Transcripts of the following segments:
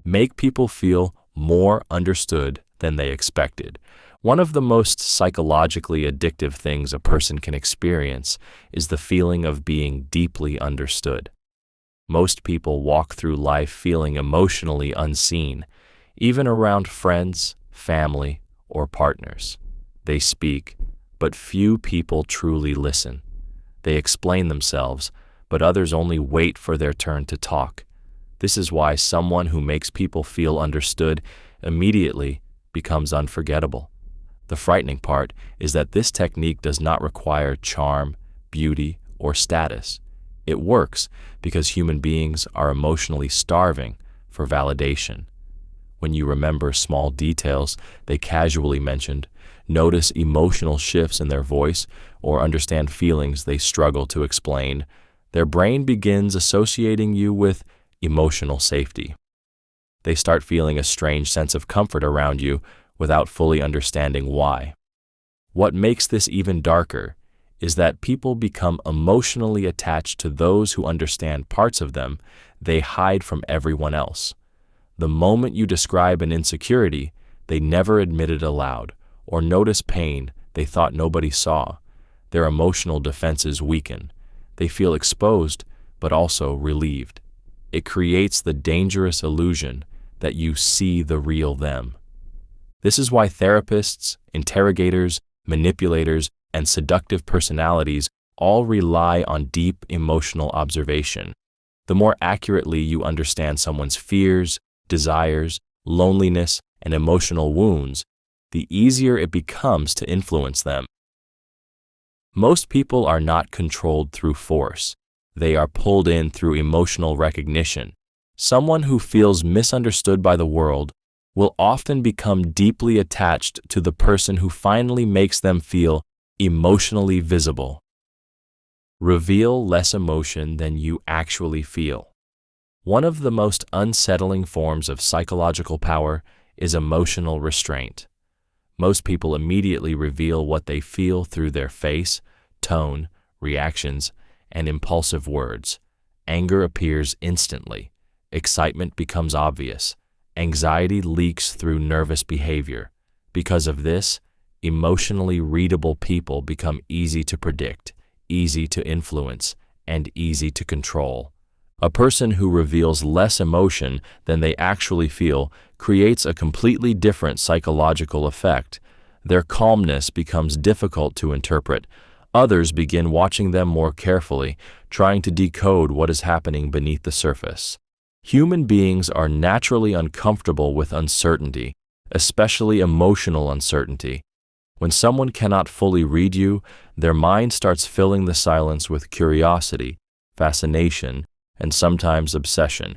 make people feel more understood than they expected. One of the most psychologically addictive things a person can experience is the feeling of being deeply understood. Most people walk through life feeling emotionally unseen, even around friends, family, or partners. They speak, but few people truly listen. They explain themselves, but others only wait for their turn to talk. This is why someone who makes people feel understood immediately becomes unforgettable. The frightening part is that this technique does not require charm, beauty, or status. It works because human beings are emotionally starving for validation. When you remember small details they casually mentioned, notice emotional shifts in their voice, or understand feelings they struggle to explain, their brain begins associating you with emotional safety. They start feeling a strange sense of comfort around you without fully understanding why. What makes this even darker is that people become emotionally attached to those who understand parts of them they hide from everyone else. The moment you describe an insecurity they never admitted aloud, or notice pain they thought nobody saw, their emotional defenses weaken. They feel exposed, but also relieved. It creates the dangerous illusion that you see the real them. This is why therapists, interrogators, manipulators, and seductive personalities all rely on deep emotional observation. The more accurately you understand someone's fears, desires, loneliness, and emotional wounds, the easier it becomes to influence them. Most people are not controlled through force. They are pulled in through emotional recognition. Someone who feels misunderstood by the world will often become deeply attached to the person who finally makes them feel emotionally visible. Reveal less emotion than you actually feel. One of the most unsettling forms of psychological power is emotional restraint. Most people immediately reveal what they feel through their face, tone, reactions, and impulsive words. Anger appears instantly. Excitement becomes obvious. Anxiety leaks through nervous behavior. Because of this, emotionally readable people become easy to predict, easy to influence, and easy to control. A person who reveals less emotion than they actually feel creates a completely different psychological effect. Their calmness becomes difficult to interpret. Others begin watching them more carefully, trying to decode what is happening beneath the surface. Human beings are naturally uncomfortable with uncertainty, especially emotional uncertainty. When someone cannot fully read you, their mind starts filling the silence with curiosity, fascination, and sometimes obsession.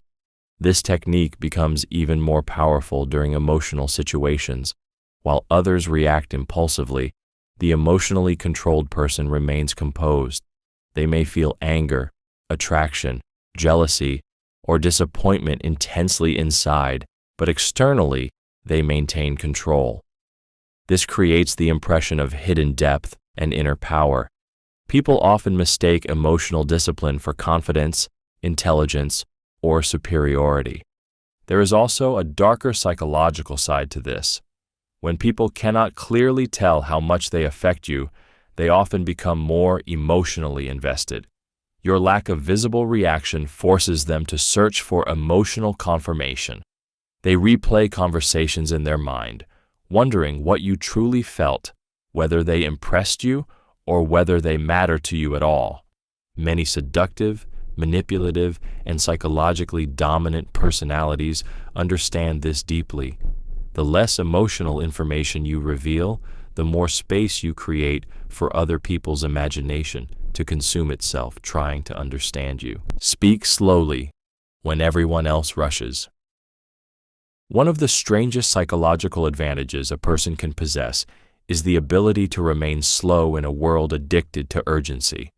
This technique becomes even more powerful during emotional situations. While others react impulsively, the emotionally controlled person remains composed. They may feel anger, attraction, jealousy, or disappointment intensely inside, but externally, they maintain control. This creates the impression of hidden depth and inner power. People often mistake emotional discipline for confidence, intelligence, or superiority. There is also a darker psychological side to this. When people cannot clearly tell how much they affect you, they often become more emotionally invested. Your lack of visible reaction forces them to search for emotional confirmation. They replay conversations in their mind, wondering what you truly felt, whether they impressed you or whether they matter to you at all. Many seductive, manipulative, and psychologically dominant personalities understand this deeply. The less emotional information you reveal, the more space you create for other people's imagination to consume itself trying to understand you. Speak slowly when everyone else rushes. One of the strangest psychological advantages a person can possess is the ability to remain slow in a world addicted to urgency.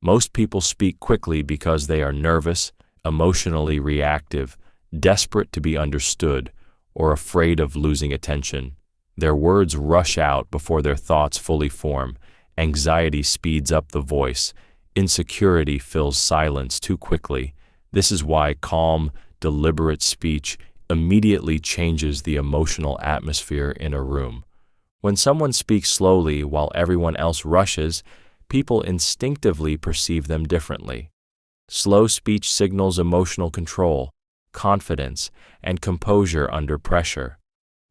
Most people speak quickly because they are nervous, emotionally reactive, desperate to be understood, or afraid of losing attention. Their words rush out before their thoughts fully form. Anxiety speeds up the voice. Insecurity fills silence too quickly. This is why calm, deliberate speech immediately changes the emotional atmosphere in a room. When someone speaks slowly while everyone else rushes, people instinctively perceive them differently. Slow speech signals emotional control, confidence, and composure under pressure.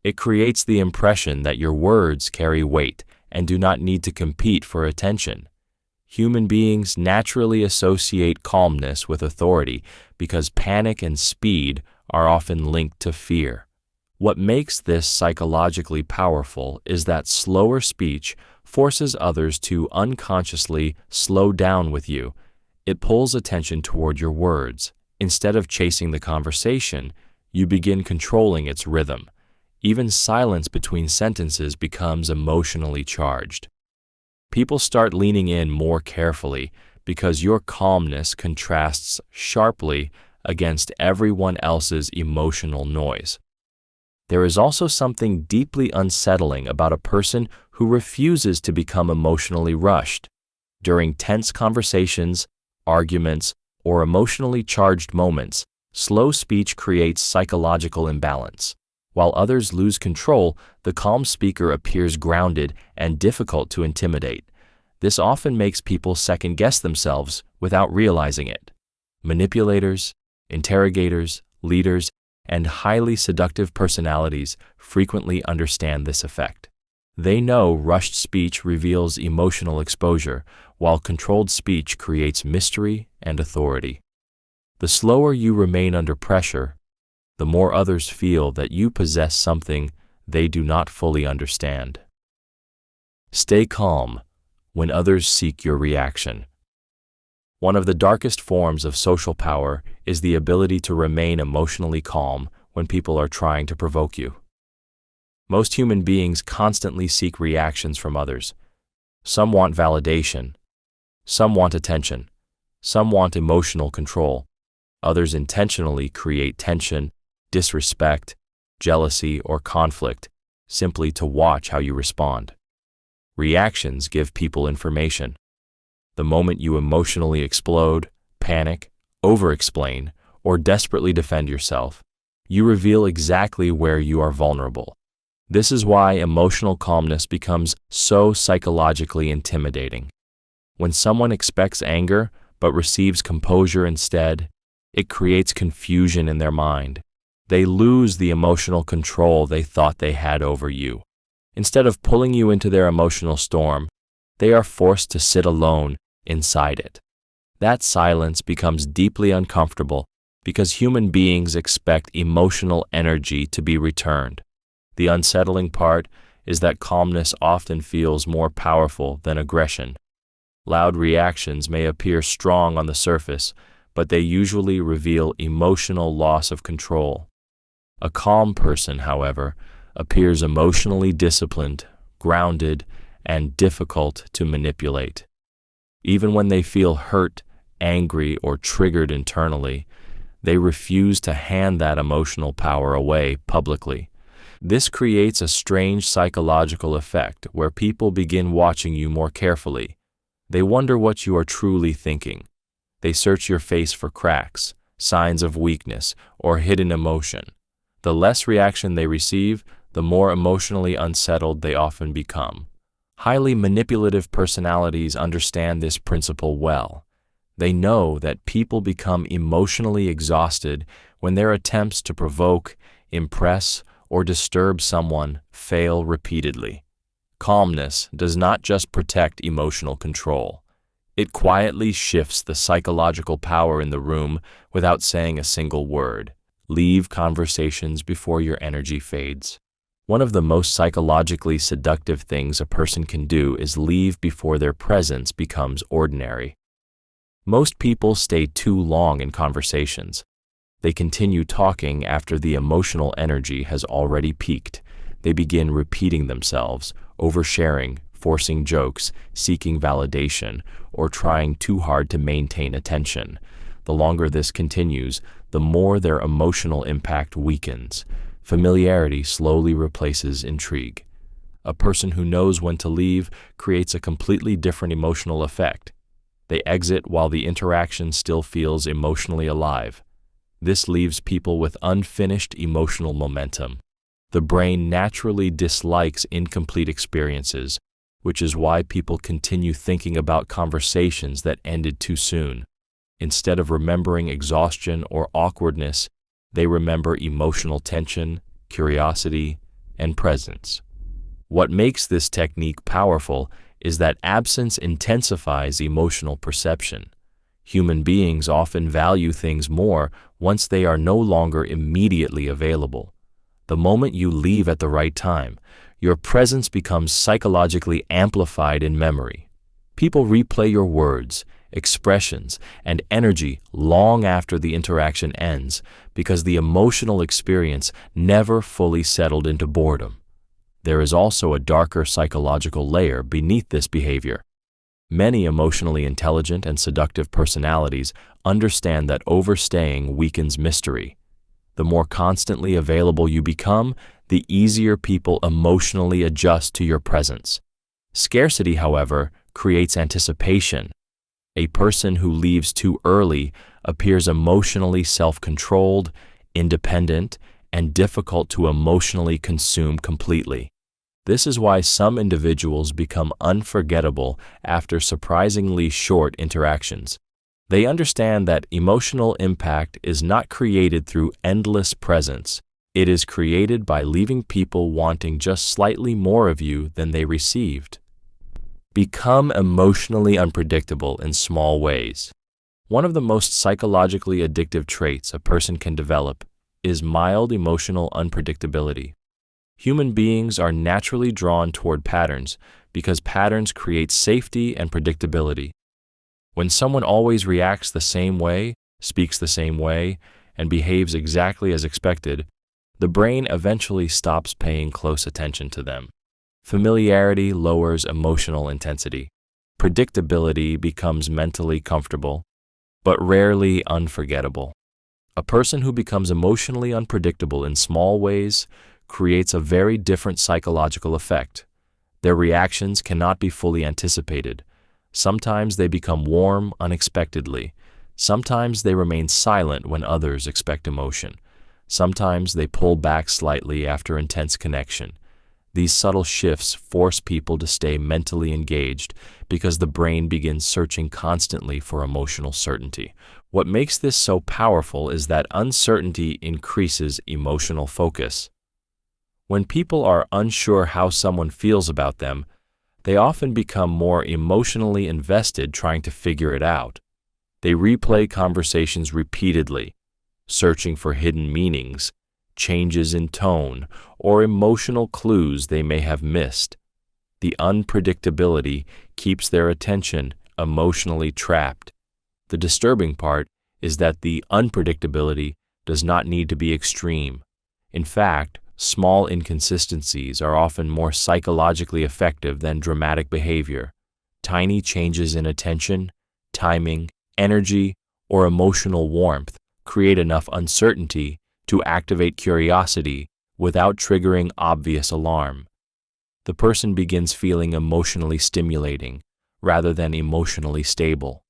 It creates the impression that your words carry weight and do not need to compete for attention. Human beings naturally associate calmness with authority because panic and speed are often linked to fear. What makes this psychologically powerful is that slower speech forces others to unconsciously slow down with you. It pulls attention toward your words. Instead of chasing the conversation, you begin controlling its rhythm. Even silence between sentences becomes emotionally charged. People start leaning in more carefully because your calmness contrasts sharply against everyone else's emotional noise. There is also something deeply unsettling about a person who refuses to become emotionally rushed. During tense conversations, arguments, or emotionally charged moments, slow speech creates psychological imbalance. While others lose control, the calm speaker appears grounded and difficult to intimidate. This often makes people second-guess themselves without realizing it. Manipulators, interrogators, leaders, and highly seductive personalities frequently understand this effect. They know rushed speech reveals emotional exposure, while controlled speech creates mystery and authority. The slower you remain under pressure, the more others feel that you possess something they do not fully understand. Stay calm when others seek your reaction. One of the darkest forms of social power is the ability to remain emotionally calm when people are trying to provoke you. Most human beings constantly seek reactions from others. Some want validation. Some want attention. Some want emotional control. Others intentionally create tension, disrespect, jealousy, or conflict simply to watch how you respond. Reactions give people information. The moment you emotionally explode, panic, over-explain, or desperately defend yourself, you reveal exactly where you are vulnerable. This is why emotional calmness becomes so psychologically intimidating. When someone expects anger but receives composure instead, it creates confusion in their mind. They lose the emotional control they thought they had over you. Instead of pulling you into their emotional storm, they are forced to sit alone inside it. That silence becomes deeply uncomfortable because human beings expect emotional energy to be returned. The unsettling part is that calmness often feels more powerful than aggression. Loud reactions may appear strong on the surface, but they usually reveal emotional loss of control. A calm person, however, appears emotionally disciplined, grounded, and difficult to manipulate. Even when they feel hurt, angry, or triggered internally, they refuse to hand that emotional power away publicly. This creates a strange psychological effect where people begin watching you more carefully. They wonder what you are truly thinking. They search your face for cracks, signs of weakness, or hidden emotion. The less reaction they receive, the more emotionally unsettled they often become. Highly manipulative personalities understand this principle well. They know that people become emotionally exhausted when their attempts to provoke, impress, or disturb someone fail repeatedly. Calmness does not just protect emotional control. It quietly shifts the psychological power in the room without saying a single word. Leave conversations before your energy fades. One of the most psychologically seductive things a person can do is leave before their presence becomes ordinary. Most people stay too long in conversations. They continue talking after the emotional energy has already peaked. They begin repeating themselves, oversharing, forcing jokes, seeking validation, or trying too hard to maintain attention. The longer this continues, the more their emotional impact weakens. Familiarity slowly replaces intrigue. A person who knows when to leave creates a completely different emotional effect. They exit while the interaction still feels emotionally alive. This leaves people with unfinished emotional momentum. The brain naturally dislikes incomplete experiences, which is why people continue thinking about conversations that ended too soon. Instead of remembering exhaustion or awkwardness, they remember emotional tension, curiosity, and presence. What makes this technique powerful is that absence intensifies emotional perception. Human beings often value things more once they are no longer immediately available. The moment you leave at the right time, your presence becomes psychologically amplified in memory. People replay your words, expressions, and energy long after the interaction ends because the emotional experience never fully settled into boredom. There is also a darker psychological layer beneath this behavior. Many emotionally intelligent and seductive personalities understand that overstaying weakens mystery. The more constantly available you become, the easier people emotionally adjust to your presence. Scarcity, however, creates anticipation. A person who leaves too early appears emotionally self-controlled, independent, and difficult to emotionally consume completely. This is why some individuals become unforgettable after surprisingly short interactions. They understand that emotional impact is not created through endless presence. It is created by leaving people wanting just slightly more of you than they received. Become emotionally unpredictable in small ways. One of the most psychologically addictive traits a person can develop is mild emotional unpredictability. Human beings are naturally drawn toward patterns because patterns create safety and predictability. When someone always reacts the same way, speaks the same way, and behaves exactly as expected, the brain eventually stops paying close attention to them. Familiarity lowers emotional intensity. Predictability becomes mentally comfortable, but rarely unforgettable. A person who becomes emotionally unpredictable in small ways creates a very different psychological effect. Their reactions cannot be fully anticipated. Sometimes they become warm unexpectedly. Sometimes they remain silent when others expect emotion. Sometimes they pull back slightly after intense connection. These subtle shifts force people to stay mentally engaged because the brain begins searching constantly for emotional certainty. What makes this so powerful is that uncertainty increases emotional focus. When people are unsure how someone feels about them, they often become more emotionally invested trying to figure it out. They replay conversations repeatedly, searching for hidden meanings, changes in tone, or emotional clues they may have missed. The unpredictability keeps their attention emotionally trapped. The disturbing part is that the unpredictability does not need to be extreme. In fact, small inconsistencies are often more psychologically effective than dramatic behavior. Tiny changes in attention, timing, energy, or emotional warmth create enough uncertainty to activate curiosity without triggering obvious alarm. The person begins feeling emotionally stimulating rather than emotionally stable.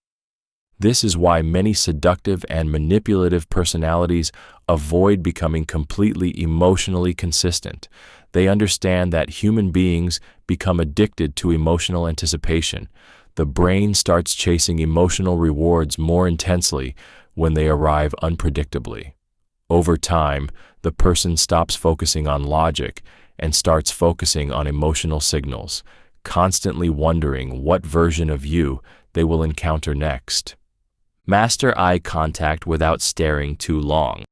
This is why many seductive and manipulative personalities avoid becoming completely emotionally consistent. They understand that human beings become addicted to emotional anticipation. The brain starts chasing emotional rewards more intensely when they arrive unpredictably. Over time, the person stops focusing on logic and starts focusing on emotional signals, constantly wondering what version of you they will encounter next. Master eye contact without staring too long.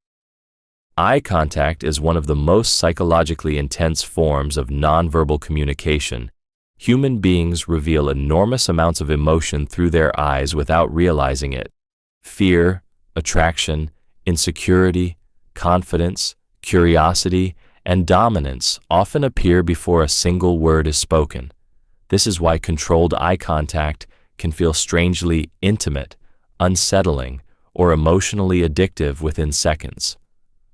Eye contact is one of the most psychologically intense forms of nonverbal communication. Human beings reveal enormous amounts of emotion through their eyes without realizing it. Fear, attraction, insecurity, confidence, curiosity, and dominance often appear before a single word is spoken. This is why controlled eye contact can feel strangely intimate, unsettling, or emotionally addictive within seconds.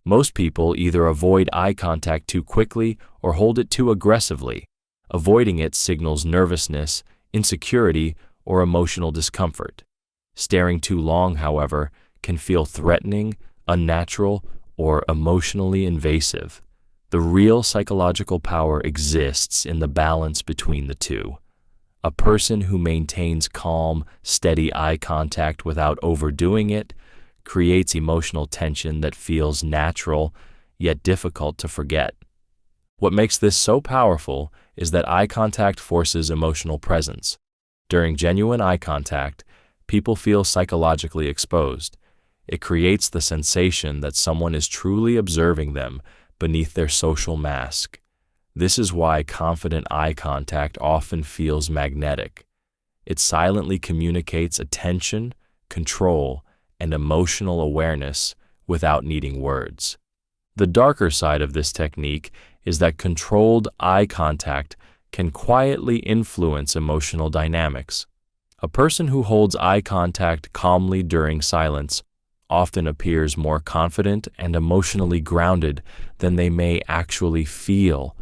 Most people either avoid eye contact too quickly or hold it too aggressively. Avoiding it signals nervousness, insecurity, or emotional discomfort. Staring too long, however, can feel threatening, unnatural, or emotionally invasive. The real psychological power exists in the balance between the two. A person who maintains calm, steady eye contact without overdoing it creates emotional tension that feels natural, yet difficult to forget. What makes this so powerful is that eye contact forces emotional presence. During genuine eye contact, people feel psychologically exposed. It creates the sensation that someone is truly observing them beneath their social mask. This is why confident eye contact often feels magnetic. It silently communicates attention, control, and emotional awareness without needing words. The darker side of this technique is that controlled eye contact can quietly influence emotional dynamics. A person who holds eye contact calmly during silence often appears more confident and emotionally grounded than they may actually feel.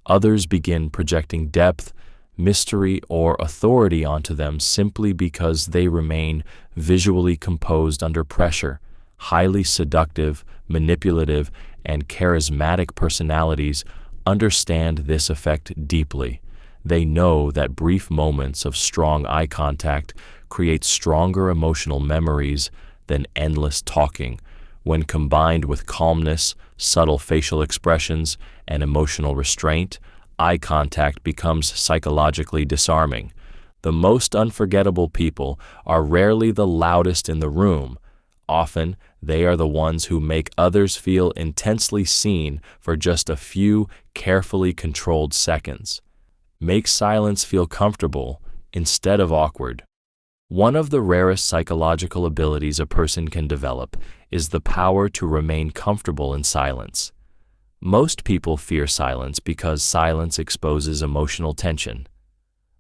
Others begin projecting depth, mystery, or authority onto them simply because they remain visually composed under pressure. Highly seductive, manipulative, and charismatic personalities understand this effect deeply. They know that brief moments of strong eye contact create stronger emotional memories than endless talking. When combined with calmness, subtle facial expressions, and emotional restraint, eye contact becomes psychologically disarming. The most unforgettable people are rarely the loudest in the room. Often, they are the ones who make others feel intensely seen for just a few carefully controlled seconds. Make silence feel comfortable instead of awkward. One of the rarest psychological abilities a person can develop is the power to remain comfortable in silence. Most people fear silence because silence exposes emotional tension.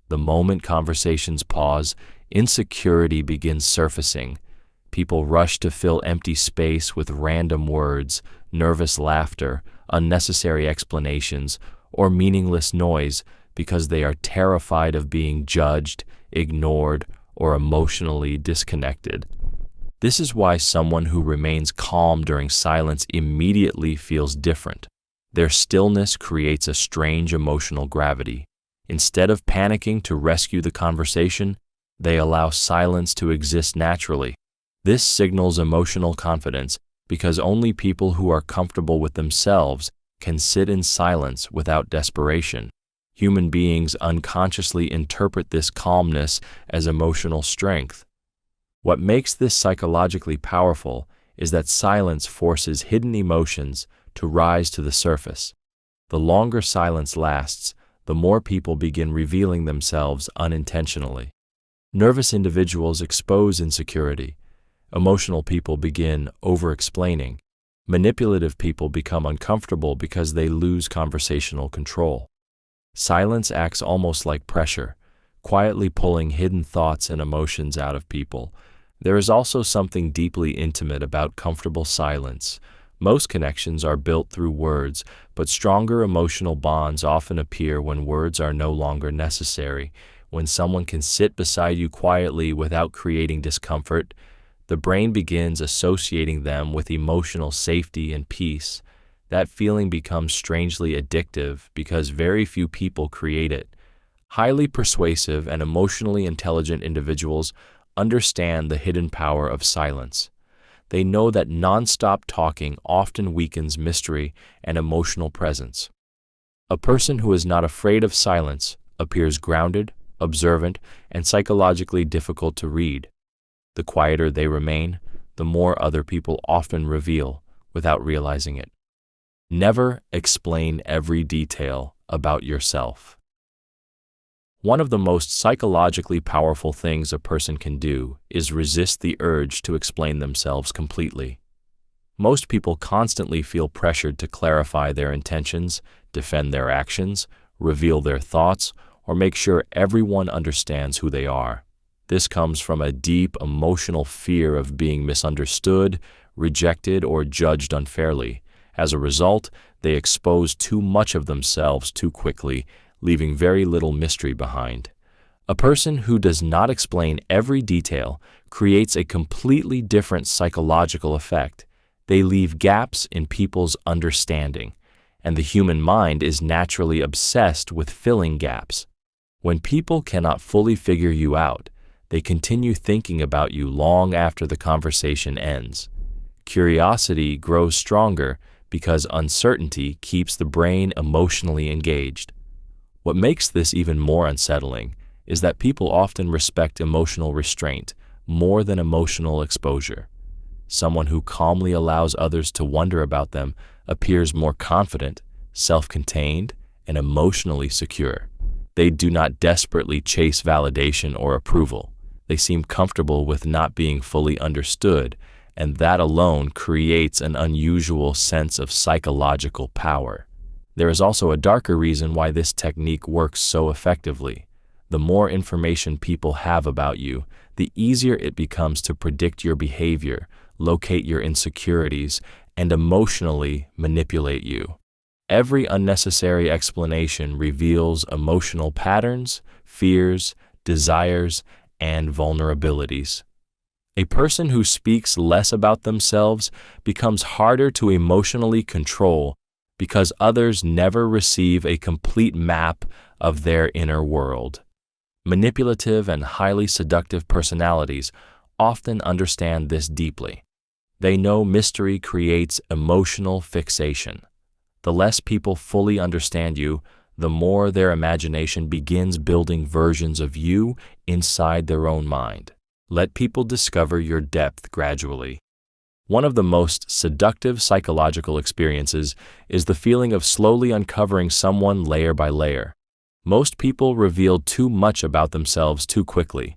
The moment conversations pause, insecurity begins surfacing. People rush to fill empty space with random words, nervous laughter, unnecessary explanations, or meaningless noise because they are terrified of being judged, ignored, or emotionally disconnected. This is why someone who remains calm during silence immediately feels different. Their stillness creates a strange emotional gravity. Instead of panicking to rescue the conversation, they allow silence to exist naturally. This signals emotional confidence because only people who are comfortable with themselves can sit in silence without desperation. Human beings unconsciously interpret this calmness as emotional strength. What makes this psychologically powerful is that silence forces hidden emotions to rise to the surface. The longer silence lasts, the more people begin revealing themselves unintentionally. Nervous individuals expose insecurity. Emotional people begin over-explaining. Manipulative people become uncomfortable because they lose conversational control. Silence acts almost like pressure, quietly pulling hidden thoughts and emotions out of people. There is also something deeply intimate about comfortable silence. Most connections are built through words, but stronger emotional bonds often appear when words are no longer necessary. When someone can sit beside you quietly without creating discomfort, the brain begins associating them with emotional safety and peace. That feeling becomes strangely addictive because very few people create it. Highly persuasive and emotionally intelligent individuals understand the hidden power of silence. They know that nonstop talking often weakens mystery and emotional presence. A person who is not afraid of silence appears grounded, observant, and psychologically difficult to read. The quieter they remain, the more other people often reveal without realizing it. Never explain every detail about yourself. One of the most psychologically powerful things a person can do is resist the urge to explain themselves completely. Most people constantly feel pressured to clarify their intentions, defend their actions, reveal their thoughts, or make sure everyone understands who they are. This comes from a deep emotional fear of being misunderstood, rejected, or judged unfairly. As a result, they expose too much of themselves too quickly, leaving very little mystery behind. A person who does not explain every detail creates a completely different psychological effect. They leave gaps in people's understanding, and the human mind is naturally obsessed with filling gaps. When people cannot fully figure you out, they continue thinking about you long after the conversation ends. Curiosity grows stronger because uncertainty keeps the brain emotionally engaged. What makes this even more unsettling is that people often respect emotional restraint more than emotional exposure. Someone who calmly allows others to wonder about them appears more confident, self-contained, and emotionally secure. They do not desperately chase validation or approval. They seem comfortable with not being fully understood, and that alone creates an unusual sense of psychological power. There is also a darker reason why this technique works so effectively. The more information people have about you, the easier it becomes to predict your behavior, locate your insecurities, and emotionally manipulate you. Every unnecessary explanation reveals emotional patterns, fears, desires, and vulnerabilities. A person who speaks less about themselves becomes harder to emotionally control because others never receive a complete map of their inner world. Manipulative and highly seductive personalities often understand this deeply. They know mystery creates emotional fixation. The less people fully understand you, the more their imagination begins building versions of you inside their own mind. Let people discover your depth gradually. One of the most seductive psychological experiences is the feeling of slowly uncovering someone layer by layer. Most people reveal too much about themselves too quickly.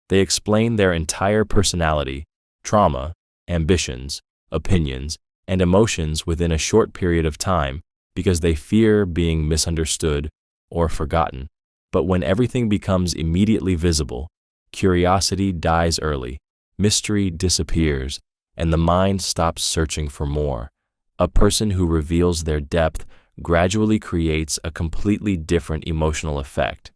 They explain their entire personality, trauma, ambitions, opinions, and emotions within a short period of time because they fear being misunderstood or forgotten. But when everything becomes immediately visible, curiosity dies early, mystery disappears, and the mind stops searching for more. A person who reveals their depth gradually creates a completely different emotional effect.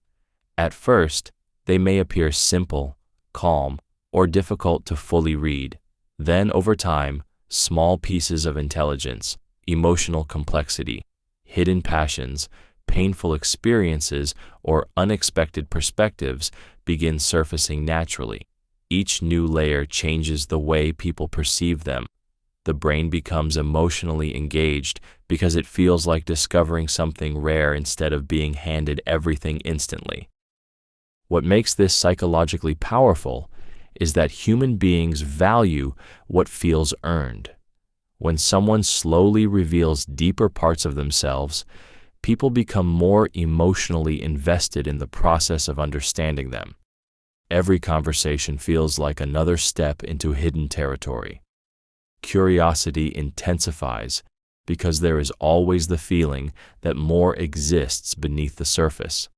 At first, they may appear simple, calm, or difficult to fully read. Then, over time, small pieces of intelligence, emotional complexity, hidden passions, painful experiences, or unexpected perspectives begin surfacing naturally. Each new layer changes the way people perceive them. The brain becomes emotionally engaged because it feels like discovering something rare instead of being handed everything instantly. What makes this psychologically powerful is that human beings value what feels earned. When someone slowly reveals deeper parts of themselves, people become more emotionally invested in the process of understanding them. Every conversation feels like another step into hidden territory. Curiosity intensifies because there is always the feeling that more exists beneath the surface.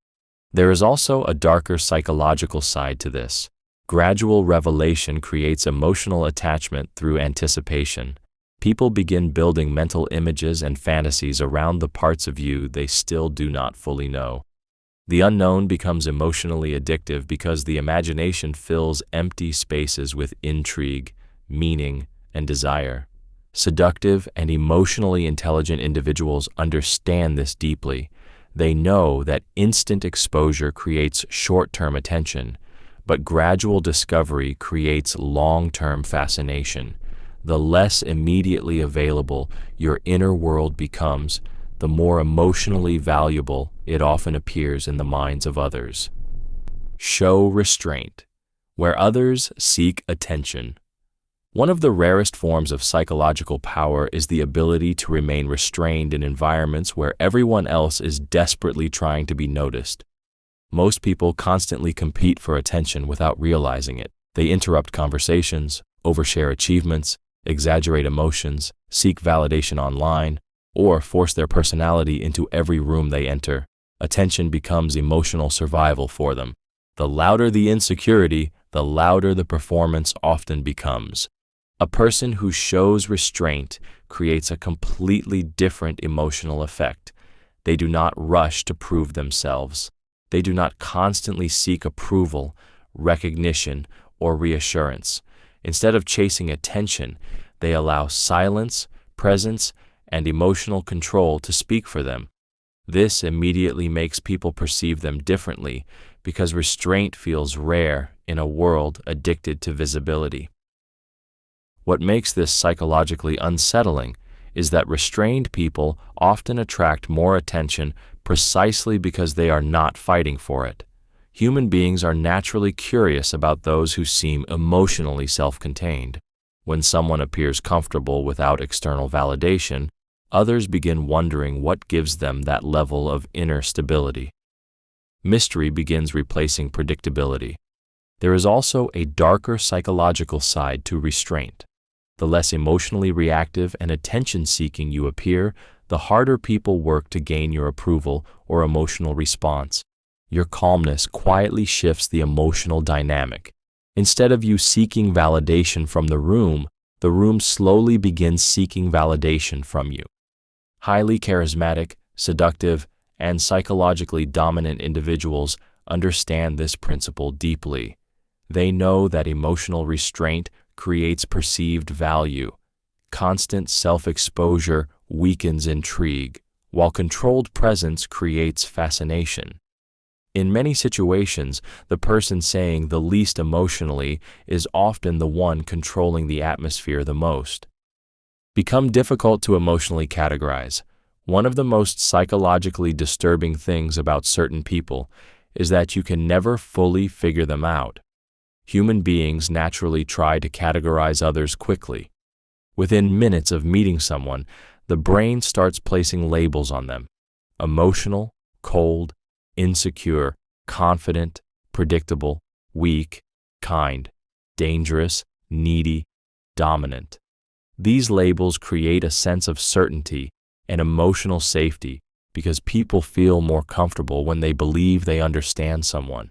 There is also a darker psychological side to this. Gradual revelation creates emotional attachment through anticipation. People begin building mental images and fantasies around the parts of you they still do not fully know. The unknown becomes emotionally addictive because the imagination fills empty spaces with intrigue, meaning, and desire. Seductive and emotionally intelligent individuals understand this deeply. They know that instant exposure creates short-term attention, but gradual discovery creates long-term fascination. The less immediately available your inner world becomes, the more emotionally valuable it often appears in the minds of others. Show restraint, where others seek attention. One of the rarest forms of psychological power is the ability to remain restrained in environments where everyone else is desperately trying to be noticed. Most people constantly compete for attention without realizing it. They interrupt conversations, overshare achievements, exaggerate emotions, seek validation online, or force their personality into every room they enter. Attention becomes emotional survival for them. The louder the insecurity, the louder the performance often becomes. A person who shows restraint creates a completely different emotional effect. They do not rush to prove themselves. They do not constantly seek approval, recognition, or reassurance. Instead of chasing attention, They allow silence, presence, and emotional control to speak for them. This immediately makes people perceive them differently because restraint feels rare in a world addicted to visibility. What makes this psychologically unsettling is that restrained people often attract more attention precisely because they are not fighting for it. Human beings are naturally curious about those who seem emotionally self-contained. When someone appears comfortable without external validation, others begin wondering what gives them that level of inner stability. Mystery begins replacing predictability. There is also a darker psychological side to restraint. The less emotionally reactive and attention-seeking you appear, the harder people work to gain your approval or emotional response. Your calmness quietly shifts the emotional dynamic. Instead of you seeking validation from the room slowly begins seeking validation from you. Highly charismatic, seductive, and psychologically dominant individuals understand this principle deeply. They know that emotional restraint creates perceived value. Constant self-exposure weakens intrigue, while controlled presence creates fascination. In many situations, the person saying the least emotionally is often the one controlling the atmosphere the most. Become difficult to emotionally categorize. One of the most psychologically disturbing things about certain people is that you can never fully figure them out. Human beings naturally try to categorize others quickly. Within minutes of meeting someone, the brain starts placing labels on them: emotional, cold, insecure, confident, predictable, weak, kind, dangerous, needy, dominant. These labels create a sense of certainty and emotional safety because people feel more comfortable when they believe they understand someone.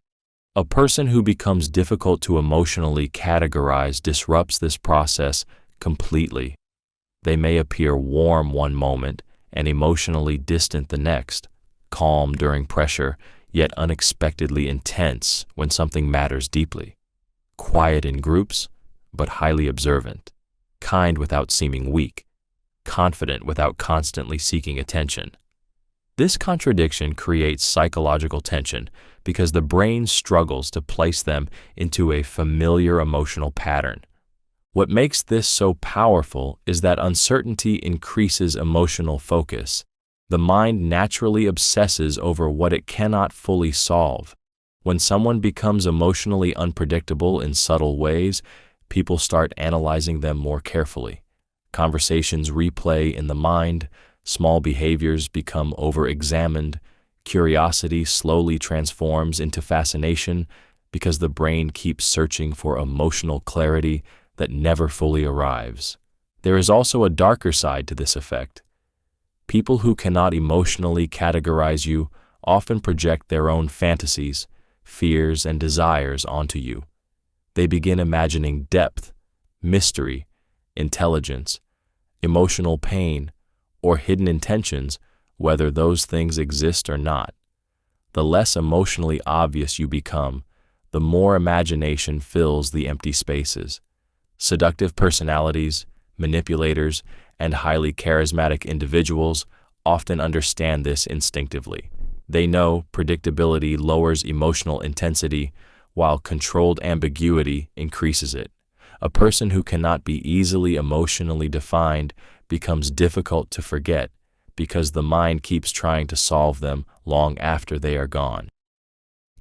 A person who becomes difficult to emotionally categorize disrupts this process completely. They may appear warm one moment and emotionally distant the next, calm during pressure, yet unexpectedly intense when something matters deeply. Quiet in groups, but highly observant. Kind without seeming weak. Confident without constantly seeking attention. This contradiction creates psychological tension because the brain struggles to place them into a familiar emotional pattern. What makes this so powerful is that uncertainty increases emotional focus. The mind naturally obsesses over what it cannot fully solve. When someone becomes emotionally unpredictable in subtle ways, people start analyzing them more carefully. Conversations replay in the mind, small behaviors become over-examined, curiosity slowly transforms into fascination because the brain keeps searching for emotional clarity that never fully arrives. There is also a darker side to this effect. People who cannot emotionally categorize you often project their own fantasies, fears, and desires onto you. They begin imagining depth, mystery, intelligence, emotional pain, or hidden intentions, whether those things exist or not. The less emotionally obvious you become, the more imagination fills the empty spaces. Seductive personalities, manipulators, and highly charismatic individuals often understand this instinctively. They know predictability lowers emotional intensity, while controlled ambiguity increases it. A person who cannot be easily emotionally defined becomes difficult to forget because the mind keeps trying to solve them long after they are gone.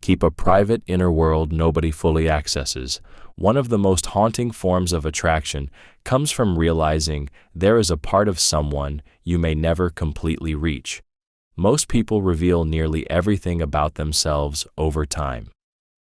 Keep a private inner world nobody fully accesses. One of the most haunting forms of attraction comes from realizing there is a part of someone you may never completely reach. Most people reveal nearly everything about themselves over time.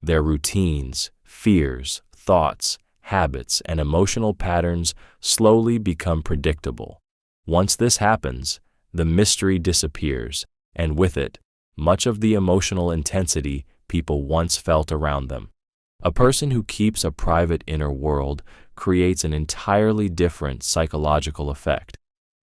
Their routines, fears, thoughts, habits, and emotional patterns slowly become predictable. Once this happens, the mystery disappears, and with it, much of the emotional intensity people once felt around them. A person who keeps a private inner world creates an entirely different psychological effect.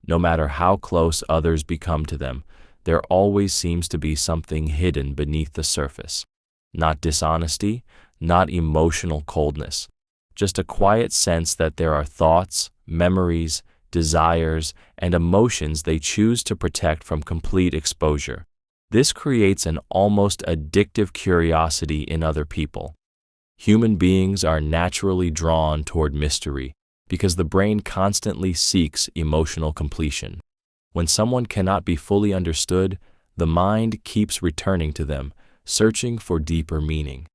No matter how close others become to them, there always seems to be something hidden beneath the surface. Not dishonesty, not emotional coldness, just a quiet sense that there are thoughts, memories, desires, and emotions they choose to protect from complete exposure. This creates an almost addictive curiosity in other people. Human beings are naturally drawn toward mystery because the brain constantly seeks emotional completion. When someone cannot be fully understood, the mind keeps returning to them, searching for deeper meaning.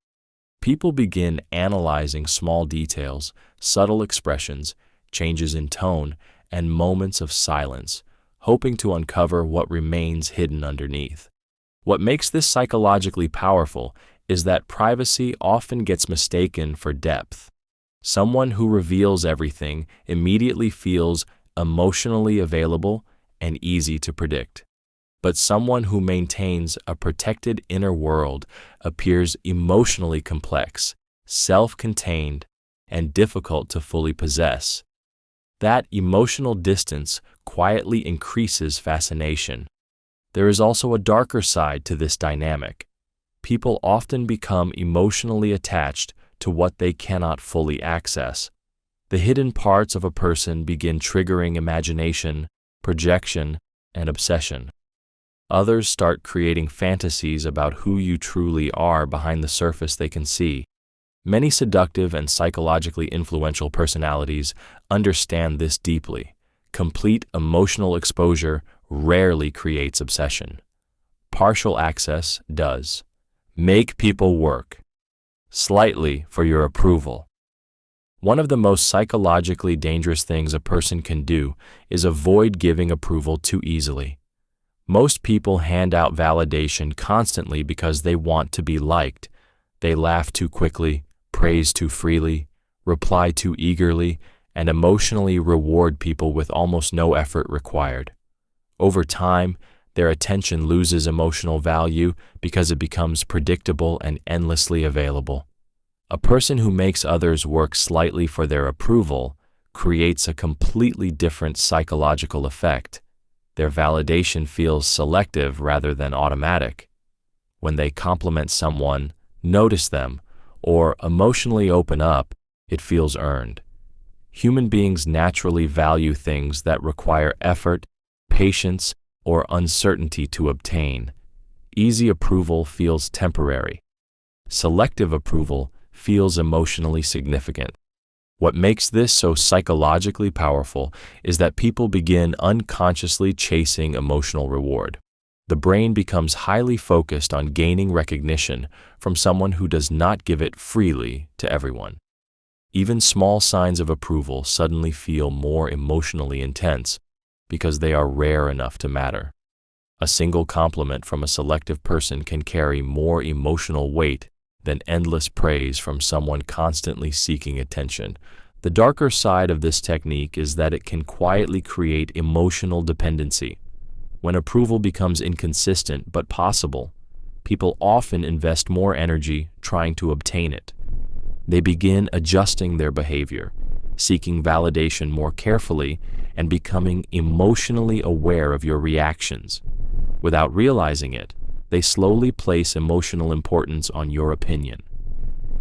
People begin analyzing small details, subtle expressions, changes in tone, and moments of silence, hoping to uncover what remains hidden underneath. What makes this psychologically powerful is that privacy often gets mistaken for depth. Someone who reveals everything immediately feels emotionally available and easy to predict. But someone who maintains a protected inner world appears emotionally complex, self-contained, and difficult to fully possess. That emotional distance quietly increases fascination. There is also a darker side to this dynamic. People often become emotionally attached to what they cannot fully access. The hidden parts of a person begin triggering imagination, projection, and obsession. Others start creating fantasies about who you truly are behind the surface they can see. Many seductive and psychologically influential personalities understand this deeply. Complete emotional exposure rarely creates obsession. Partial access does. Make people work slightly for your approval. One of the most psychologically dangerous things a person can do is avoid giving approval too easily. Most people hand out validation constantly because they want to be liked. They laugh too quickly, praise too freely, reply too eagerly, and emotionally reward people with almost no effort required. Over time, their attention loses emotional value because it becomes predictable and endlessly available. A person who makes others work slightly for their approval creates a completely different psychological effect. Their validation feels selective rather than automatic. When they compliment someone, notice them, or emotionally open up, it feels earned. Human beings naturally value things that require effort, patience, or uncertainty to obtain. Easy approval feels temporary. Selective approval feels emotionally significant. What makes this so psychologically powerful is that people begin unconsciously chasing emotional reward. The brain becomes highly focused on gaining recognition from someone who does not give it freely to everyone. Even small signs of approval suddenly feel more emotionally intense because they are rare enough to matter. A single compliment from a selective person can carry more emotional weight than endless praise from someone constantly seeking attention. The darker side of this technique is that it can quietly create emotional dependency. When approval becomes inconsistent but possible, people often invest more energy trying to obtain it. They begin adjusting their behavior, seeking validation more carefully, and becoming emotionally aware of your reactions. Without realizing it, they slowly place emotional importance on your opinion.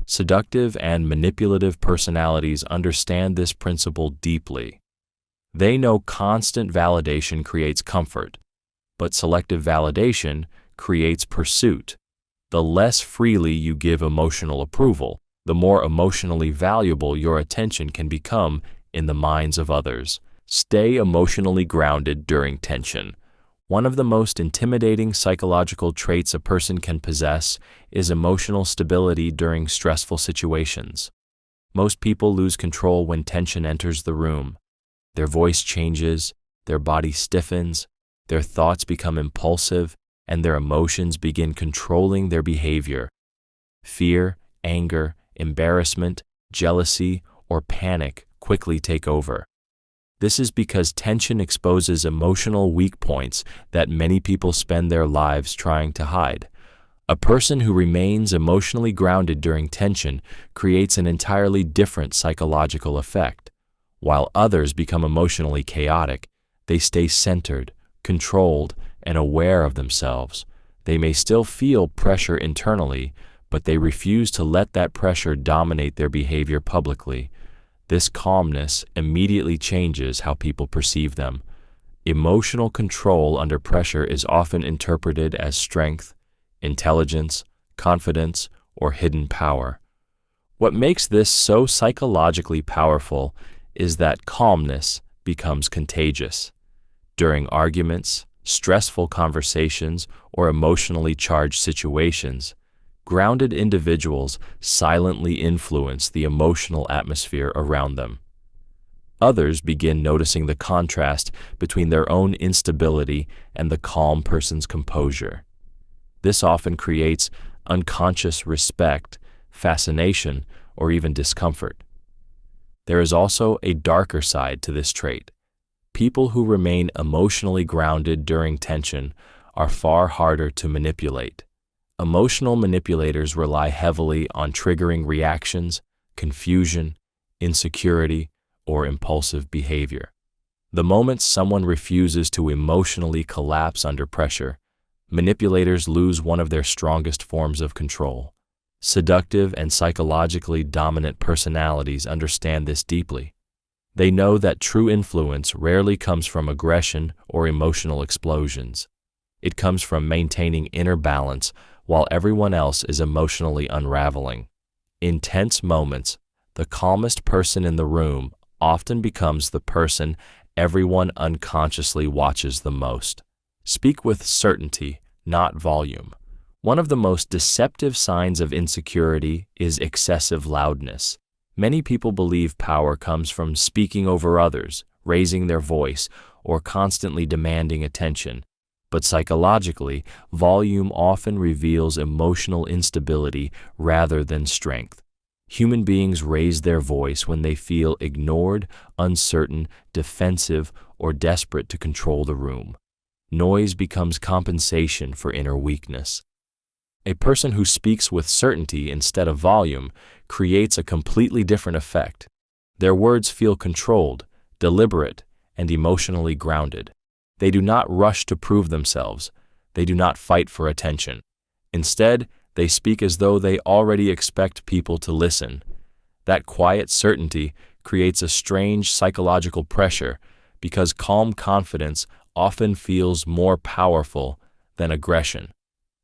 Seductive and manipulative personalities understand this principle deeply. They know constant validation creates comfort, but selective validation creates pursuit. The less freely you give emotional approval, the more emotionally valuable your attention can become in the minds of others. Stay emotionally grounded during tension. One of the most intimidating psychological traits a person can possess is emotional stability during stressful situations. Most people lose control when tension enters the room. Their voice changes, their body stiffens, their thoughts become impulsive, and their emotions begin controlling their behavior. Fear, anger, embarrassment, jealousy, or panic quickly take over. This is because tension exposes emotional weak points that many people spend their lives trying to hide. A person who remains emotionally grounded during tension creates an entirely different psychological effect. While others become emotionally chaotic, they stay centered, controlled, and aware of themselves. They may still feel pressure internally, but they refuse to let that pressure dominate their behavior publicly. This calmness immediately changes how people perceive them. Emotional control under pressure is often interpreted as strength, intelligence, confidence, or hidden power. What makes this so psychologically powerful is that calmness becomes contagious. During arguments, stressful conversations, or emotionally charged situations, grounded individuals silently influence the emotional atmosphere around them. Others begin noticing the contrast between their own instability and the calm person's composure. This often creates unconscious respect, fascination, or even discomfort. There is also a darker side to this trait. People who remain emotionally grounded during tension are far harder to manipulate. Emotional manipulators rely heavily on triggering reactions, confusion, insecurity, or impulsive behavior. The moment someone refuses to emotionally collapse under pressure, manipulators lose one of their strongest forms of control. Seductive and psychologically dominant personalities understand this deeply. They know that true influence rarely comes from aggression or emotional explosions. It comes from maintaining inner balance while everyone else is emotionally unraveling. In tense moments, the calmest person in the room often becomes the person everyone unconsciously watches the most. Speak with certainty, not volume. One of the most deceptive signs of insecurity is excessive loudness. Many people believe power comes from speaking over others, raising their voice, or constantly demanding attention. But psychologically, volume often reveals emotional instability rather than strength. Human beings raise their voice when they feel ignored, uncertain, defensive, or desperate to control the room. Noise becomes compensation for inner weakness. A person who speaks with certainty instead of volume creates a completely different effect. Their words feel controlled, deliberate, and emotionally grounded. They do not rush to prove themselves. They do not fight for attention. Instead, they speak as though they already expect people to listen. That quiet certainty creates a strange psychological pressure because calm confidence often feels more powerful than aggression.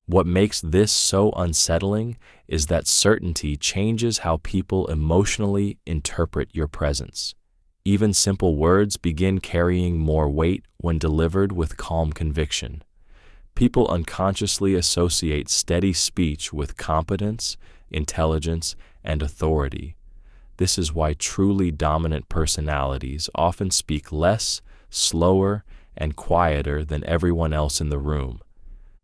What makes this so unsettling is that certainty changes how people emotionally interpret your presence. Even simple words begin carrying more weight when delivered with calm conviction. People unconsciously associate steady speech with competence, intelligence, and authority. This is why truly dominant personalities often speak less, slower, and quieter than everyone else in the room.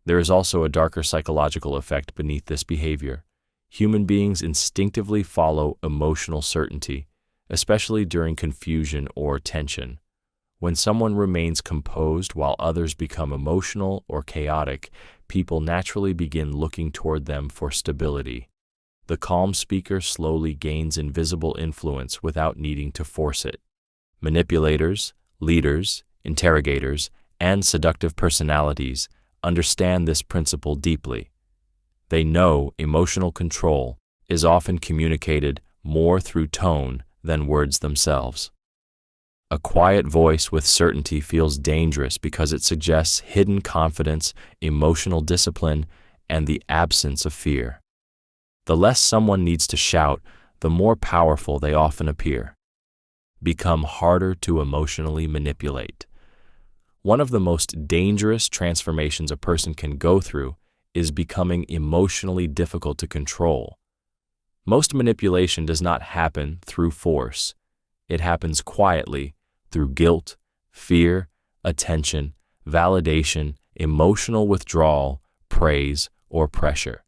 There is also a darker psychological effect beneath this behavior. Human beings instinctively follow emotional certainty, especially during confusion or tension. When someone remains composed while others become emotional or chaotic, people naturally begin looking toward them for stability. The calm speaker slowly gains invisible influence without needing to force it. Manipulators, leaders, interrogators, and seductive personalities understand this principle deeply. They know emotional control is often communicated more through tone than words themselves. A quiet voice with certainty feels dangerous because it suggests hidden confidence, emotional discipline, and the absence of fear. The less someone needs to shout, the more powerful they often appear. Become harder to emotionally manipulate. One of the most dangerous transformations a person can go through is becoming emotionally difficult to control. Most manipulation does not happen through force. It happens quietly through guilt, fear, attention, validation, emotional withdrawal, praise, or pressure.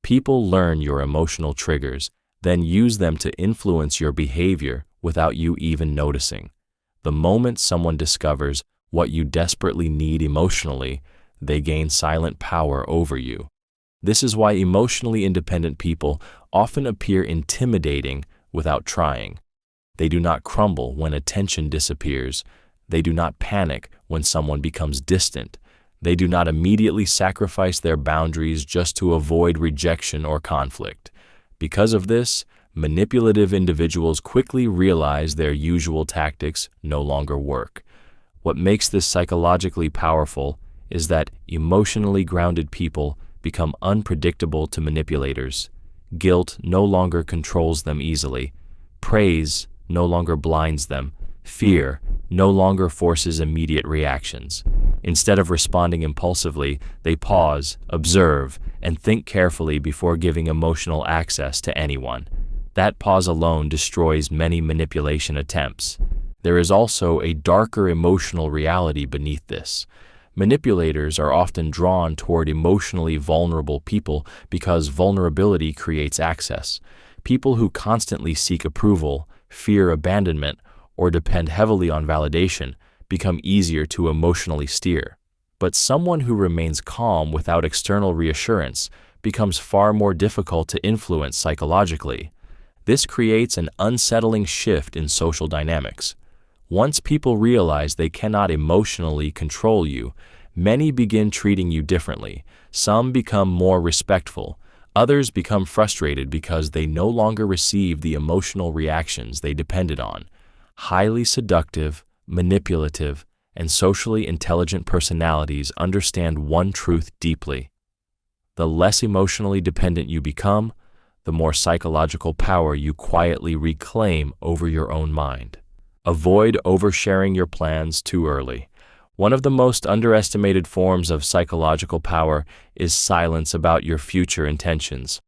People learn your emotional triggers, then use them to influence your behavior without you even noticing. The moment someone discovers what you desperately need emotionally, they gain silent power over you. This is why emotionally independent people often appear intimidating without trying. They do not crumble when attention disappears. They do not panic when someone becomes distant. They do not immediately sacrifice their boundaries just to avoid rejection or conflict. Because of this, manipulative individuals quickly realize their usual tactics no longer work. What makes this psychologically powerful is that emotionally grounded people become unpredictable to manipulators. Guilt no longer controls them easily. Praise no longer blinds them. Fear no longer forces immediate reactions. Instead of responding impulsively, they pause, observe, and think carefully before giving emotional access to anyone. That pause alone destroys many manipulation attempts. There is also a darker emotional reality beneath this. Manipulators are often drawn toward emotionally vulnerable people because vulnerability creates access. People who constantly seek approval, fear abandonment, or depend heavily on validation become easier to emotionally steer. But someone who remains calm without external reassurance becomes far more difficult to influence psychologically. This creates an unsettling shift in social dynamics. Once people realize they cannot emotionally control you, many begin treating you differently. Some become more respectful. Others become frustrated because they no longer receive the emotional reactions they depended on. Highly seductive, manipulative, and socially intelligent personalities understand one truth deeply. The less emotionally dependent you become, the more psychological power you quietly reclaim over your own mind. Avoid oversharing your plans too early. One of the most underestimated forms of psychological power is silence about your future intentions.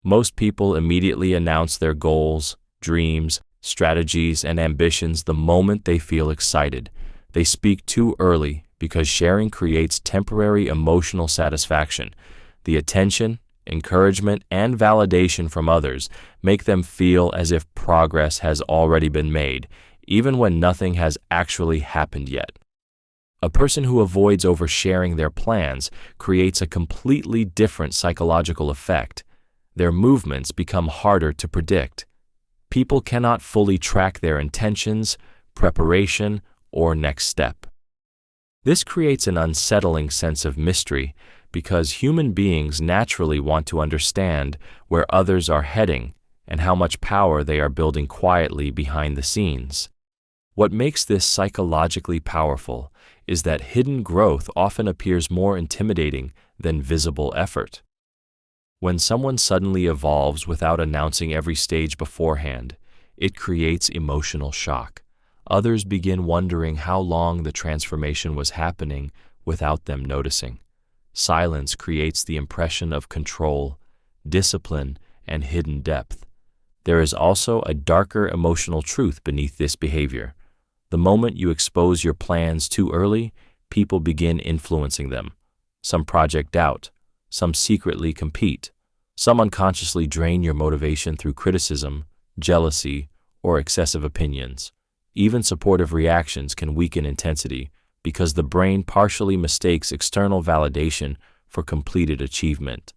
Most people immediately announce their goals, dreams, strategies, and ambitions the moment they feel excited. They speak too early because sharing creates temporary emotional satisfaction. The attention, encouragement, and validation from others make them feel as if progress has already been made, even when nothing has actually happened yet. A person who avoids oversharing their plans creates a completely different psychological effect. Their movements become harder to predict. People cannot fully track their intentions, preparation, or next step. This creates an unsettling sense of mystery because human beings naturally want to understand where others are heading and how much power they are building quietly behind the scenes. What makes this psychologically powerful is that hidden growth often appears more intimidating than visible effort. When someone suddenly evolves without announcing every stage beforehand, it creates emotional shock. Others begin wondering how long the transformation was happening without them noticing. Silence creates the impression of control, discipline, and hidden depth. There is also a darker emotional truth beneath this behavior. The moment you expose your plans too early, people begin influencing them. Some project doubt, some secretly compete, some unconsciously drain your motivation through criticism, jealousy, or excessive opinions. Even supportive reactions can weaken intensity because the brain partially mistakes external validation for completed achievement.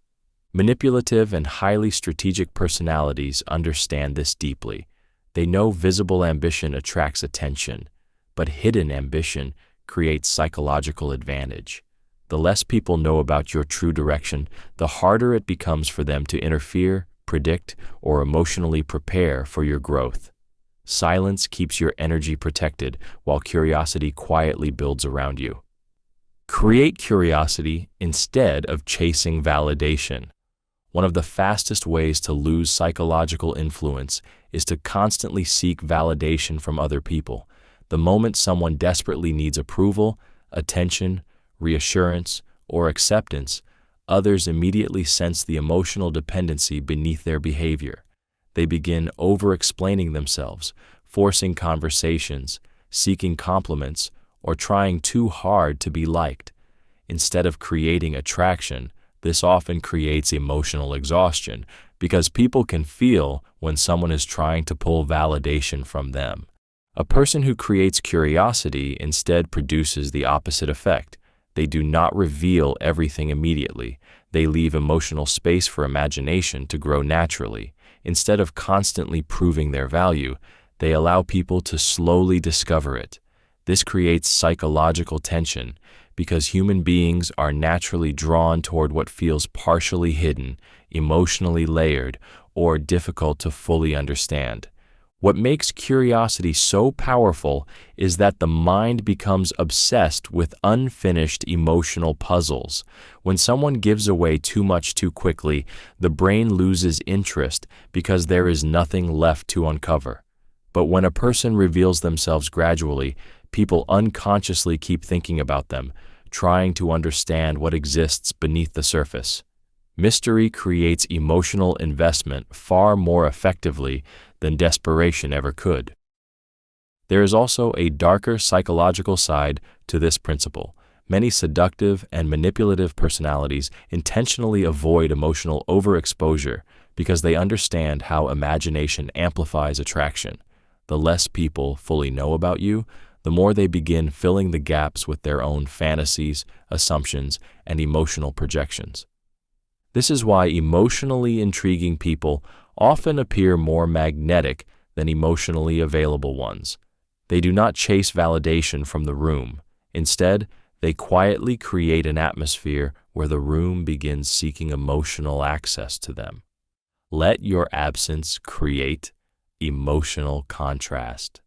Manipulative and highly strategic personalities understand this deeply. They know visible ambition attracts attention, but hidden ambition creates psychological advantage. The less people know about your true direction, the harder it becomes for them to interfere, predict, or emotionally prepare for your growth. Silence keeps your energy protected while curiosity quietly builds around you. Create curiosity instead of chasing validation. One of the fastest ways to lose psychological influence is to constantly seek validation from other people. The moment someone desperately needs approval, attention, reassurance, or acceptance, others immediately sense the emotional dependency beneath their behavior. They begin over-explaining themselves, forcing conversations, seeking compliments, or trying too hard to be liked. Instead of creating attraction, this often creates emotional exhaustion because people can feel when someone is trying to pull validation from them. A person who creates curiosity instead produces the opposite effect. They do not reveal everything immediately. They leave emotional space for imagination to grow naturally. Instead of constantly proving their value, they allow people to slowly discover it. This creates psychological tension because human beings are naturally drawn toward what feels partially hidden, emotionally layered, or difficult to fully understand. What makes curiosity so powerful is that the mind becomes obsessed with unfinished emotional puzzles. When someone gives away too much too quickly, the brain loses interest because there is nothing left to uncover. But when a person reveals themselves gradually, people unconsciously keep thinking about them, trying to understand what exists beneath the surface. Mystery creates emotional investment far more effectively than desperation ever could. There is also a darker psychological side to this principle. Many seductive and manipulative personalities intentionally avoid emotional overexposure because they understand how imagination amplifies attraction. The less people fully know about you, the more they begin filling the gaps with their own fantasies, assumptions, and emotional projections. This is why emotionally intriguing people often appear more magnetic than emotionally available ones. They do not chase validation from the room. Instead, they quietly create an atmosphere where the room begins seeking emotional access to them. Let your absence create emotional contrast.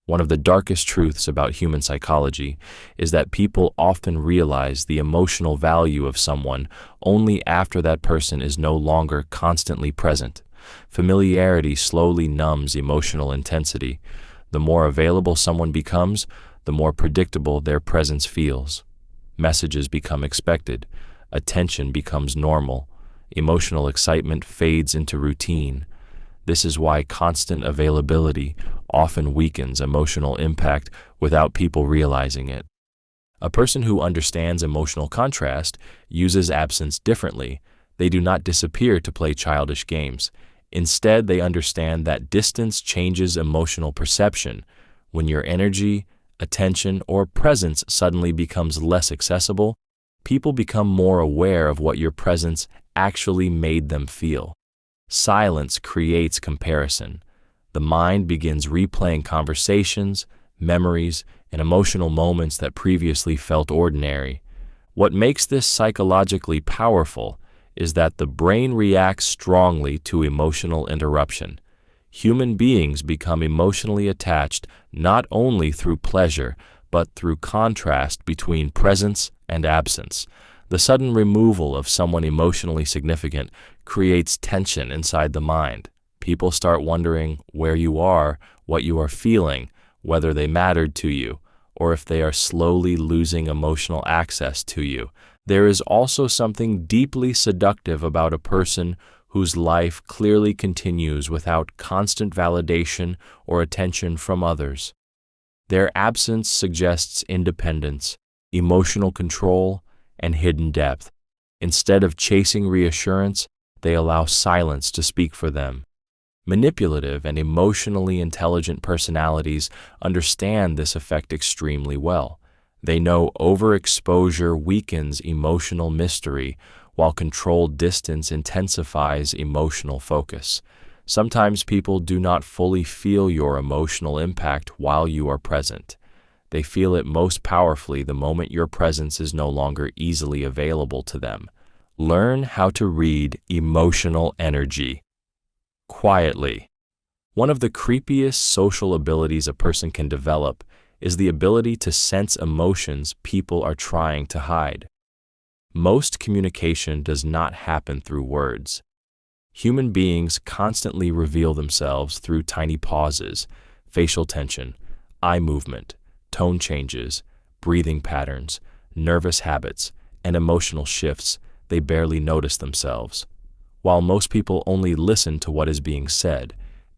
One of the darkest truths about human psychology is that people often realize the emotional value of someone only after that person is no longer constantly present. Familiarity slowly numbs emotional intensity. The more available someone becomes, the more predictable their presence feels. Messages become expected. Attention becomes normal. Emotional excitement fades into routine. This is why constant availability often weakens emotional impact without people realizing it. A person who understands emotional contrast uses absence differently. They do not disappear to play childish games. Instead, they understand that distance changes emotional perception. When your energy, attention, or presence suddenly becomes less accessible, people become more aware of what your presence actually made them feel. Silence creates comparison. The mind begins replaying conversations, memories, and emotional moments that previously felt ordinary. What makes this psychologically powerful is that the brain reacts strongly to emotional interruption. Human beings become emotionally attached not only through pleasure, but through contrast between presence and absence. The sudden removal of someone emotionally significant creates tension inside the mind. People start wondering where you are, what you are feeling, whether they mattered to you, or if they are slowly losing emotional access to you. There is also something deeply seductive about a person whose life clearly continues without constant validation or attention from others. Their absence suggests independence, emotional control, and hidden depth. Instead of chasing reassurance, they allow silence to speak for them. Manipulative and emotionally intelligent personalities understand this effect extremely well. They know overexposure weakens emotional mystery, while controlled distance intensifies emotional focus. Sometimes people do not fully feel your emotional impact while you are present. They feel it most powerfully the moment your presence is no longer easily available to them. Learn how to read emotional energy quietly. One of the creepiest social abilities a person can develop is the ability to sense emotions people are trying to hide. Most communication does not happen through words. Human beings constantly reveal themselves through tiny pauses, facial tension, eye movement, tone changes, breathing patterns, nervous habits, and emotional shifts. They barely notice themselves. While most people only listen to what is being said,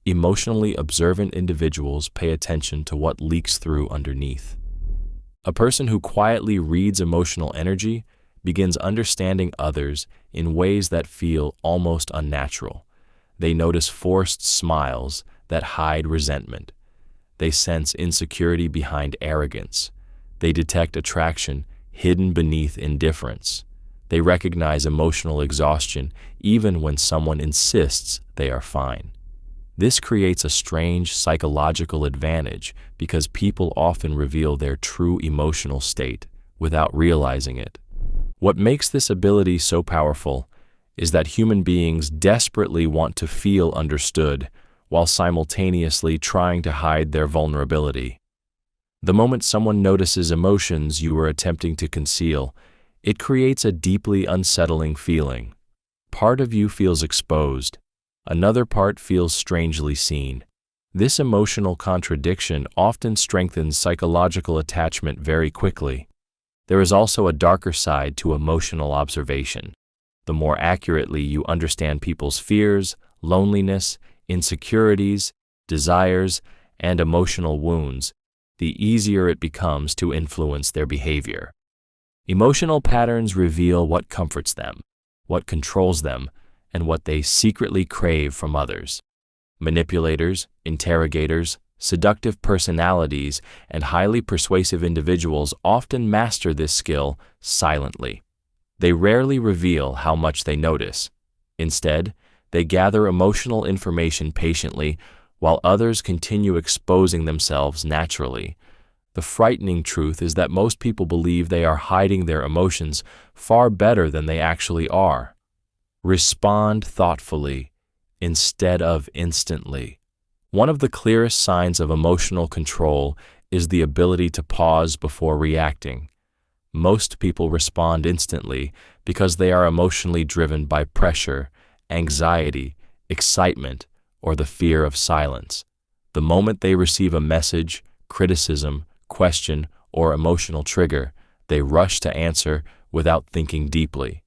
emotionally observant individuals pay attention to what leaks through underneath. A person who quietly reads emotional energy begins understanding others in ways that feel almost unnatural. They notice forced smiles that hide resentment. They sense insecurity behind arrogance. They detect attraction hidden beneath indifference. They recognize emotional exhaustion even when someone insists they are fine. This creates a strange psychological advantage because people often reveal their true emotional state without realizing it. What makes this ability so powerful is that human beings desperately want to feel understood while simultaneously trying to hide their vulnerability. The moment someone notices emotions you are attempting to conceal, it creates a deeply unsettling feeling. Part of you feels exposed, another part feels strangely seen. This emotional contradiction often strengthens psychological attachment very quickly. There is also a darker side to emotional observation. The more accurately you understand people's fears, loneliness, insecurities, desires, and emotional wounds, the easier it becomes to influence their behavior. Emotional patterns reveal what comforts them, what controls them, and what they secretly crave from others. Manipulators, interrogators, seductive personalities, and highly persuasive individuals often master this skill silently. They rarely reveal how much they notice. Instead, they gather emotional information patiently, while others continue exposing themselves naturally. The frightening truth is that most people believe they are hiding their emotions far better than they actually are. Respond thoughtfully instead of instantly. One of the clearest signs of emotional control is the ability to pause before reacting. Most people respond instantly because they are emotionally driven by pressure, anxiety, excitement, or the fear of silence. The moment they receive a message, criticism, question, or emotional trigger, they rush to answer without thinking deeply.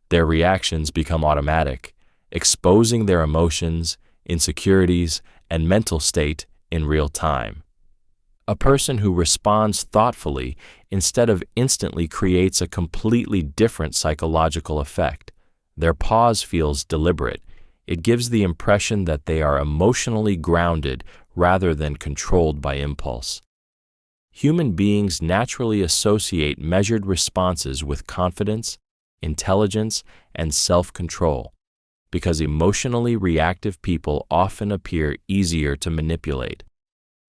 Their reactions become automatic, exposing their emotions, insecurities, and mental state in real time. A person who responds thoughtfully instead of instantly creates a completely different psychological effect. Their pause feels deliberate. It gives the impression that they are emotionally grounded rather than controlled by impulse. Human beings naturally associate measured responses with confidence, intelligence, and self-control, because emotionally reactive people often appear easier to manipulate.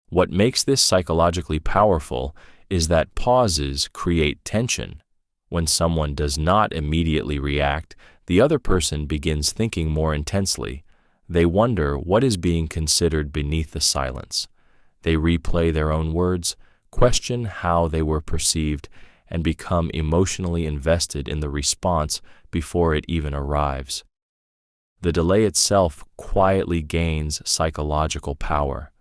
What makes this psychologically powerful is that pauses create tension. When someone does not immediately react, the other person begins thinking more intensely. They wonder what is being considered beneath the silence. They replay their own words, question how they were perceived, and become emotionally invested in the response before it even arrives. The delay itself quietly gains psychological power.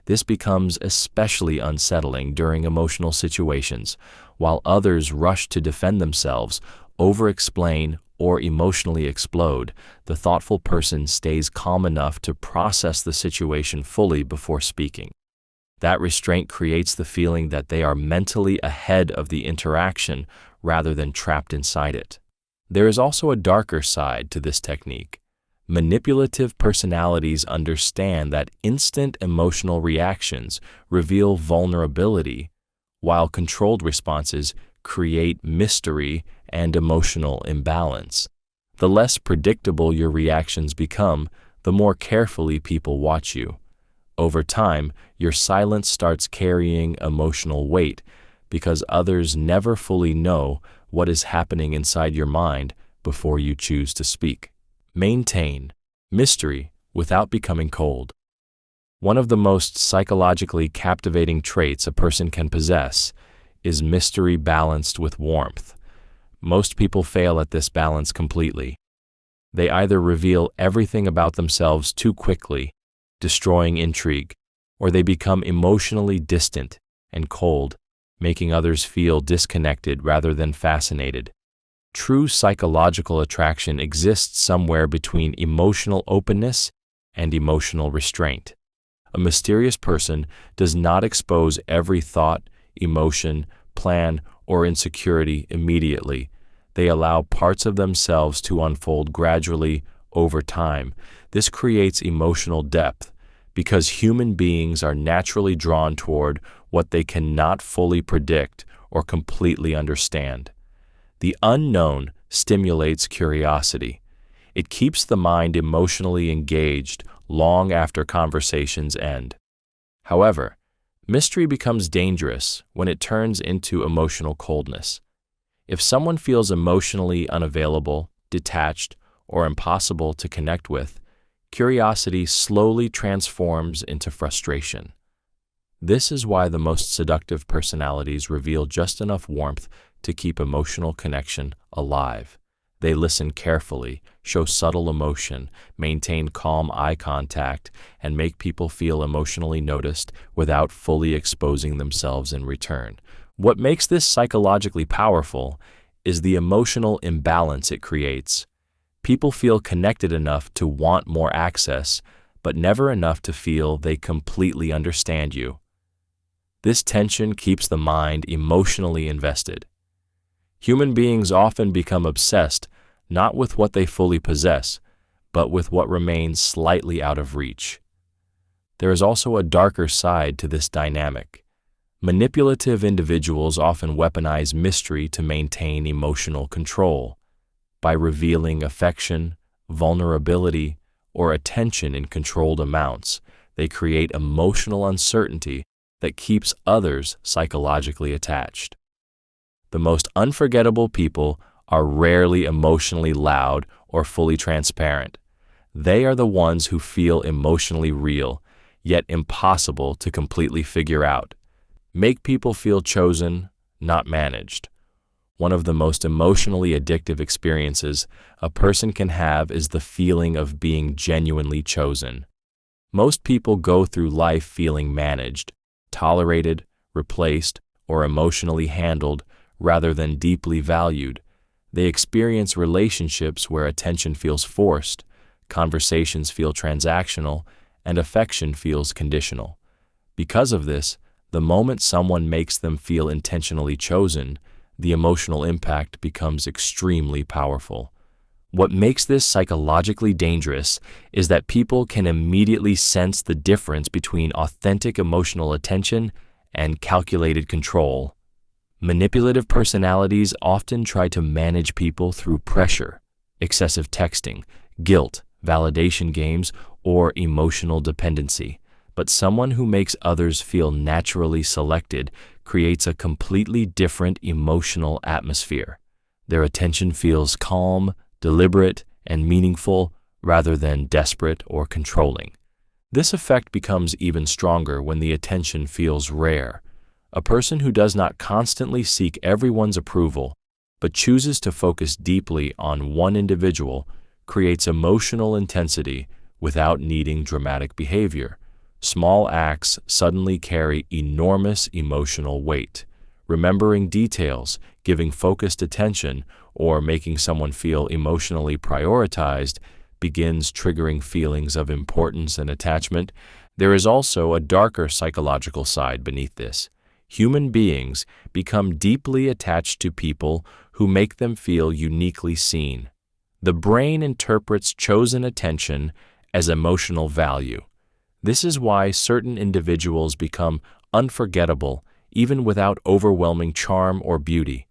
This becomes especially unsettling during emotional situations, while others rush to defend themselves, over-explain, or emotionally explode. The thoughtful person stays calm enough to process the situation fully before speaking. That restraint creates the feeling that they are mentally ahead of the interaction rather than trapped inside it. There is also a darker side to this technique. Manipulative personalities understand that instant emotional reactions reveal vulnerability, while controlled responses create mystery and emotional imbalance. The less predictable your reactions become, the more carefully people watch you. Over time, your silence starts carrying emotional weight because others never fully know what is happening inside your mind before you choose to speak. Maintain mystery without becoming cold. One of the most psychologically captivating traits a person can possess is mystery balanced with warmth. Most people fail at this balance completely. They either reveal everything about themselves too quickly, destroying intrigue, or they become emotionally distant and cold, making others feel disconnected rather than fascinated. True psychological attraction exists somewhere between emotional openness and emotional restraint. A mysterious person does not expose every thought, emotion, plan, or insecurity immediately. They allow parts of themselves to unfold gradually over time. This creates emotional depth because human beings are naturally drawn toward what they cannot fully predict or completely understand. The unknown stimulates curiosity. It keeps the mind emotionally engaged long after conversations end. However, mystery becomes dangerous when it turns into emotional coldness. If someone feels emotionally unavailable, detached, or impossible to connect with, curiosity slowly transforms into frustration. This is why the most seductive personalities reveal just enough warmth to keep emotional connection alive. They listen carefully, show subtle emotion, maintain calm eye contact, and make people feel emotionally noticed without fully exposing themselves in return. What makes this psychologically powerful is the emotional imbalance it creates. People feel connected enough to want more access, but never enough to feel they completely understand you. This tension keeps the mind emotionally invested. Human beings often become obsessed not with what they fully possess, but with what remains slightly out of reach. There is also a darker side to this dynamic. Manipulative individuals often weaponize mystery to maintain emotional control. By revealing affection, vulnerability, or attention in controlled amounts, they create emotional uncertainty that keeps others psychologically attached. The most unforgettable people are rarely emotionally loud or fully transparent. They are the ones who feel emotionally real, yet impossible to completely figure out. Make people feel chosen, not managed. One of the most emotionally addictive experiences a person can have is the feeling of being genuinely chosen. Most people go through life feeling managed, tolerated, replaced, or emotionally handled rather than deeply valued. They experience relationships where attention feels forced, conversations feel transactional, and affection feels conditional. Because of this, the moment someone makes them feel intentionally chosen, the emotional impact becomes extremely powerful. What makes this psychologically dangerous is that people can immediately sense the difference between authentic emotional attention and calculated control. Manipulative personalities often try to manage people through pressure, excessive texting, guilt, validation games, or emotional dependency. But someone who makes others feel naturally selected creates a completely different emotional atmosphere. Their attention feels calm, deliberate, and meaningful rather than desperate or controlling. This effect becomes even stronger when the attention feels rare. A person who does not constantly seek everyone's approval, but chooses to focus deeply on one individual, creates emotional intensity without needing dramatic behavior. Small acts suddenly carry enormous emotional weight. Remembering details, giving focused attention, or making someone feel emotionally prioritized begins triggering feelings of importance and attachment. There is also a darker psychological side beneath this. Human beings become deeply attached to people who make them feel uniquely seen. The brain interprets chosen attention as emotional value. This is why certain individuals become unforgettable even without overwhelming charm or beauty.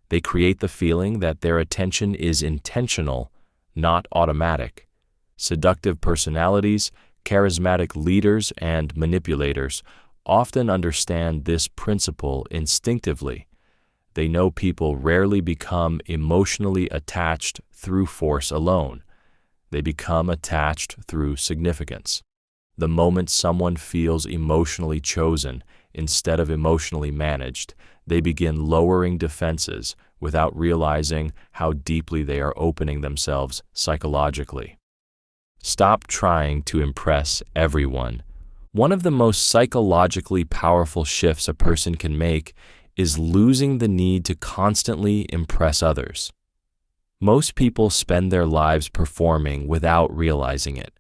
They create the feeling that their attention is intentional, not automatic. Seductive personalities, charismatic leaders, and manipulators often understand this principle instinctively. They know people rarely become emotionally attached through force alone. They become attached through significance. The moment someone feels emotionally chosen instead of emotionally managed, they begin lowering defenses without realizing how deeply they are opening themselves psychologically. Stop trying to impress everyone. One of the most psychologically powerful shifts a person can make is losing the need to constantly impress others. Most people spend their lives performing without realizing it.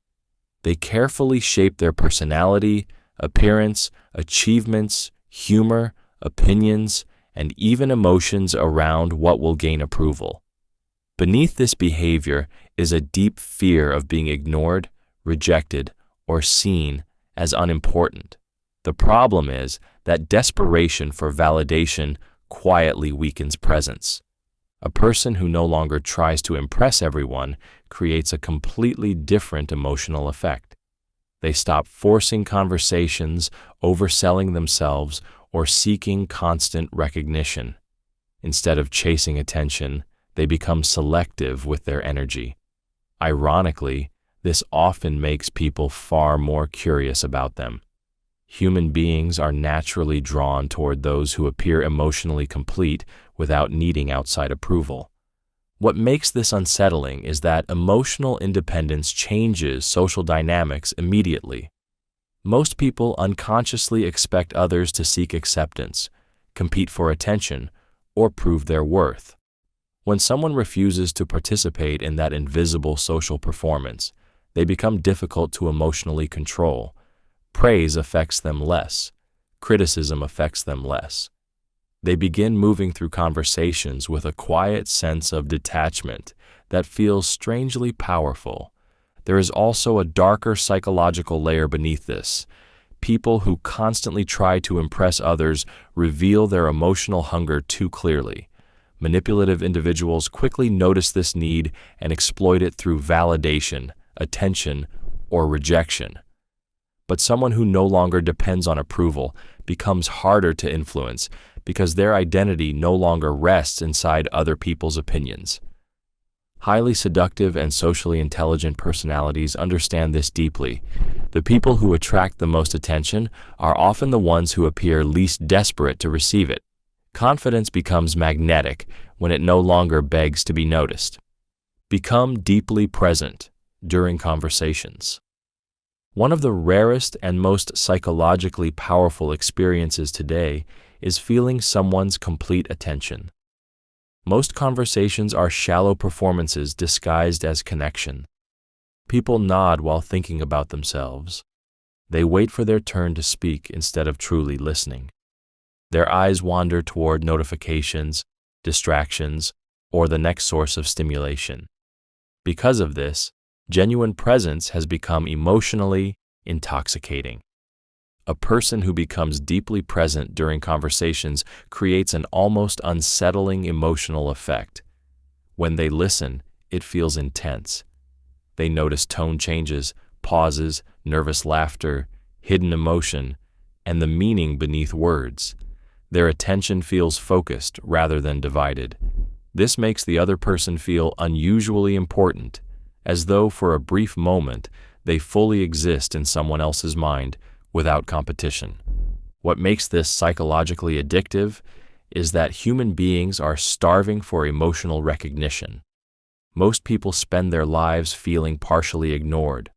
They carefully shape their personality, appearance, achievements, humor, opinions, and even emotions around what will gain approval. Beneath this behavior is a deep fear of being ignored, rejected, or seen as unimportant. The problem is that desperation for validation quietly weakens presence. A person who no longer tries to impress everyone creates a completely different emotional effect. They stop forcing conversations, overselling themselves, or seeking constant recognition. Instead of chasing attention, they become selective with their energy. Ironically, this often makes people far more curious about them. Human beings are naturally drawn toward those who appear emotionally complete without needing outside approval. What makes this unsettling is that emotional independence changes social dynamics immediately. Most people unconsciously expect others to seek acceptance, compete for attention, or prove their worth. When someone refuses to participate in that invisible social performance, they become difficult to emotionally control. Praise affects them less. Criticism affects them less. They begin moving through conversations with a quiet sense of detachment that feels strangely powerful. There is also a darker psychological layer beneath this. People who constantly try to impress others reveal their emotional hunger too clearly. Manipulative individuals quickly notice this need and exploit it through validation, attention, or rejection. But someone who no longer depends on approval becomes harder to influence because their identity no longer rests inside other people's opinions. Highly seductive and socially intelligent personalities understand this deeply. The people who attract the most attention are often the ones who appear least desperate to receive it. Confidence becomes magnetic when it no longer begs to be noticed. Become deeply present during conversations. One of the rarest and most psychologically powerful experiences today is feeling someone's complete attention. Most conversations are shallow performances disguised as connection. People nod while thinking about themselves. They wait for their turn to speak instead of truly listening. Their eyes wander toward notifications, distractions, or the next source of stimulation. Because of this, genuine presence has become emotionally intoxicating. A person who becomes deeply present during conversations creates an almost unsettling emotional effect. When they listen, it feels intense. They notice tone changes, pauses, nervous laughter, hidden emotion, and the meaning beneath words. Their attention feels focused rather than divided. This makes the other person feel unusually important, as though for a brief moment they fully exist in someone else's mind without competition. What makes this psychologically addictive is that human beings are starving for emotional recognition. Most people spend their lives feeling partially ignored.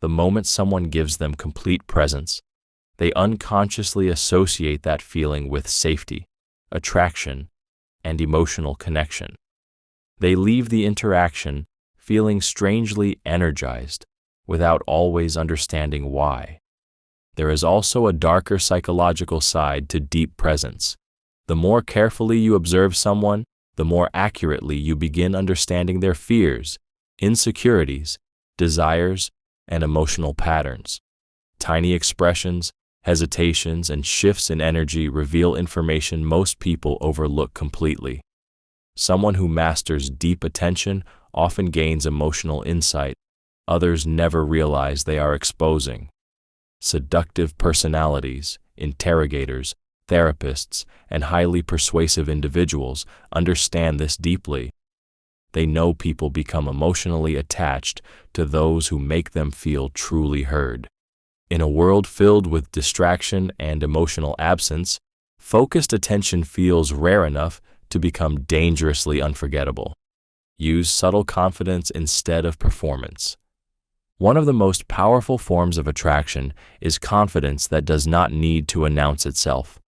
The moment someone gives them complete presence, they unconsciously associate that feeling with safety, attraction, and emotional connection. They leave the interaction feeling strangely energized without always understanding why. There is also a darker psychological side to deep presence. The more carefully you observe someone, the more accurately you begin understanding their fears, insecurities, desires, and emotional patterns. Tiny expressions, hesitations, and shifts in energy reveal information most people overlook completely. Someone who masters deep attention often gains emotional insight others never realize they are exposing. Seductive personalities, interrogators, therapists, and highly persuasive individuals understand this deeply. They know people become emotionally attached to those who make them feel truly heard. In a world filled with distraction and emotional absence, focused attention feels rare enough to become dangerously unforgettable. Use subtle confidence instead of performance. One of the most powerful forms of attraction is confidence that does not need to announce itself.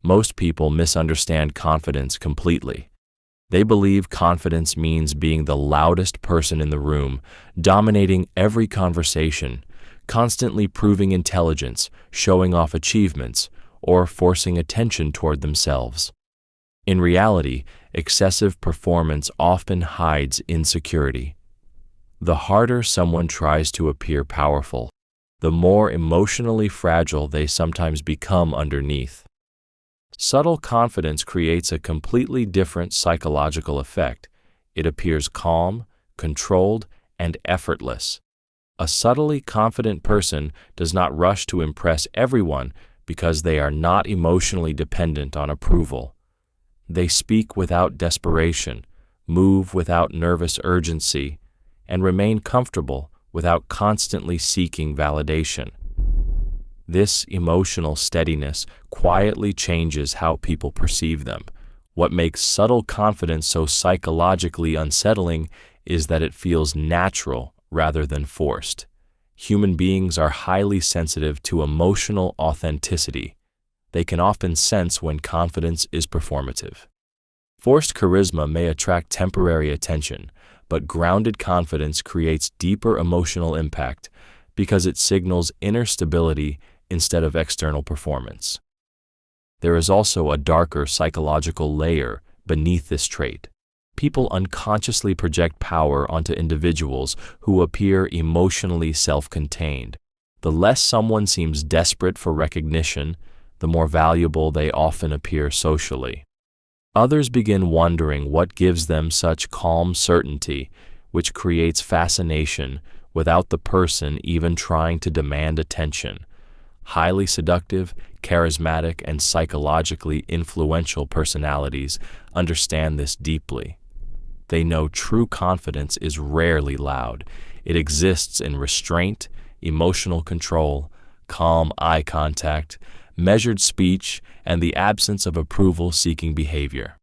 Most people misunderstand confidence completely. They believe confidence means being the loudest person in the room, dominating every conversation, constantly proving intelligence, showing off achievements, or forcing attention toward themselves. In reality, excessive performance often hides insecurity. The harder someone tries to appear powerful, the more emotionally fragile they sometimes become underneath. Subtle confidence creates a completely different psychological effect. It appears calm, controlled, and effortless. A subtly confident person does not rush to impress everyone because they are not emotionally dependent on approval. They speak without desperation, move without nervous urgency, and remain comfortable without constantly seeking validation. This emotional steadiness quietly changes how people perceive them. What makes subtle confidence so psychologically unsettling is that it feels natural rather than forced. Human beings are highly sensitive to emotional authenticity. They can often sense when confidence is performative. Forced charisma may attract temporary attention, but grounded confidence creates deeper emotional impact because it signals inner stability instead of external performance. There is also a darker psychological layer beneath this trait. People unconsciously project power onto individuals who appear emotionally self-contained. The less someone seems desperate for recognition, the more valuable they often appear socially. Others begin wondering what gives them such calm certainty, which creates fascination without the person even trying to demand attention. Highly seductive, charismatic, and psychologically influential personalities understand this deeply. They know true confidence is rarely loud. It exists in restraint, emotional control, calm eye contact, measured speech, and the absence of approval-seeking behavior.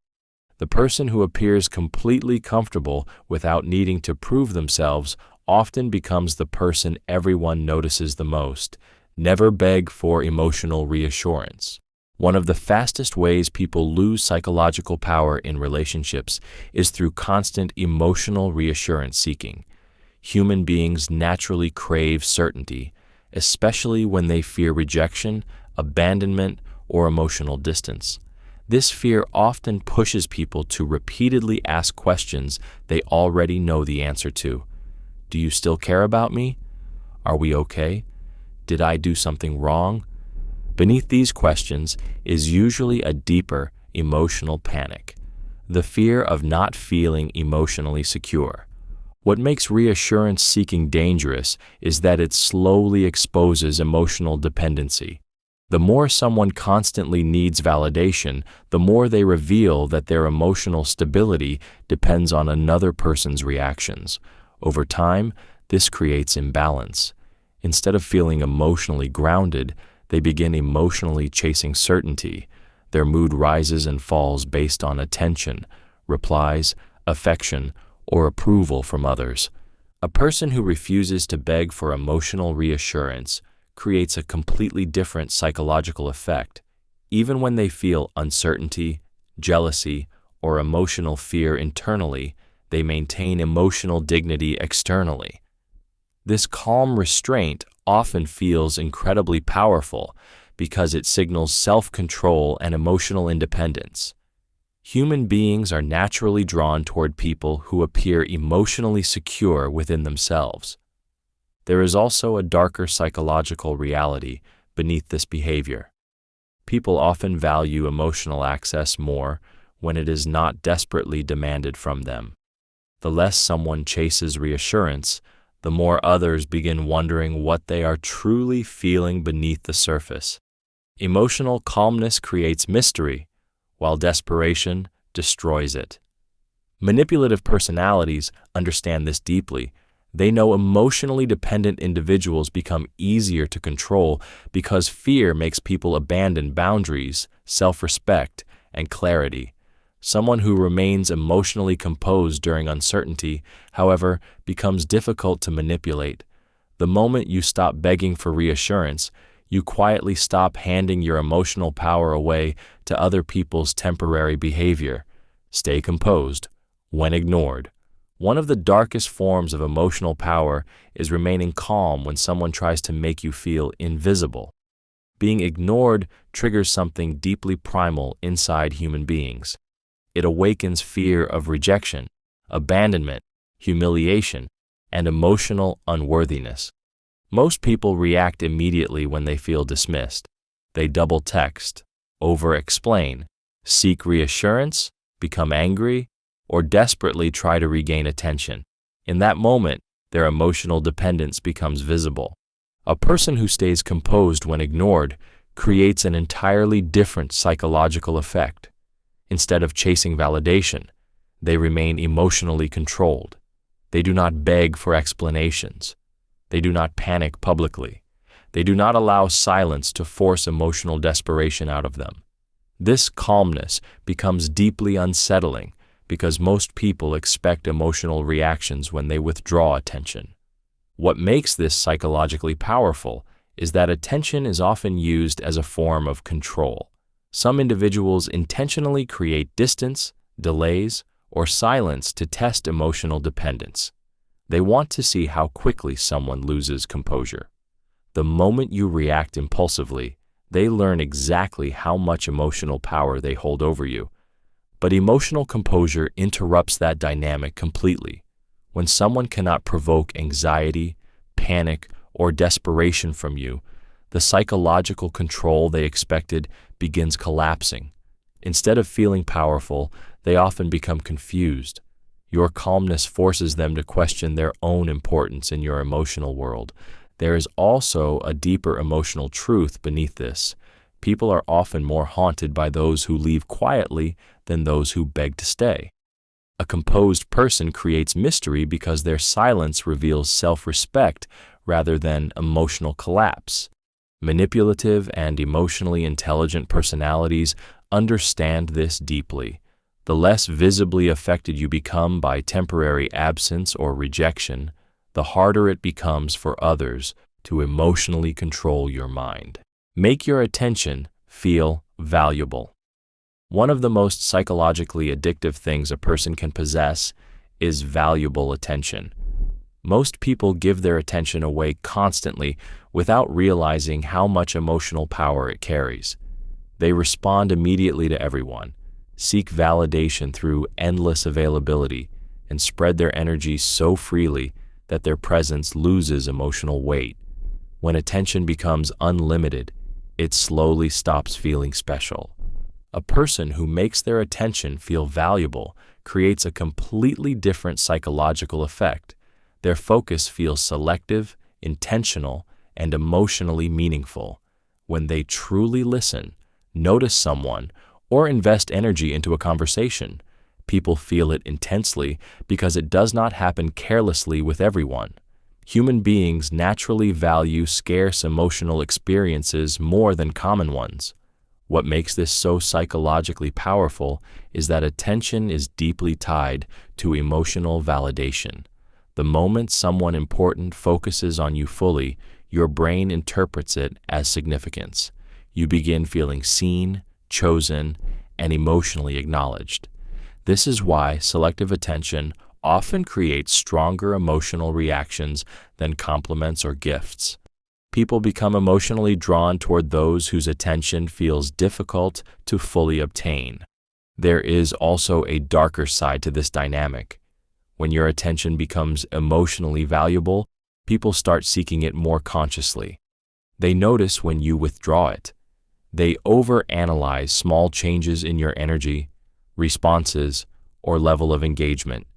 The person who appears completely comfortable without needing to prove themselves often becomes the person everyone notices the most. Never beg for emotional reassurance. One of the fastest ways people lose psychological power in relationships is through constant emotional reassurance seeking. Human beings naturally crave certainty, especially when they fear rejection, abandonment, or emotional distance. This fear often pushes people to repeatedly ask questions they already know the answer to. Do you still care about me? Are we okay? Did I do something wrong? Beneath these questions is usually a deeper emotional panic, the fear of not feeling emotionally secure. What makes reassurance seeking dangerous is that it slowly exposes emotional dependency. The more someone constantly needs validation, the more they reveal that their emotional stability depends on another person's reactions. Over time, this creates imbalance. Instead of feeling emotionally grounded, they begin emotionally chasing certainty. Their mood rises and falls based on attention, replies, affection, or approval from others. A person who refuses to beg for emotional reassurance creates a completely different psychological effect. Even when they feel uncertainty, jealousy, or emotional fear internally, they maintain emotional dignity externally. This calm restraint often feels incredibly powerful because it signals self-control and emotional independence. Human beings are naturally drawn toward people who appear emotionally secure within themselves. There is also a darker psychological reality beneath this behavior. People often value emotional access more when it is not desperately demanded from them. The less someone chases reassurance, the more others begin wondering what they are truly feeling beneath the surface. Emotional calmness creates mystery, while desperation destroys it. Manipulative personalities understand this deeply. They know emotionally dependent individuals become easier to control because fear makes people abandon boundaries, self-respect, and clarity. Someone who remains emotionally composed during uncertainty, however, becomes difficult to manipulate. The moment you stop begging for reassurance, you quietly stop handing your emotional power away to other people's temporary behavior. Stay composed when ignored. One of the darkest forms of emotional power is remaining calm when someone tries to make you feel invisible. Being ignored triggers something deeply primal inside human beings. It awakens fear of rejection, abandonment, humiliation, and emotional unworthiness. Most people react immediately when they feel dismissed. They double text, over-explain, seek reassurance, become angry, or desperately try to regain attention. In that moment, their emotional dependence becomes visible. A person who stays composed when ignored creates an entirely different psychological effect. Instead of chasing validation, they remain emotionally controlled. They do not beg for explanations. They do not panic publicly. They do not allow silence to force emotional desperation out of them. This calmness becomes deeply unsettling because most people expect emotional reactions when they withdraw attention. What makes this psychologically powerful is that attention is often used as a form of control. Some individuals intentionally create distance, delays, or silence to test emotional dependence. They want to see how quickly someone loses composure. The moment you react impulsively, they learn exactly how much emotional power they hold over you. But emotional composure interrupts that dynamic completely. When someone cannot provoke anxiety, panic, or desperation from you, the psychological control they expected begins collapsing. Instead of feeling powerful, they often become confused. Your calmness forces them to question their own importance in your emotional world. There is also a deeper emotional truth beneath this. People are often more haunted by those who leave quietly than those who beg to stay. A composed person creates mystery because their silence reveals self-respect rather than emotional collapse. Manipulative and emotionally intelligent personalities understand this deeply. The less visibly affected you become by temporary absence or rejection, the harder it becomes for others to emotionally control your mind. Make your attention feel valuable. One of the most psychologically addictive things a person can possess is valuable attention. Most people give their attention away constantly without realizing how much emotional power it carries. They respond immediately to everyone, seek validation through endless availability, and spread their energy so freely that their presence loses emotional weight. When attention becomes unlimited, it slowly stops feeling special. A person who makes their attention feel valuable creates a completely different psychological effect. Their focus feels selective, intentional, and emotionally meaningful. When they truly listen, notice someone, or invest energy into a conversation, people feel it intensely because it does not happen carelessly with everyone. Human beings naturally value scarce emotional experiences more than common ones. What makes this so psychologically powerful is that attention is deeply tied to emotional validation. The moment someone important focuses on you fully, your brain interprets it as significance. You begin feeling seen, chosen, and emotionally acknowledged. This is why selective attention often creates stronger emotional reactions than compliments or gifts. People become emotionally drawn toward those whose attention feels difficult to fully obtain. There is also a darker side to this dynamic. When your attention becomes emotionally valuable, people start seeking it more consciously. They notice when you withdraw it. They overanalyze small changes in your energy, responses, or level of engagement.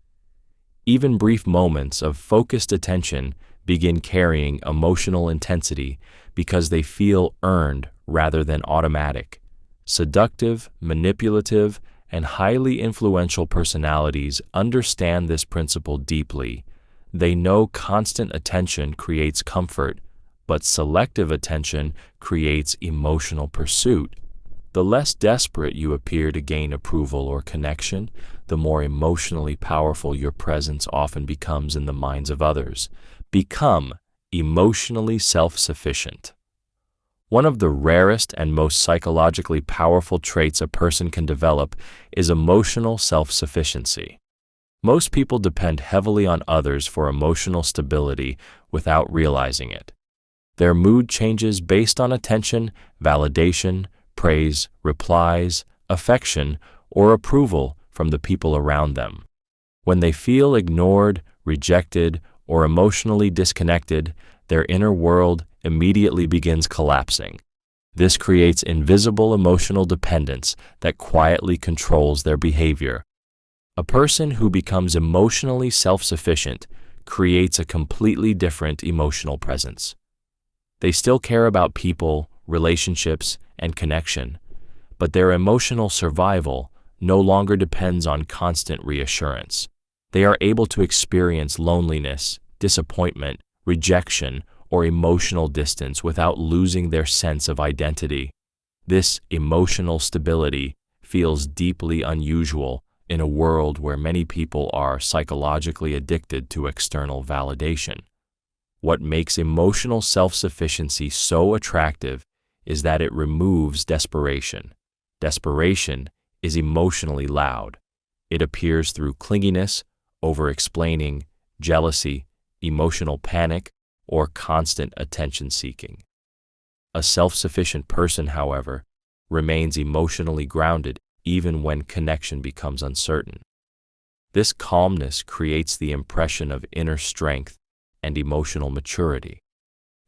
Even brief moments of focused attention begin carrying emotional intensity because they feel earned rather than automatic. Seductive, manipulative, and highly influential personalities understand this principle deeply. They know constant attention creates comfort, but selective attention creates emotional pursuit. The less desperate you appear to gain approval or connection, the more emotionally powerful your presence often becomes in the minds of others. Become emotionally self-sufficient. One of the rarest and most psychologically powerful traits a person can develop is emotional self-sufficiency. Most people depend heavily on others for emotional stability without realizing it. Their mood changes based on attention, validation, praise, replies, affection, or approval from the people around them. When they feel ignored, rejected, or emotionally disconnected, their inner world immediately begins collapsing. This creates invisible emotional dependence that quietly controls their behavior. A person who becomes emotionally self-sufficient creates a completely different emotional presence. They still care about people, relationships, and connection, but their emotional survival no longer depends on constant reassurance. They are able to experience loneliness, disappointment, rejection, or emotional distance without losing their sense of identity. This emotional stability feels deeply unusual in a world where many people are psychologically addicted to external validation. What makes emotional self-sufficiency so attractive is that it removes desperation. Desperation is emotionally loud. It appears through clinginess, over-explaining, jealousy, emotional panic, or constant attention-seeking. A self-sufficient person, however, remains emotionally grounded even when connection becomes uncertain. This calmness creates the impression of inner strength and emotional maturity.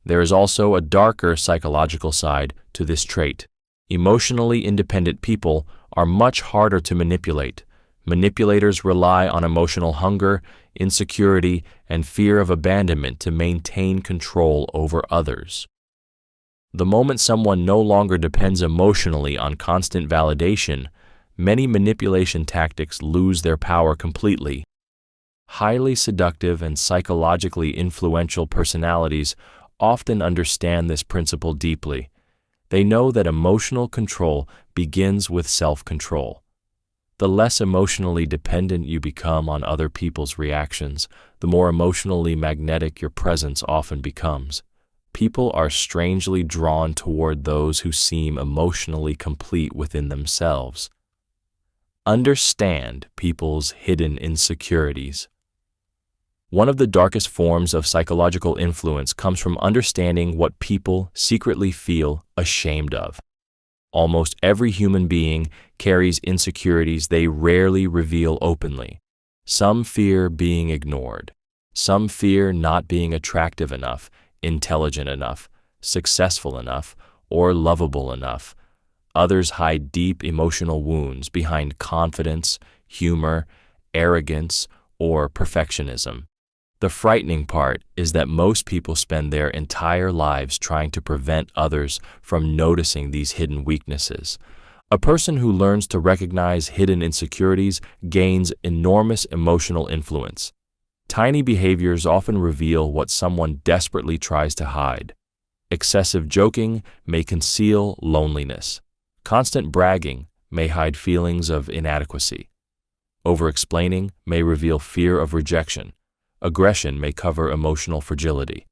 There is also a darker psychological side to this trait. Emotionally independent people are much harder to manipulate. Manipulators rely on emotional hunger, insecurity, and fear of abandonment to maintain control over others. The moment someone no longer depends emotionally on constant validation, many manipulation tactics lose their power completely. Highly seductive and psychologically influential personalities often understand this principle deeply. They know that emotional control begins with self-control. The less emotionally dependent you become on other people's reactions, the more emotionally magnetic your presence often becomes. People are strangely drawn toward those who seem emotionally complete within themselves. Understand people's hidden insecurities. One of the darkest forms of psychological influence comes from understanding what people secretly feel ashamed of. Almost every human being carries insecurities they rarely reveal openly. Some fear being ignored. Some fear not being attractive enough, intelligent enough, successful enough, or lovable enough. Others hide deep emotional wounds behind confidence, humor, arrogance, or perfectionism. The frightening part is that most people spend their entire lives trying to prevent others from noticing these hidden weaknesses. A person who learns to recognize hidden insecurities gains enormous emotional influence. Tiny behaviors often reveal what someone desperately tries to hide. Excessive joking may conceal loneliness. Constant bragging may hide feelings of inadequacy. Over-explaining may reveal fear of rejection. Aggression may cover emotional fragility.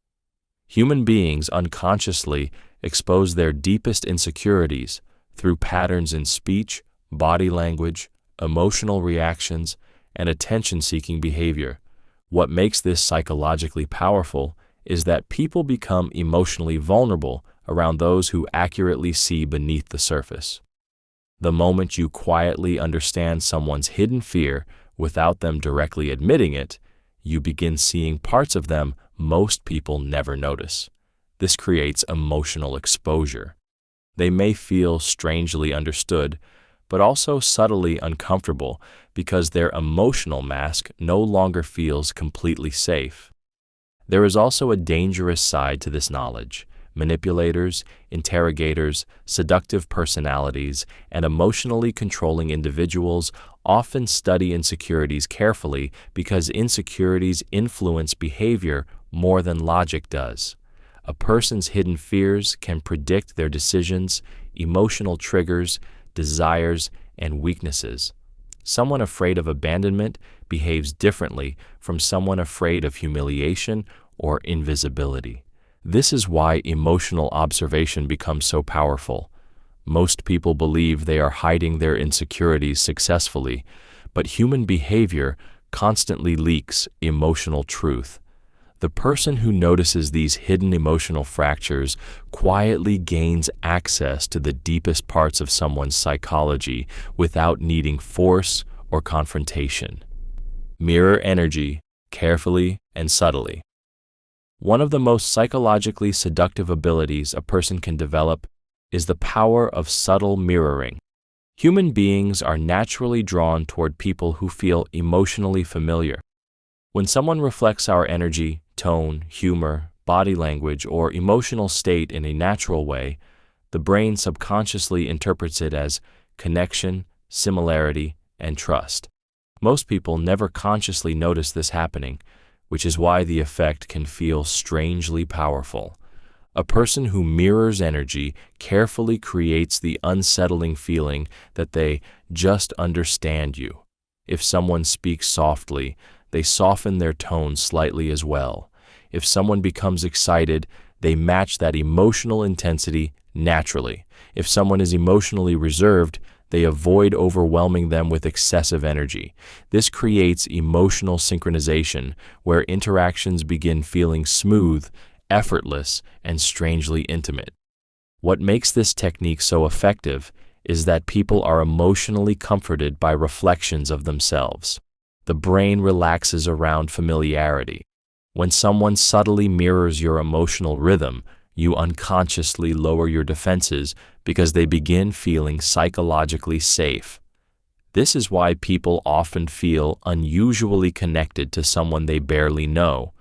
Human beings unconsciously expose their deepest insecurities through patterns in speech, body language, emotional reactions, and attention-seeking behavior. What makes this psychologically powerful is that people become emotionally vulnerable around those who accurately see beneath the surface. The moment you quietly understand someone's hidden fear without them directly admitting it, you begin seeing parts of them most people never notice. This creates emotional exposure. They may feel strangely understood, but also subtly uncomfortable because their emotional mask no longer feels completely safe. There is also a dangerous side to this knowledge. Manipulators, interrogators, seductive personalities, and emotionally controlling individuals often study insecurities carefully because insecurities influence behavior more than logic does. A person's hidden fears can predict their decisions, emotional triggers, desires, and weaknesses. Someone afraid of abandonment behaves differently from someone afraid of humiliation or invisibility. This is why emotional observation becomes so powerful. Most people believe they are hiding their insecurities successfully, but human behavior constantly leaks emotional truth. The person who notices these hidden emotional fractures quietly gains access to the deepest parts of someone's psychology without needing force or confrontation. Mirror energy, carefully and subtly. One of the most psychologically seductive abilities a person can develop is the power of subtle mirroring. Human beings are naturally drawn toward people who feel emotionally familiar. When someone reflects our energy, tone, humor, body language, or emotional state in a natural way, the brain subconsciously interprets it as connection, similarity, and trust. Most people never consciously notice this happening, which is why the effect can feel strangely powerful. A person who mirrors energy carefully creates the unsettling feeling that they just understand you. If someone speaks softly, they soften their tone slightly as well. If someone becomes excited, they match that emotional intensity naturally. If someone is emotionally reserved, they avoid overwhelming them with excessive energy. This creates emotional synchronization, where interactions begin feeling smooth, effortless, and strangely intimate. What makes this technique so effective is that people are emotionally comforted by reflections of themselves. The brain relaxes around familiarity. When someone subtly mirrors your emotional rhythm, you unconsciously lower your defenses because they begin feeling psychologically safe. This is why people often feel unusually connected to someone they barely know.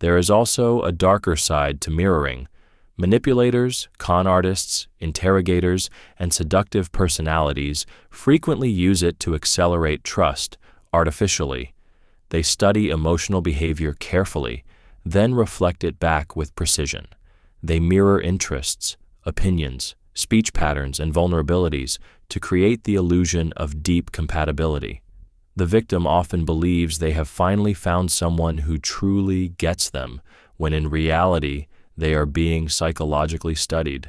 There is also a darker side to mirroring. Manipulators, con artists, interrogators, and seductive personalities frequently use it to accelerate trust artificially. They study emotional behavior carefully, then reflect it back with precision. They mirror interests, opinions, speech patterns, and vulnerabilities to create the illusion of deep compatibility. The victim often believes they have finally found someone who truly gets them, when in reality, they are being psychologically studied.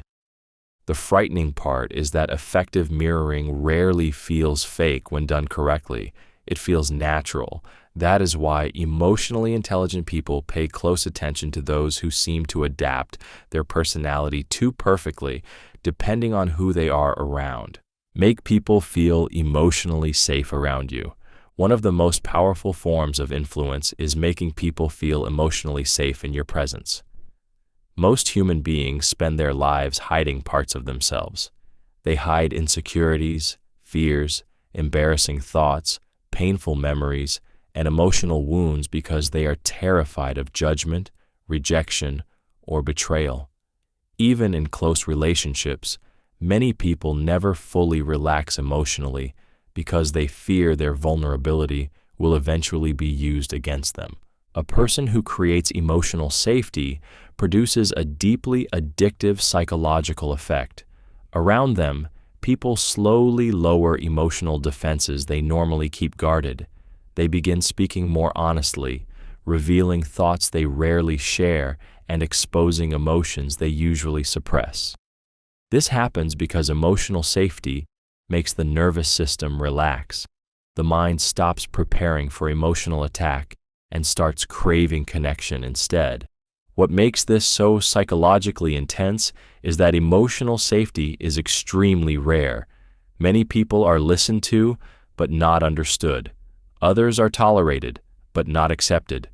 The frightening part is that effective mirroring rarely feels fake when done correctly. It feels natural. That is why emotionally intelligent people pay close attention to those who seem to adapt their personality too perfectly, depending on who they are around. Make people feel emotionally safe around you. One of the most powerful forms of influence is making people feel emotionally safe in your presence. Most human beings spend their lives hiding parts of themselves. They hide insecurities, fears, embarrassing thoughts, painful memories, and emotional wounds because they are terrified of judgment, rejection, or betrayal. Even in close relationships, many people never fully relax emotionally because they fear their vulnerability will eventually be used against them. A person who creates emotional safety produces a deeply addictive psychological effect. Around them, people slowly lower emotional defenses they normally keep guarded. They begin speaking more honestly, revealing thoughts they rarely share, and exposing emotions they usually suppress. This happens because emotional safety makes the nervous system relax. The mind stops preparing for emotional attack and starts craving connection instead. What makes this so psychologically intense is that emotional safety is extremely rare. Many people are listened to, but not understood. Others are tolerated, but not accepted.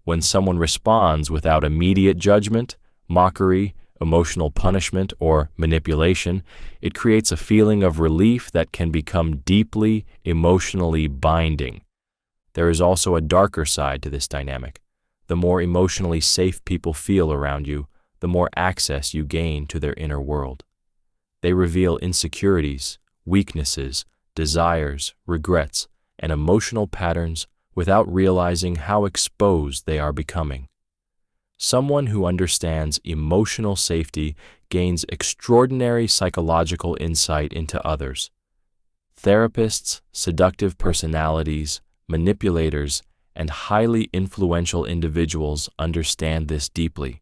When someone responds without immediate judgment, mockery, emotional punishment, or manipulation, it creates a feeling of relief that can become deeply emotionally binding. There is also a darker side to this dynamic. The more emotionally safe people feel around you, the more access you gain to their inner world. They reveal insecurities, weaknesses, desires, regrets, and emotional patterns without realizing how exposed they are becoming. Someone who understands emotional safety gains extraordinary psychological insight into others. Therapists, seductive personalities, manipulators, and highly influential individuals understand this deeply.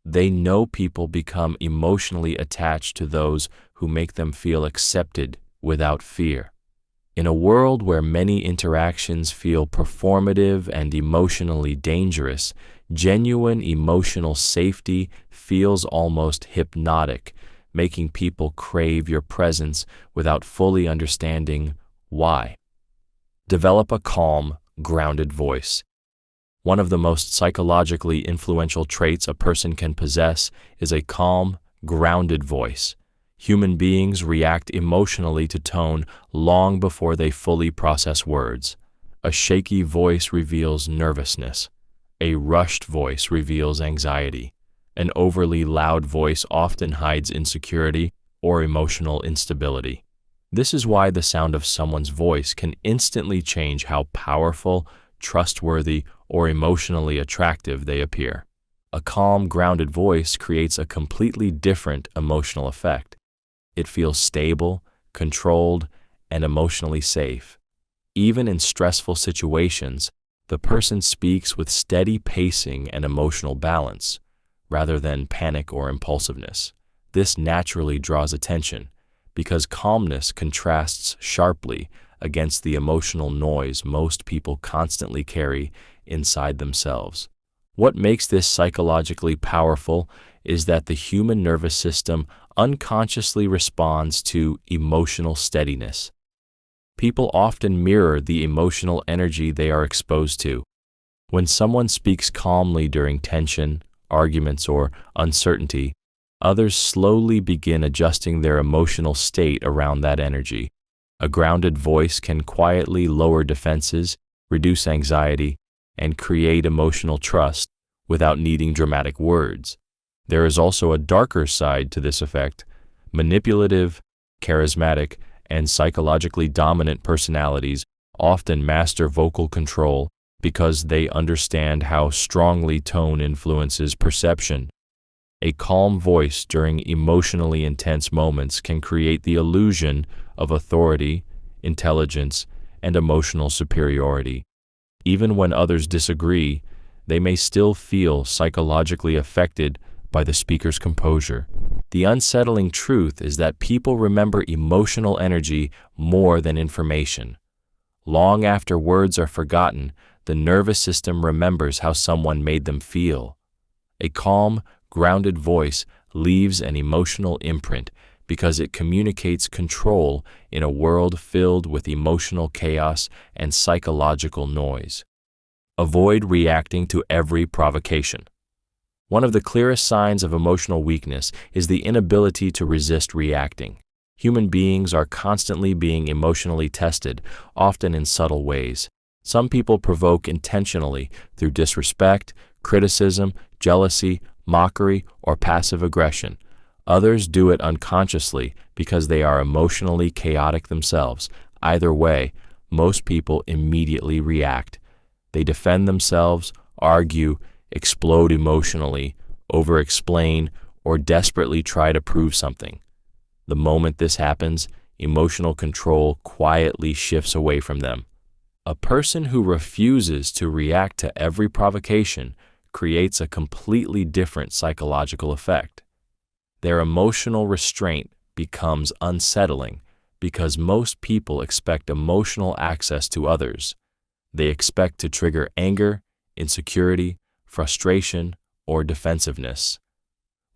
They know people become emotionally attached to those who make them feel accepted without fear. In a world where many interactions feel performative and emotionally dangerous, genuine emotional safety feels almost hypnotic, making people crave your presence without fully understanding why. Develop a calm, grounded voice. One of the most psychologically influential traits a person can possess is a calm, grounded voice. Human beings react emotionally to tone long before they fully process words. A shaky voice reveals nervousness. A rushed voice reveals anxiety. An overly loud voice often hides insecurity or emotional instability. This is why the sound of someone's voice can instantly change how powerful, trustworthy, or emotionally attractive they appear. A calm, grounded voice creates a completely different emotional effect. It feels stable, controlled, and emotionally safe. Even in stressful situations, the person speaks with steady pacing and emotional balance, rather than panic or impulsiveness. This naturally draws attention, because calmness contrasts sharply against the emotional noise most people constantly carry inside themselves. What makes this psychologically powerful is that the human nervous system unconsciously responds to emotional steadiness. People often mirror the emotional energy they are exposed to. When someone speaks calmly during tension, arguments, or uncertainty, others slowly begin adjusting their emotional state around that energy. A grounded voice can quietly lower defenses, reduce anxiety, and create emotional trust without needing dramatic words. There is also a darker side to this effect. Manipulative, charismatic, and psychologically dominant personalities often master vocal control because they understand how strongly tone influences perception. A calm voice during emotionally intense moments can create the illusion of authority, intelligence, and emotional superiority. Even when others disagree, they may still feel psychologically affected by the speaker's composure. The unsettling truth is that people remember emotional energy more than information. Long after words are forgotten, the nervous system remembers how someone made them feel. A calm, grounded voice leaves an emotional imprint because it communicates control in a world filled with emotional chaos and psychological noise. Avoid reacting to every provocation. One of the clearest signs of emotional weakness is the inability to resist reacting. Human beings are constantly being emotionally tested, often in subtle ways. Some people provoke intentionally through disrespect, criticism, jealousy, mockery, or passive aggression. Others do it unconsciously because they are emotionally chaotic themselves. Either way, most people immediately react. They defend themselves, argue, explode emotionally, over-explain, or desperately try to prove something. The moment this happens, emotional control quietly shifts away from them. A person who refuses to react to every provocation creates a completely different psychological effect. Their emotional restraint becomes unsettling because most people expect emotional access to others. They expect to trigger anger, insecurity, frustration, or defensiveness.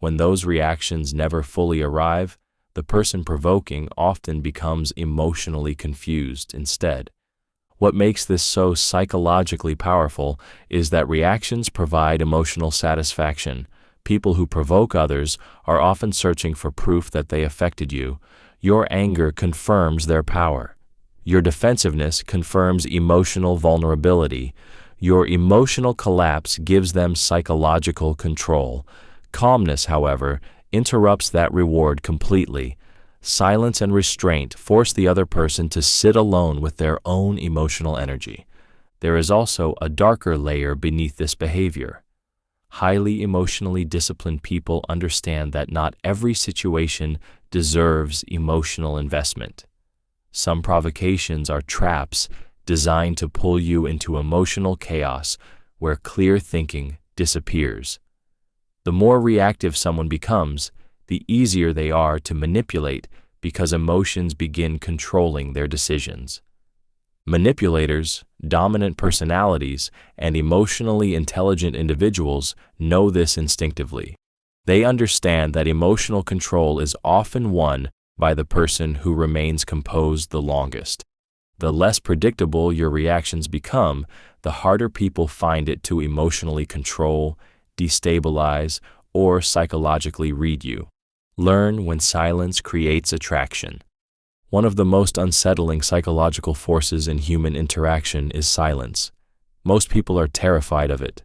When those reactions never fully arrive, the person provoking often becomes emotionally confused instead. What makes this so psychologically powerful is that reactions provide emotional satisfaction. People who provoke others are often searching for proof that they affected you. Your anger confirms their power. Your defensiveness confirms emotional vulnerability. Your emotional collapse gives them psychological control. Calmness, however, interrupts that reward completely. Silence and restraint force the other person to sit alone with their own emotional energy. There is also a darker layer beneath this behavior. Highly emotionally disciplined people understand that not every situation deserves emotional investment. Some provocations are traps designed to pull you into emotional chaos where clear thinking disappears. The more reactive someone becomes, the easier they are to manipulate because emotions begin controlling their decisions. Manipulators, dominant personalities, and emotionally intelligent individuals know this instinctively. They understand that emotional control is often won by the person who remains composed the longest. The less predictable your reactions become, the harder people find it to emotionally control, destabilize, or psychologically read you. Learn when silence creates attraction. One of the most unsettling psychological forces in human interaction is silence. Most people are terrified of it.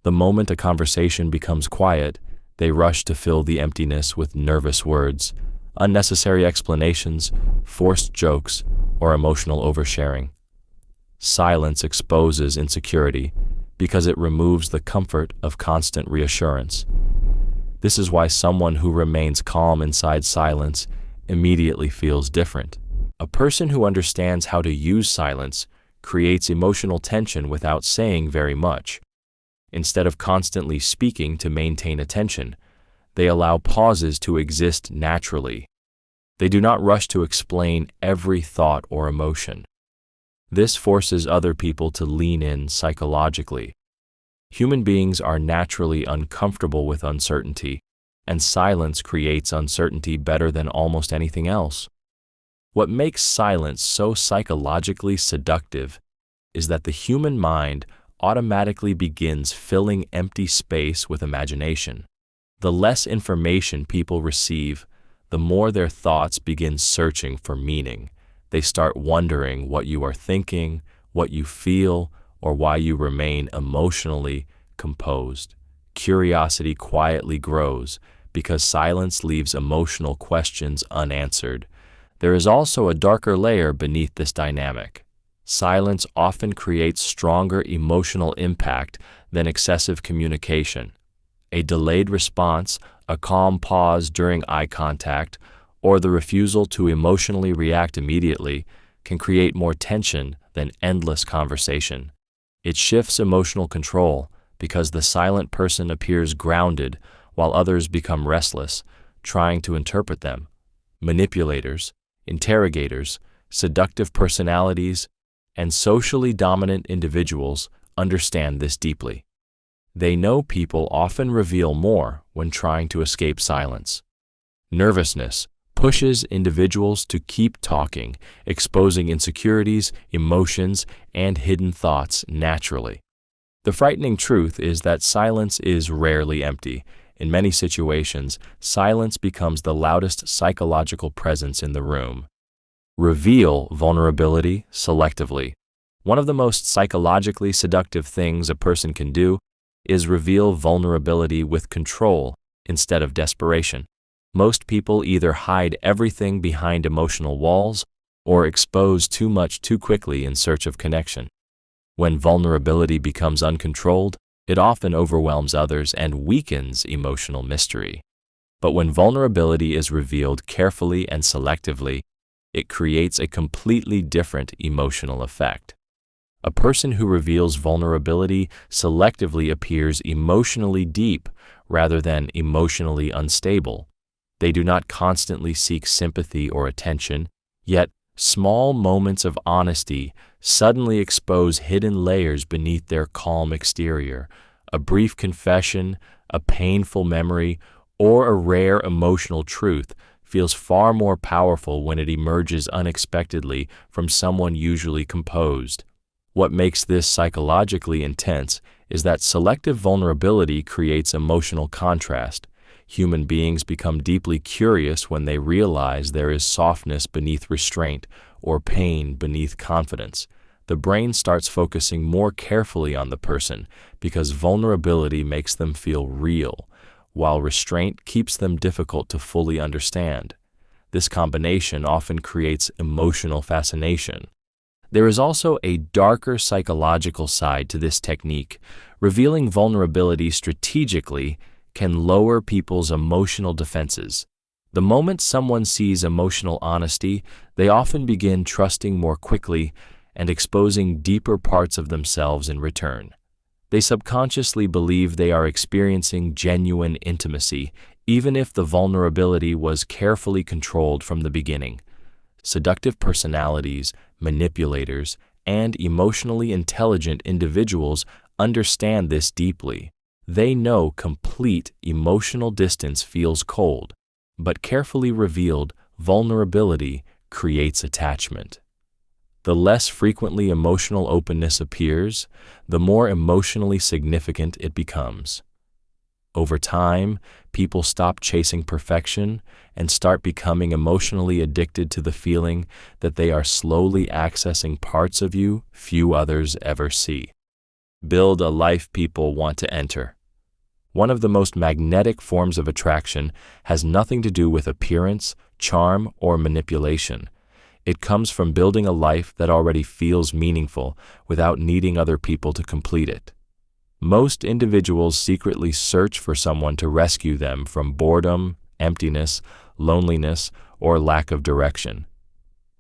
The moment a conversation becomes quiet, they rush to fill the emptiness with nervous words. unnecessary explanations, forced jokes, or emotional oversharing. Silence exposes insecurity because it removes the comfort of constant reassurance. This is why someone who remains calm inside silence immediately feels different. A person who understands how to use silence creates emotional tension without saying very much. Instead of constantly speaking to maintain attention, they allow pauses to exist naturally. They do not rush to explain every thought or emotion. This forces other people to lean in psychologically. Human beings are naturally uncomfortable with uncertainty, and silence creates uncertainty better than almost anything else. What makes silence so psychologically seductive is that the human mind automatically begins filling empty space with imagination. The less information people receive, the more their thoughts begin searching for meaning. They start wondering what you are thinking, what you feel, or why you remain emotionally composed. Curiosity quietly grows because silence leaves emotional questions unanswered. There is also a darker layer beneath this dynamic. Silence often creates stronger emotional impact than excessive communication. A delayed response, a calm pause during eye contact, or the refusal to emotionally react immediately can create more tension than endless conversation. It shifts emotional control because the silent person appears grounded while others become restless, trying to interpret them. Manipulators, interrogators, seductive personalities, and socially dominant individuals understand this deeply. They know people often reveal more when trying to escape silence. Nervousness pushes individuals to keep talking, exposing insecurities, emotions, and hidden thoughts naturally. The frightening truth is that silence is rarely empty. In many situations, silence becomes the loudest psychological presence in the room. Reveal vulnerability selectively. One of the most psychologically seductive things a person can do is reveal vulnerability with control instead of desperation. Most people either hide everything behind emotional walls or expose too much too quickly in search of connection. When vulnerability becomes uncontrolled, it often overwhelms others and weakens emotional mystery. But when vulnerability is revealed carefully and selectively, it creates a completely different emotional effect. A person who reveals vulnerability selectively appears emotionally deep rather than emotionally unstable. They do not constantly seek sympathy or attention, yet small moments of honesty suddenly expose hidden layers beneath their calm exterior. A brief confession, a painful memory, or a rare emotional truth feels far more powerful when it emerges unexpectedly from someone usually composed. What makes this psychologically intense is that selective vulnerability creates emotional contrast. Human beings become deeply curious when they realize there is softness beneath restraint or pain beneath confidence. The brain starts focusing more carefully on the person because vulnerability makes them feel real, while restraint keeps them difficult to fully understand. This combination often creates emotional fascination. There is also a darker psychological side to this technique. Revealing vulnerability strategically can lower people's emotional defenses. The moment someone sees emotional honesty, they often begin trusting more quickly and exposing deeper parts of themselves in return. They subconsciously believe they are experiencing genuine intimacy, even if the vulnerability was carefully controlled from the beginning. Seductive personalities, manipulators, and emotionally intelligent individuals understand this deeply. They know complete emotional distance feels cold, but carefully revealed vulnerability creates attachment. The less frequently emotional openness appears, the more emotionally significant it becomes. Over time, people stop chasing perfection and start becoming emotionally addicted to the feeling that they are slowly accessing parts of you few others ever see. Build a life people want to enter. One of the most magnetic forms of attraction has nothing to do with appearance, charm, or manipulation. It comes from building a life that already feels meaningful without needing other people to complete it. Most individuals secretly search for someone to rescue them from boredom, emptiness, loneliness, or lack of direction.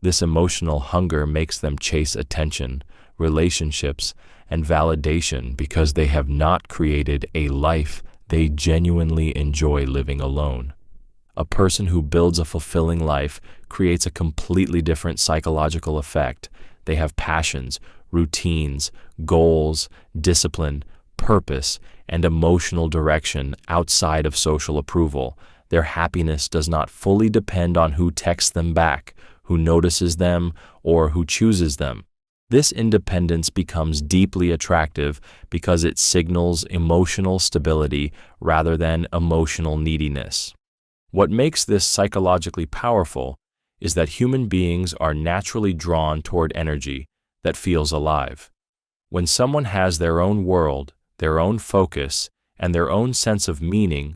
This emotional hunger makes them chase attention, relationships, and validation because they have not created a life they genuinely enjoy living alone. A person who builds a fulfilling life creates a completely different psychological effect. They have passions, routines, goals, discipline, purpose, and emotional direction outside of social approval. Their happiness does not fully depend on who texts them back, who notices them, or who chooses them. This independence becomes deeply attractive because it signals emotional stability rather than emotional neediness. What makes this psychologically powerful is that human beings are naturally drawn toward energy that feels alive. When someone has their own world, their own focus, and their own sense of meaning,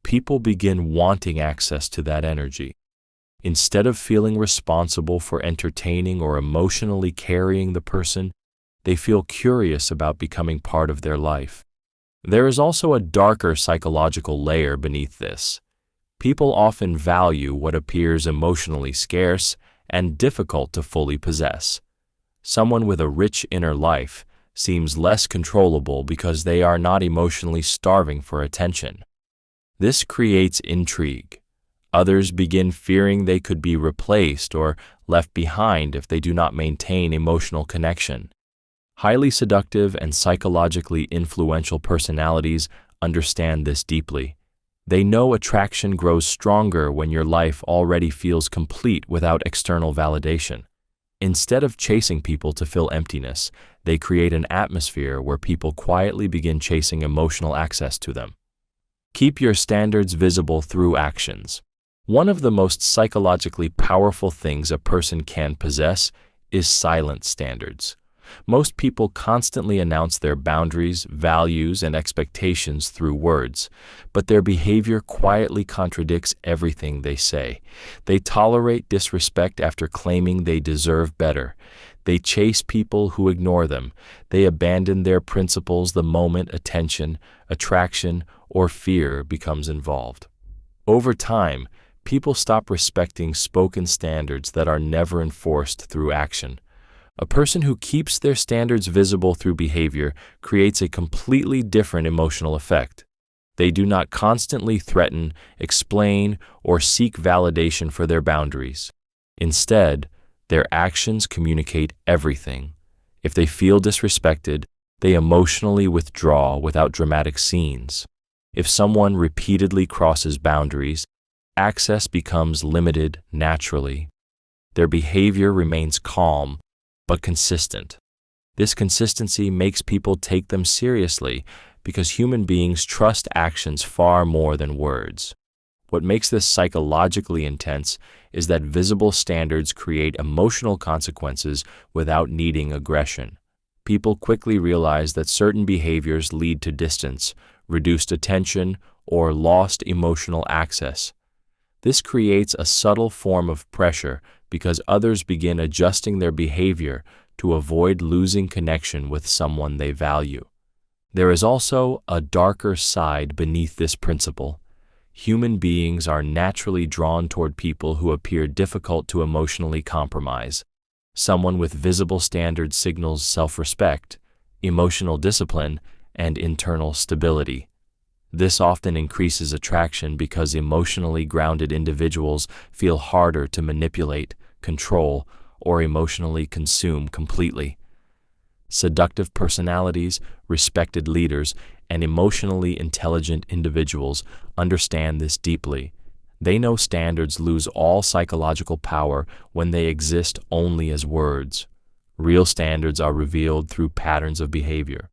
people begin wanting access to that energy. Instead of feeling responsible for entertaining or emotionally carrying the person, they feel curious about becoming part of their life. There is also a darker psychological layer beneath this. People often value what appears emotionally scarce and difficult to fully possess. Someone with a rich inner life seems less controllable because they are not emotionally starving for attention. This creates intrigue. Others begin fearing they could be replaced or left behind if they do not maintain emotional connection. Highly seductive and psychologically influential personalities understand this deeply. They know attraction grows stronger when your life already feels complete without external validation. Instead of chasing people to fill emptiness, they create an atmosphere where people quietly begin chasing emotional access to them. Keep your standards visible through actions. One of the most psychologically powerful things a person can possess is silent standards. Most people constantly announce their boundaries, values, and expectations through words, but their behavior quietly contradicts everything they say. They tolerate disrespect after claiming they deserve better. They chase people who ignore them. They abandon their principles the moment attention, attraction, or fear becomes involved. Over time, people stop respecting spoken standards that are never enforced through action. A person who keeps their standards visible through behavior creates a completely different emotional effect. They do not constantly threaten, explain, or seek validation for their boundaries. Instead, their actions communicate everything. If they feel disrespected, they emotionally withdraw without dramatic scenes. If someone repeatedly crosses boundaries, access becomes limited naturally. Their behavior remains calm, but consistent. This consistency makes people take them seriously because human beings trust actions far more than words. What makes this psychologically intense is that visible standards create emotional consequences without needing aggression. People quickly realize that certain behaviors lead to distance, reduced attention, or lost emotional access. This creates a subtle form of pressure because others begin adjusting their behavior to avoid losing connection with someone they value. There is also a darker side beneath this principle. Human beings are naturally drawn toward people who appear difficult to emotionally compromise. Someone with visible standards signals self-respect, emotional discipline, and internal stability. This often increases attraction because emotionally grounded individuals feel harder to manipulate, control, or emotionally consume completely. Seductive personalities, respected leaders, and emotionally intelligent individuals understand this deeply. They know standards lose all psychological power when they exist only as words. Real standards are revealed through patterns of behavior.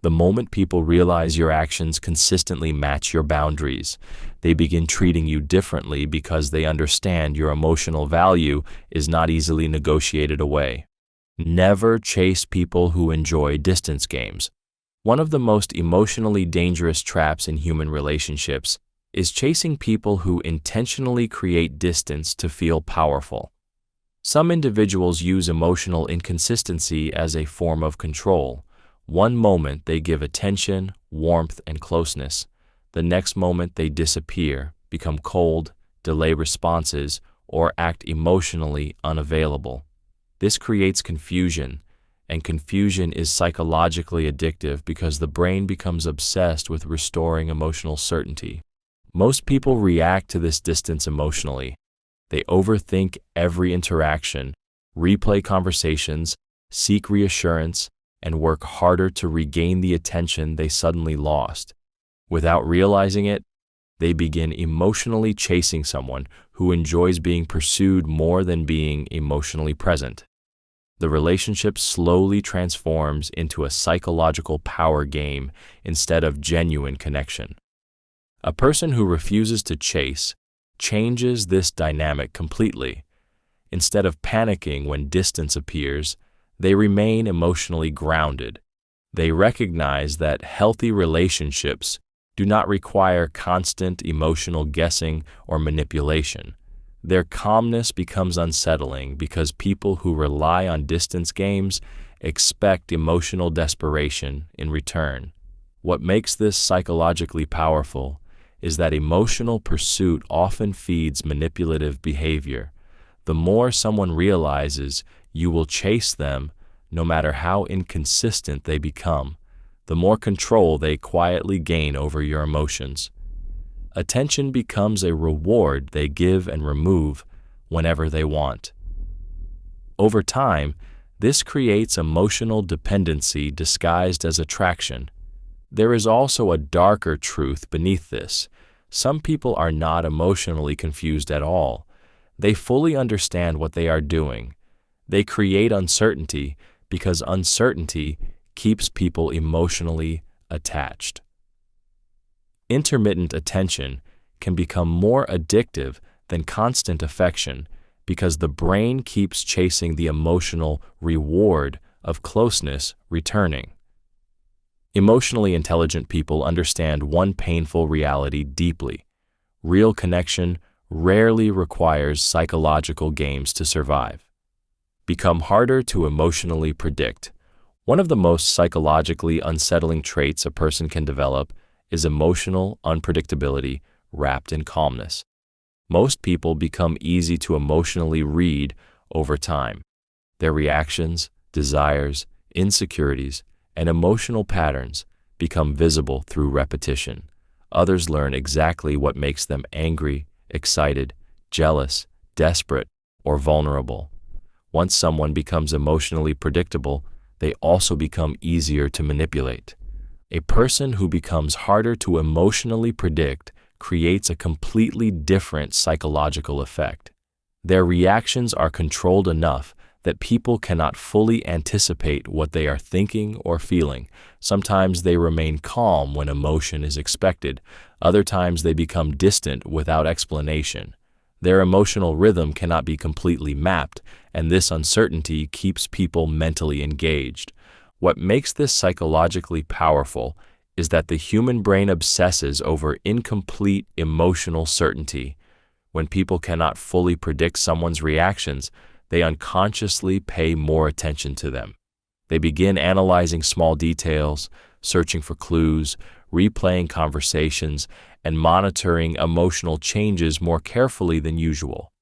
The moment people realize your actions consistently match your boundaries, they begin treating you differently because they understand your emotional value is not easily negotiated away. Never chase people who enjoy distance games. One of the most emotionally dangerous traps in human relationships is chasing people who intentionally create distance to feel powerful. Some individuals use emotional inconsistency as a form of control. One moment they give attention, warmth, and closeness. The next moment they disappear, become cold, delay responses, or act emotionally unavailable. This creates confusion, and confusion is psychologically addictive because the brain becomes obsessed with restoring emotional certainty. Most people react to this distance emotionally. They overthink every interaction, replay conversations, seek reassurance, and work harder to regain the attention they suddenly lost. Without realizing it, they begin emotionally chasing someone who enjoys being pursued more than being emotionally present. The relationship slowly transforms into a psychological power game instead of genuine connection. A person who refuses to chase changes this dynamic completely. Instead of panicking when distance appears, they remain emotionally grounded. They recognize that healthy relationships do not require constant emotional guessing or manipulation. Their calmness becomes unsettling because people who rely on distance games expect emotional desperation in return. What makes this psychologically powerful is that emotional pursuit often feeds manipulative behavior. The more someone realizes you will chase them, no matter how inconsistent they become, the more control they quietly gain over your emotions. Attention becomes a reward they give and remove whenever they want. Over time, this creates emotional dependency disguised as attraction. There is also a darker truth beneath this. Some people are not emotionally confused at all. They fully understand what they are doing. They create uncertainty because uncertainty keeps people emotionally attached. Intermittent attention can become more addictive than constant affection because the brain keeps chasing the emotional reward of closeness returning. Emotionally intelligent people understand one painful reality deeply. Real connection rarely requires psychological games to survive. Become harder to emotionally predict. One of the most psychologically unsettling traits a person can develop is emotional unpredictability wrapped in calmness. Most people become easy to emotionally read over time. Their reactions, desires, insecurities, and emotional patterns become visible through repetition. Others learn exactly what makes them angry, excited, jealous, desperate, or vulnerable. Once someone becomes emotionally predictable, they also become easier to manipulate. A person who becomes harder to emotionally predict creates a completely different psychological effect. Their reactions are controlled enough that people cannot fully anticipate what they are thinking or feeling. Sometimes they remain calm when emotion is expected. Other times they become distant without explanation. Their emotional rhythm cannot be completely mapped, and this uncertainty keeps people mentally engaged. What makes this psychologically powerful is that the human brain obsesses over incomplete emotional certainty. When people cannot fully predict someone's reactions, they unconsciously pay more attention to them. They begin analyzing small details, searching for clues, replaying conversations, and monitoring emotional changes more carefully than usual.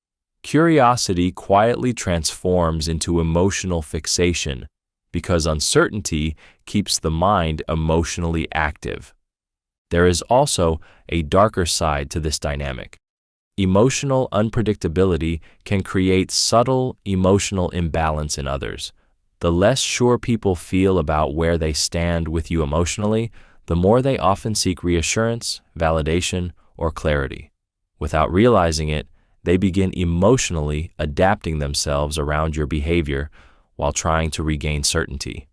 Curiosity quietly transforms into emotional fixation because uncertainty keeps the mind emotionally active. There is also a darker side to this dynamic. Emotional unpredictability can create subtle emotional imbalance in others. The less sure people feel about where they stand with you emotionally, the more they often seek reassurance, validation, or clarity. Without realizing it, they begin emotionally adapting themselves around your behavior while trying to regain certainty.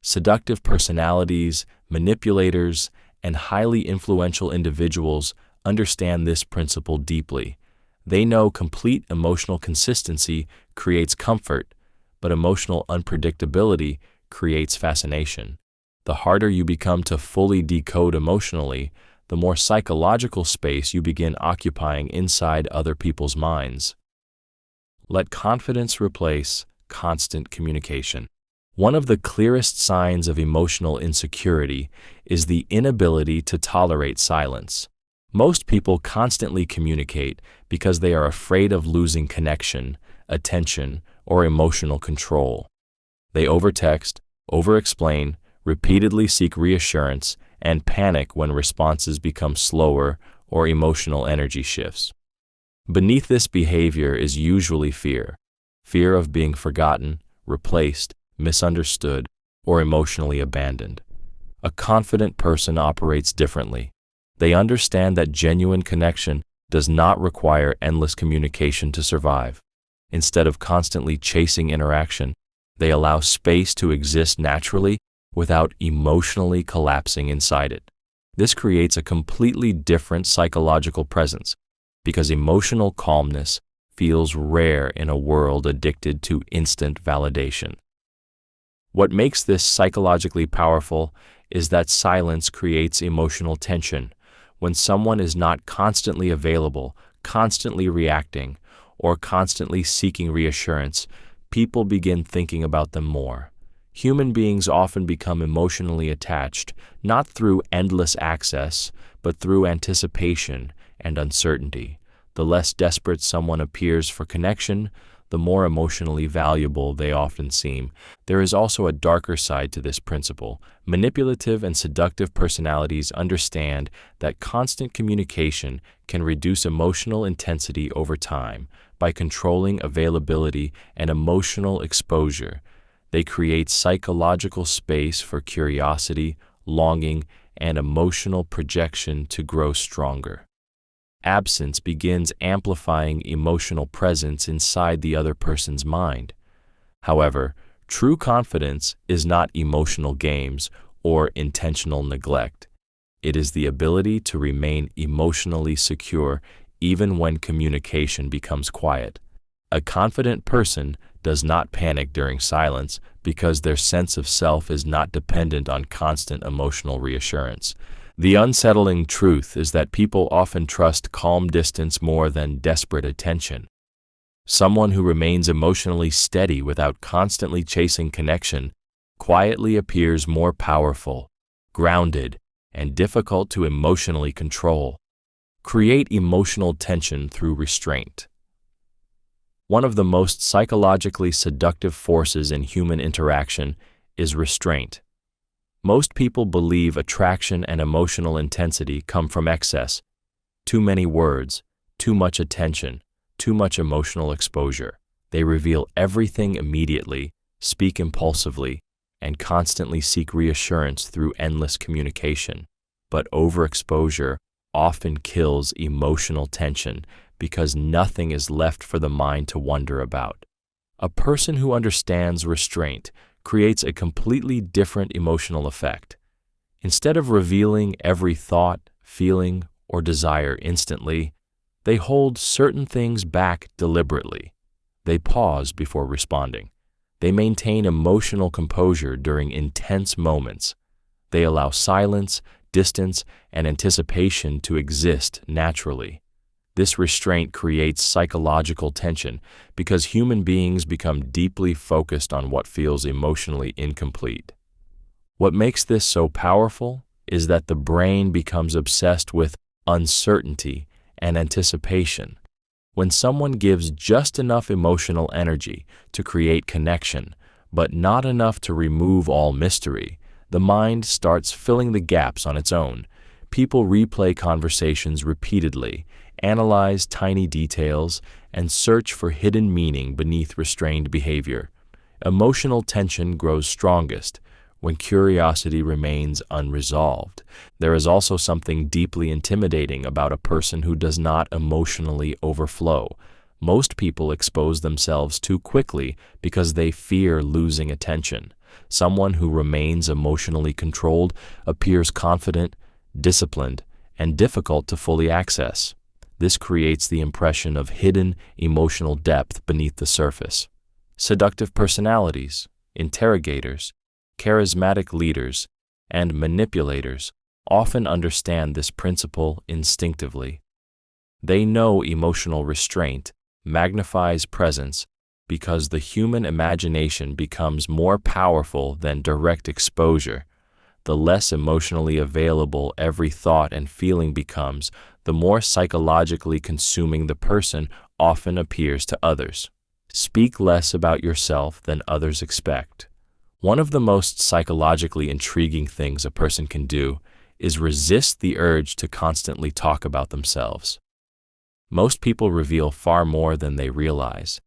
Seductive personalities, manipulators, and highly influential individuals understand this principle deeply. They know complete emotional consistency creates comfort, but emotional unpredictability creates fascination. The harder you become to fully decode emotionally, the more psychological space you begin occupying inside other people's minds. Let confidence replace constant communication. One of the clearest signs of emotional insecurity is the inability to tolerate silence. Most people constantly communicate because they are afraid of losing connection, attention, or emotional control. They overtext, overexplain, repeatedly seek reassurance, and panic when responses become slower or emotional energy shifts. Beneath this behavior is usually fear. Fear of being forgotten, replaced, misunderstood, or emotionally abandoned. A confident person operates differently. They understand that genuine connection does not require endless communication to survive. Instead of constantly chasing interaction, they allow space to exist naturally without emotionally collapsing inside it. This creates a completely different psychological presence because emotional calmness feels rare in a world addicted to instant validation. What makes this psychologically powerful is that silence creates emotional tension. When someone is not constantly available, constantly reacting, or constantly seeking reassurance, people begin thinking about them more. Human beings often become emotionally attached, not through endless access, but through anticipation and uncertainty. The less desperate someone appears for connection, the more emotionally valuable they often seem. There is also a darker side to this principle. Manipulative and seductive personalities understand that constant communication can reduce emotional intensity over time. By controlling availability and emotional exposure, they create psychological space for curiosity, longing, and emotional projection to grow stronger. Absence begins amplifying emotional presence inside the other person's mind. However, true confidence is not emotional games or intentional neglect. It is the ability to remain emotionally secure even when communication becomes quiet. A confident person does not panic during silence because their sense of self is not dependent on constant emotional reassurance. The unsettling truth is that people often trust calm distance more than desperate attention. Someone who remains emotionally steady without constantly chasing connection quietly appears more powerful, grounded, and difficult to emotionally control. Create emotional tension through restraint. One of the most psychologically seductive forces in human interaction is restraint. Most people believe attraction and emotional intensity come from excess, too many words, too much attention, too much emotional exposure. They reveal everything immediately, speak impulsively, and constantly seek reassurance through endless communication. But overexposure often kills emotional tension because nothing is left for the mind to wonder about. A person who understands restraint creates a completely different emotional effect. Instead of revealing every thought, feeling, or desire instantly, they hold certain things back deliberately. They pause before responding. They maintain emotional composure during intense moments. They allow silence, distance, and anticipation to exist naturally. This restraint creates psychological tension because human beings become deeply focused on what feels emotionally incomplete. What makes this so powerful is that the brain becomes obsessed with uncertainty and anticipation. When someone gives just enough emotional energy to create connection, but not enough to remove all mystery, the mind starts filling the gaps on its own. People replay conversations repeatedly, analyze tiny details, and search for hidden meaning beneath restrained behavior. Emotional tension grows strongest when curiosity remains unresolved. There is also something deeply intimidating about a person who does not emotionally overflow. Most people expose themselves too quickly because they fear losing attention. Someone who remains emotionally controlled appears confident, disciplined, and difficult to fully access. This creates the impression of hidden emotional depth beneath the surface. Seductive personalities, interrogators, charismatic leaders, and manipulators often understand this principle instinctively. They know emotional restraint magnifies presence because the human imagination becomes more powerful than direct exposure. The less emotionally available every thought and feeling becomes, the more psychologically consuming the person often appears to others. Speak less about yourself than others expect. One of the most psychologically intriguing things a person can do is resist the urge to constantly talk about themselves. Most people reveal far more than they realize.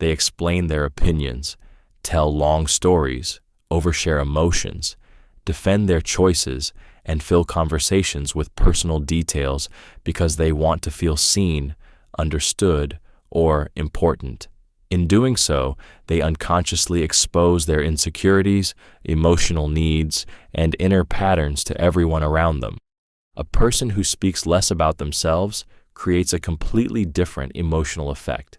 They explain their opinions, tell long stories, overshare emotions, defend their choices, and fill conversations with personal details because they want to feel seen, understood, or important. In doing so, they unconsciously expose their insecurities, emotional needs, and inner patterns to everyone around them. A person who speaks less about themselves creates a completely different emotional effect.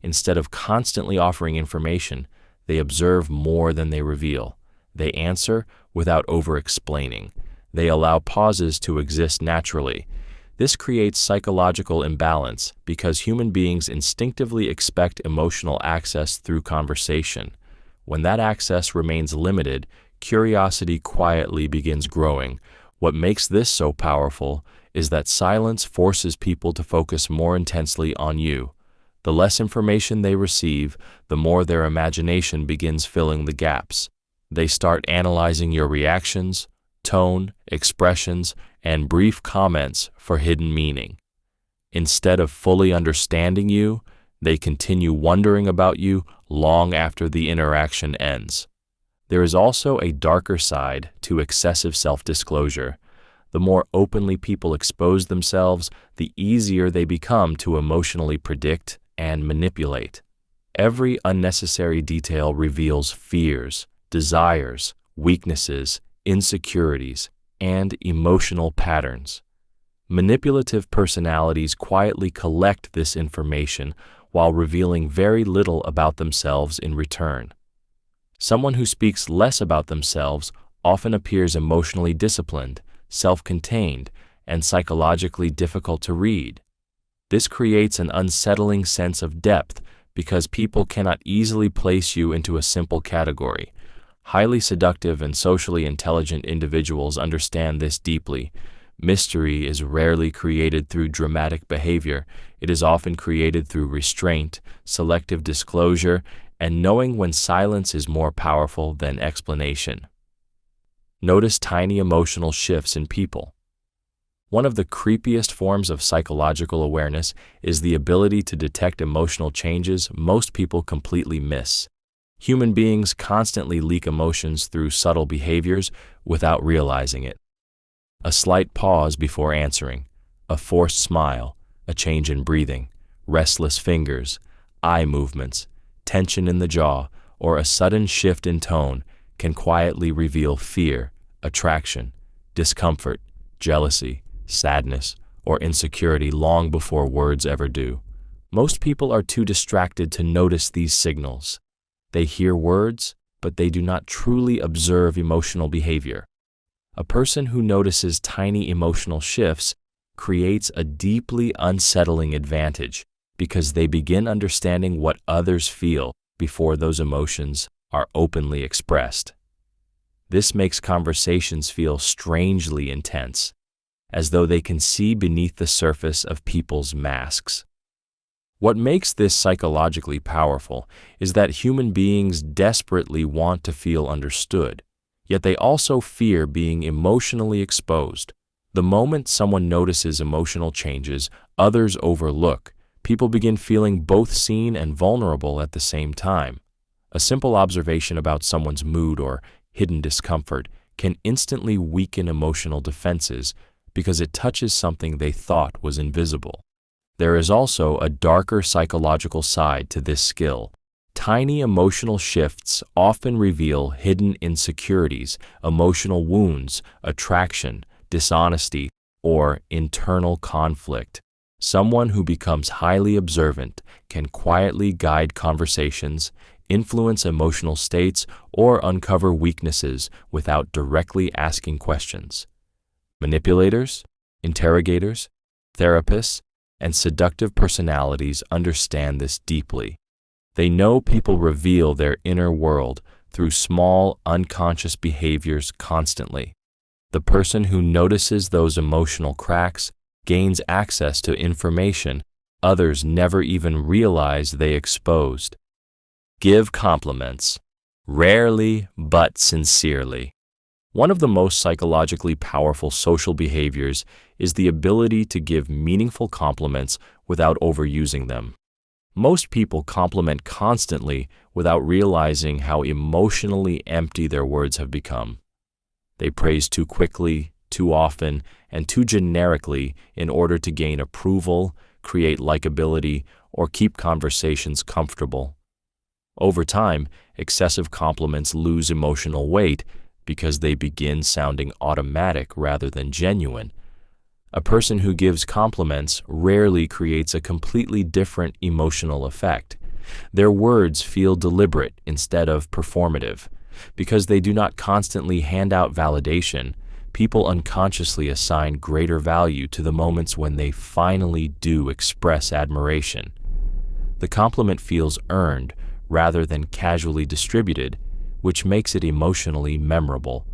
Instead of constantly offering information, they observe more than they reveal. They answer without over-explaining. They allow pauses to exist naturally. This creates psychological imbalance because human beings instinctively expect emotional access through conversation. When that access remains limited, curiosity quietly begins growing. What makes this so powerful is that silence forces people to focus more intensely on you. The less information they receive, the more their imagination begins filling the gaps. They start analyzing your reactions, tone, expressions, and brief comments for hidden meaning. Instead of fully understanding you, they continue wondering about you long after the interaction ends. There is also a darker side to excessive self-disclosure. The more openly people expose themselves, the easier they become to emotionally predict and manipulate. Every unnecessary detail reveals fears, desires, weaknesses, insecurities, and emotional patterns. Manipulative personalities quietly collect this information while revealing very little about themselves in return. Someone who speaks less about themselves often appears emotionally disciplined, self-contained, and psychologically difficult to read. This creates an unsettling sense of depth because people cannot easily place you into a simple category. Highly seductive and socially intelligent individuals understand this deeply. Mystery is rarely created through dramatic behavior. It is often created through restraint, selective disclosure, and knowing when silence is more powerful than explanation. Notice tiny emotional shifts in people. One of the creepiest forms of psychological awareness is the ability to detect emotional changes most people completely miss. Human beings constantly leak emotions through subtle behaviors without realizing it. A slight pause before answering, a forced smile, a change in breathing, restless fingers, eye movements, tension in the jaw, or a sudden shift in tone can quietly reveal fear, attraction, discomfort, jealousy, sadness, or insecurity long before words ever do. Most people are too distracted to notice these signals. They hear words, but they do not truly observe emotional behavior. A person who notices tiny emotional shifts creates a deeply unsettling advantage because they begin understanding what others feel before those emotions are openly expressed. This makes conversations feel strangely intense, as though they can see beneath the surface of people's masks. What makes this psychologically powerful is that human beings desperately want to feel understood, yet they also fear being emotionally exposed. The moment someone notices emotional changes others overlook, people begin feeling both seen and vulnerable at the same time. A simple observation about someone's mood or hidden discomfort can instantly weaken emotional defenses because it touches something they thought was invisible. There is also a darker psychological side to this skill. Tiny emotional shifts often reveal hidden insecurities, emotional wounds, attraction, dishonesty, or internal conflict. Someone who becomes highly observant can quietly guide conversations, influence emotional states, or uncover weaknesses without directly asking questions. Manipulators, interrogators, therapists, and seductive personalities understand this deeply. They know people reveal their inner world through small, unconscious behaviors constantly. The person who notices those emotional cracks gains access to information others never even realize they exposed. Give compliments, rarely but sincerely. One of the most psychologically powerful social behaviors is the ability to give meaningful compliments without overusing them. Most people compliment constantly without realizing how emotionally empty their words have become. They praise too quickly, too often, and too generically in order to gain approval, create likability, or keep conversations comfortable. Over time, excessive compliments lose emotional weight because they begin sounding automatic rather than genuine. A person who gives compliments rarely creates a completely different emotional effect. Their words feel deliberate instead of performative. Because they do not constantly hand out validation, people unconsciously assign greater value to the moments when they finally do express admiration. The compliment feels earned rather than casually distributed, which makes it emotionally memorable.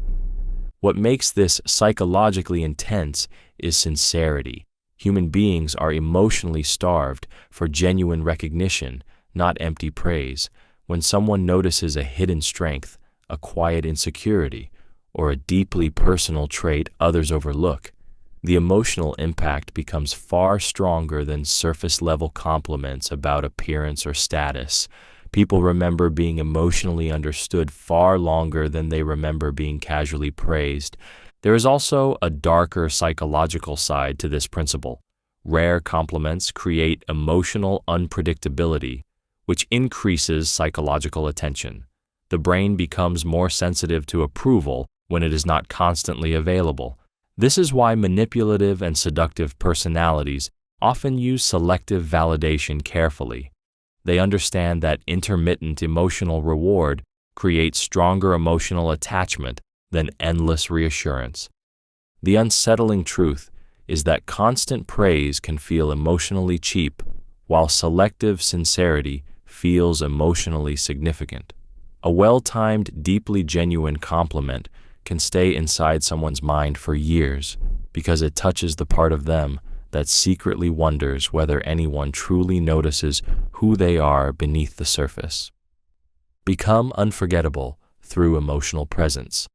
What makes this psychologically intense is sincerity. Human beings are emotionally starved for genuine recognition, not empty praise. When someone notices a hidden strength, a quiet insecurity, or a deeply personal trait others overlook, the emotional impact becomes far stronger than surface-level compliments about appearance or status. People remember being emotionally understood far longer than they remember being casually praised. There is also a darker psychological side to this principle. Rare compliments create emotional unpredictability, which increases psychological attention. The brain becomes more sensitive to approval when it is not constantly available. This is why manipulative and seductive personalities often use selective validation carefully. They understand that intermittent emotional reward creates stronger emotional attachment than endless reassurance. The unsettling truth is that constant praise can feel emotionally cheap, while selective sincerity feels emotionally significant. A well-timed, deeply genuine compliment can stay inside someone's mind for years because it touches the part of them that secretly wonders whether anyone truly notices who they are beneath the surface. Become unforgettable through emotional presence.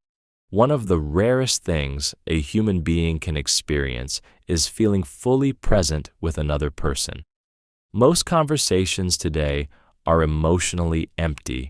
One of the rarest things a human being can experience is feeling fully present with another person. Most conversations today are emotionally empty.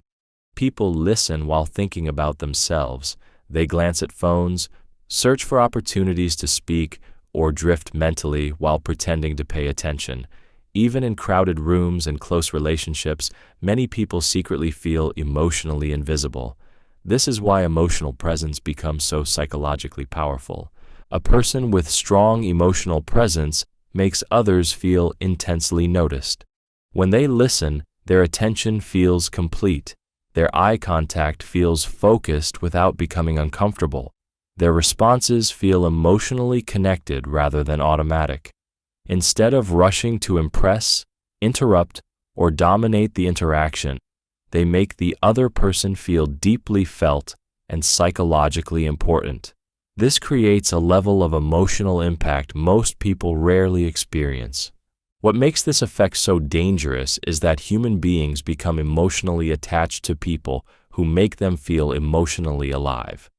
People listen while thinking about themselves. They glance at phones, search for opportunities to speak, or drift mentally while pretending to pay attention. Even in crowded rooms and close relationships, many people secretly feel emotionally invisible. This is why emotional presence becomes so psychologically powerful. A person with strong emotional presence makes others feel intensely noticed. When they listen, their attention feels complete. Their eye contact feels focused without becoming uncomfortable. Their responses feel emotionally connected rather than automatic. Instead of rushing to impress, interrupt, or dominate the interaction, they make the other person feel deeply felt and psychologically important. This creates a level of emotional impact most people rarely experience. What makes this effect so dangerous is that human beings become emotionally attached to people who make them feel emotionally alive.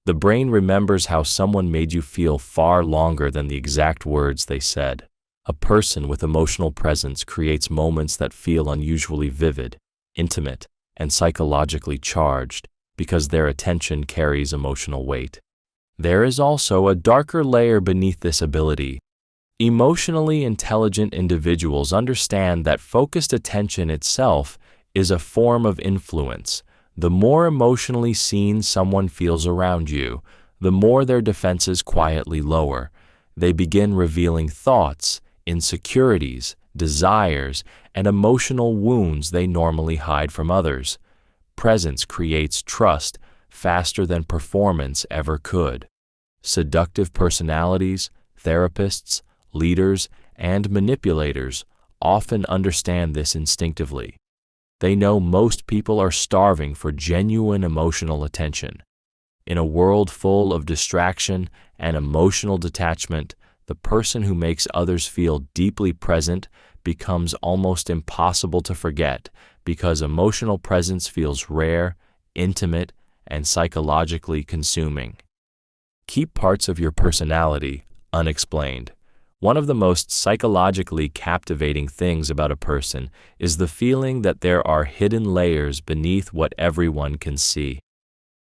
The brain remembers how someone made you feel far longer than the exact words they said. A person with emotional presence creates moments that feel unusually vivid, intimate, and psychologically charged because their attention carries emotional weight. There is also a darker layer beneath this ability. Emotionally intelligent individuals understand that focused attention itself is a form of influence. The more emotionally seen someone feels around you, the more their defenses quietly lower. They begin revealing thoughts, insecurities, desires, and emotional wounds they normally hide from others. Presence creates trust faster than performance ever could. Seductive personalities, therapists, leaders, and manipulators often understand this instinctively. They know most people are starving for genuine emotional attention. In a world full of distraction and emotional detachment, the person who makes others feel deeply present becomes almost impossible to forget because emotional presence feels rare, intimate, and psychologically consuming. Keep parts of your personality unexplained. One of the most psychologically captivating things about a person is the feeling that there are hidden layers beneath what everyone can see.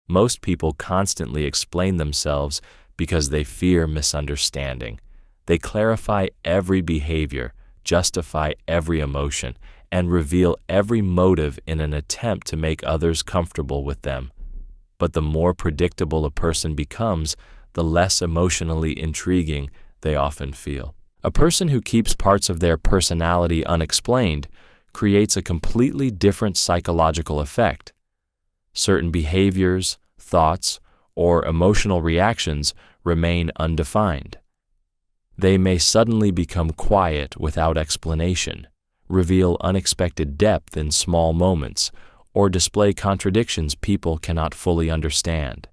Most people constantly explain themselves because they fear misunderstanding. They clarify every behavior, justify every emotion, and reveal every motive in an attempt to make others comfortable with them. But the more predictable a person becomes, the less emotionally intriguing they often feel. A person who keeps parts of their personality unexplained creates a completely different psychological effect. Certain behaviors, thoughts, or emotional reactions remain undefined. They may suddenly become quiet without explanation, reveal unexpected depth in small moments, or display contradictions people cannot fully understand.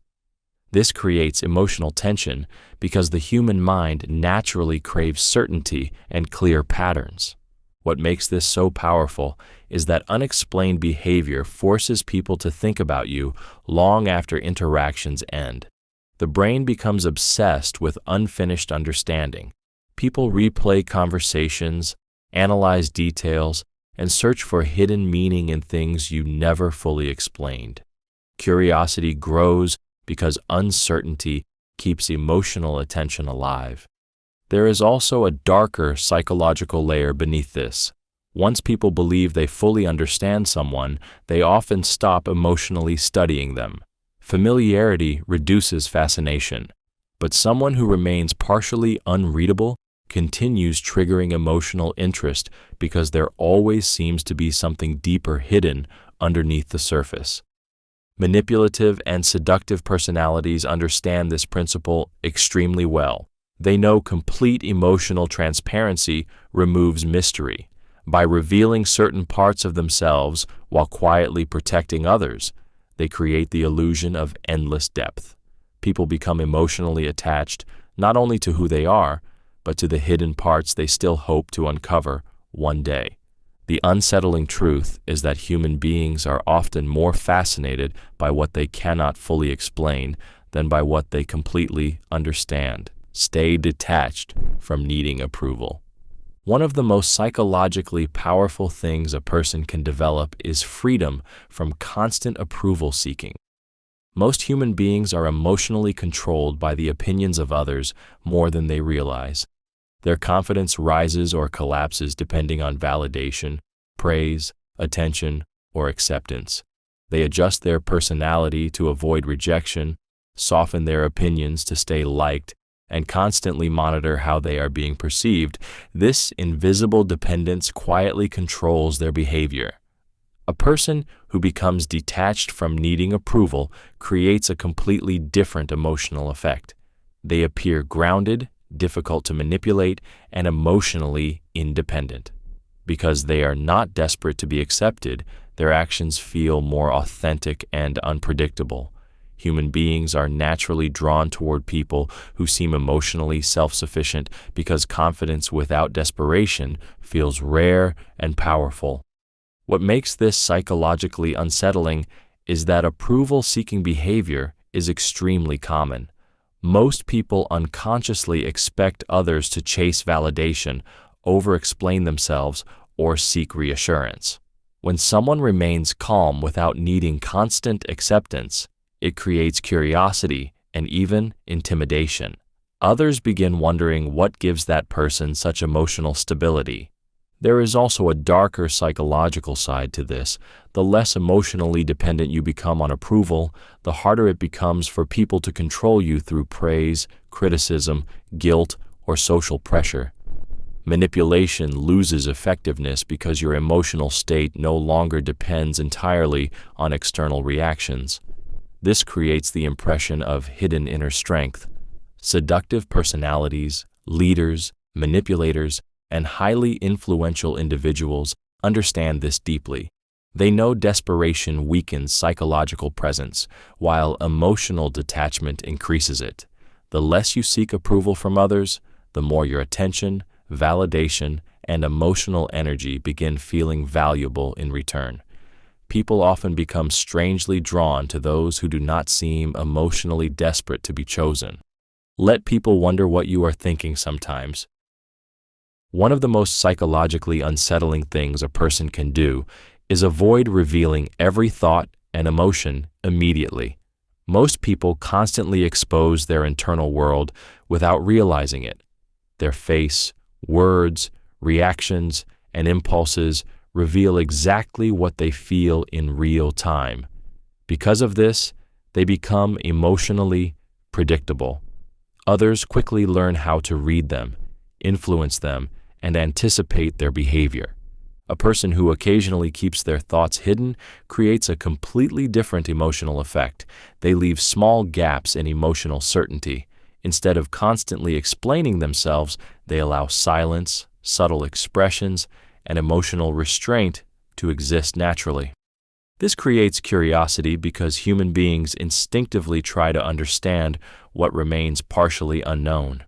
This creates emotional tension because the human mind naturally craves certainty and clear patterns. What makes this so powerful is that unexplained behavior forces people to think about you long after interactions end. The brain becomes obsessed with unfinished understanding. People replay conversations, analyze details, and search for hidden meaning in things you never fully explained. Curiosity grows because uncertainty keeps emotional attention alive. There is also a darker psychological layer beneath this. Once people believe they fully understand someone, they often stop emotionally studying them. Familiarity reduces fascination, but someone who remains partially unreadable continues triggering emotional interest because there always seems to be something deeper hidden underneath the surface. Manipulative and seductive personalities understand this principle extremely well. They know complete emotional transparency removes mystery. By revealing certain parts of themselves while quietly protecting others, they create the illusion of endless depth. People become emotionally attached not only to who they are, but to the hidden parts they still hope to uncover one day. The unsettling truth is that human beings are often more fascinated by what they cannot fully explain than by what they completely understand. Stay detached from needing approval. One of the most psychologically powerful things a person can develop is freedom from constant approval seeking. Most human beings are emotionally controlled by the opinions of others more than they realize. Their confidence rises or collapses depending on validation, praise, attention, or acceptance. They adjust their personality to avoid rejection, soften their opinions to stay liked, and constantly monitor how they are being perceived. This invisible dependence quietly controls their behavior. A person who becomes detached from needing approval creates a completely different emotional effect. They appear grounded, difficult to manipulate, and emotionally independent. Because they are not desperate to be accepted, their actions feel more authentic and unpredictable. Human beings are naturally drawn toward people who seem emotionally self-sufficient because confidence without desperation feels rare and powerful. What makes this psychologically unsettling is that approval-seeking behavior is extremely common. Most people unconsciously expect others to chase validation, over-explain themselves, or seek reassurance. When someone remains calm without needing constant acceptance, it creates curiosity and even intimidation. Others begin wondering what gives that person such emotional stability. There is also a darker psychological side to this. The less emotionally dependent you become on approval, the harder it becomes for people to control you through praise, criticism, guilt, or social pressure. Manipulation loses effectiveness because your emotional state no longer depends entirely on external reactions. This creates the impression of hidden inner strength. Seductive personalities, leaders, manipulators, and highly influential individuals understand this deeply. They know desperation weakens psychological presence, while emotional detachment increases it. The less you seek approval from others, the more your attention, validation, and emotional energy begin feeling valuable in return. People often become strangely drawn to those who do not seem emotionally desperate to be chosen. Let people wonder what you are thinking sometimes. One of the most psychologically unsettling things a person can do is avoid revealing every thought and emotion immediately. Most people constantly expose their internal world without realizing it. Their face, words, reactions, and impulses reveal exactly what they feel in real time. Because of this, they become emotionally predictable. Others quickly learn how to read them, influence them, and anticipate their behavior. A person who occasionally keeps their thoughts hidden creates a completely different emotional effect. They leave small gaps in emotional certainty. Instead of constantly explaining themselves, they allow silence, subtle expressions, and emotional restraint to exist naturally. This creates curiosity because human beings instinctively try to understand what remains partially unknown.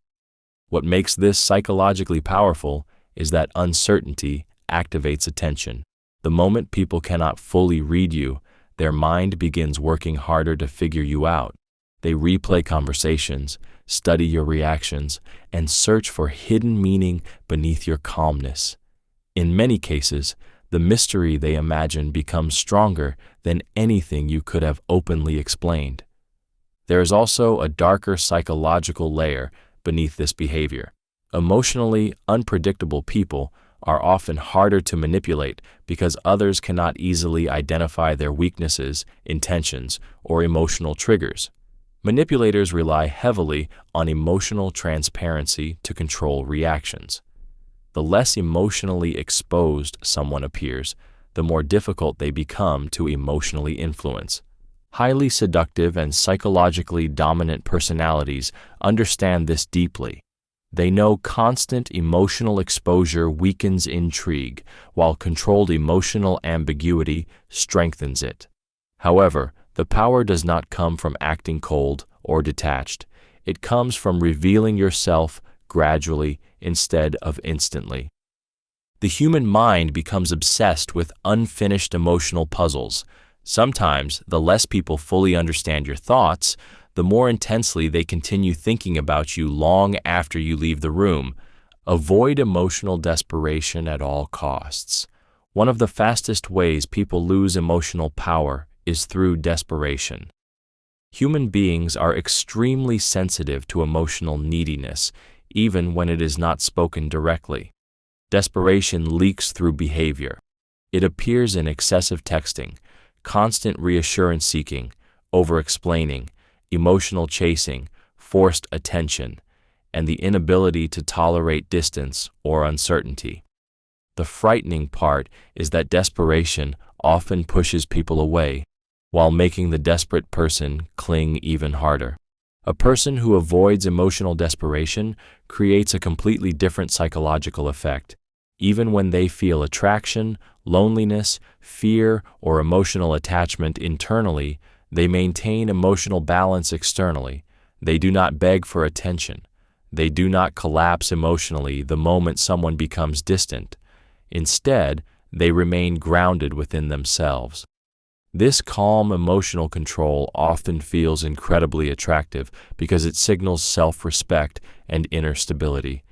What makes this psychologically powerful is that uncertainty activates attention. The moment people cannot fully read you, their mind begins working harder to figure you out. They replay conversations, study your reactions, and search for hidden meaning beneath your calmness. In many cases, the mystery they imagine becomes stronger than anything you could have openly explained. There is also a darker psychological layer beneath this behavior. Emotionally unpredictable people are often harder to manipulate because others cannot easily identify their weaknesses, intentions, or emotional triggers. Manipulators rely heavily on emotional transparency to control reactions. The less emotionally exposed someone appears, the more difficult they become to emotionally influence. Highly seductive and psychologically dominant personalities understand this deeply. They know constant emotional exposure weakens intrigue, while controlled emotional ambiguity strengthens it. However, the power does not come from acting cold or detached. It comes from revealing yourself gradually instead of instantly. The human mind becomes obsessed with unfinished emotional puzzles. Sometimes, the less people fully understand your thoughts, the more intensely they continue thinking about you long after you leave the room. Avoid emotional desperation at all costs. One of the fastest ways people lose emotional power is through desperation. Human beings are extremely sensitive to emotional neediness, even when it is not spoken directly. Desperation leaks through behavior. It appears in excessive texting, constant reassurance seeking, over-explaining, emotional chasing, forced attention, and the inability to tolerate distance or uncertainty. The frightening part is that desperation often pushes people away, while making the desperate person cling even harder. A person who avoids emotional desperation creates a completely different psychological effect. Even when they feel attraction, loneliness, fear, or emotional attachment internally, they maintain emotional balance externally. They do not beg for attention. They do not collapse emotionally the moment someone becomes distant. Instead, they remain grounded within themselves. This calm emotional control often feels incredibly attractive because it signals self-respect and inner stability.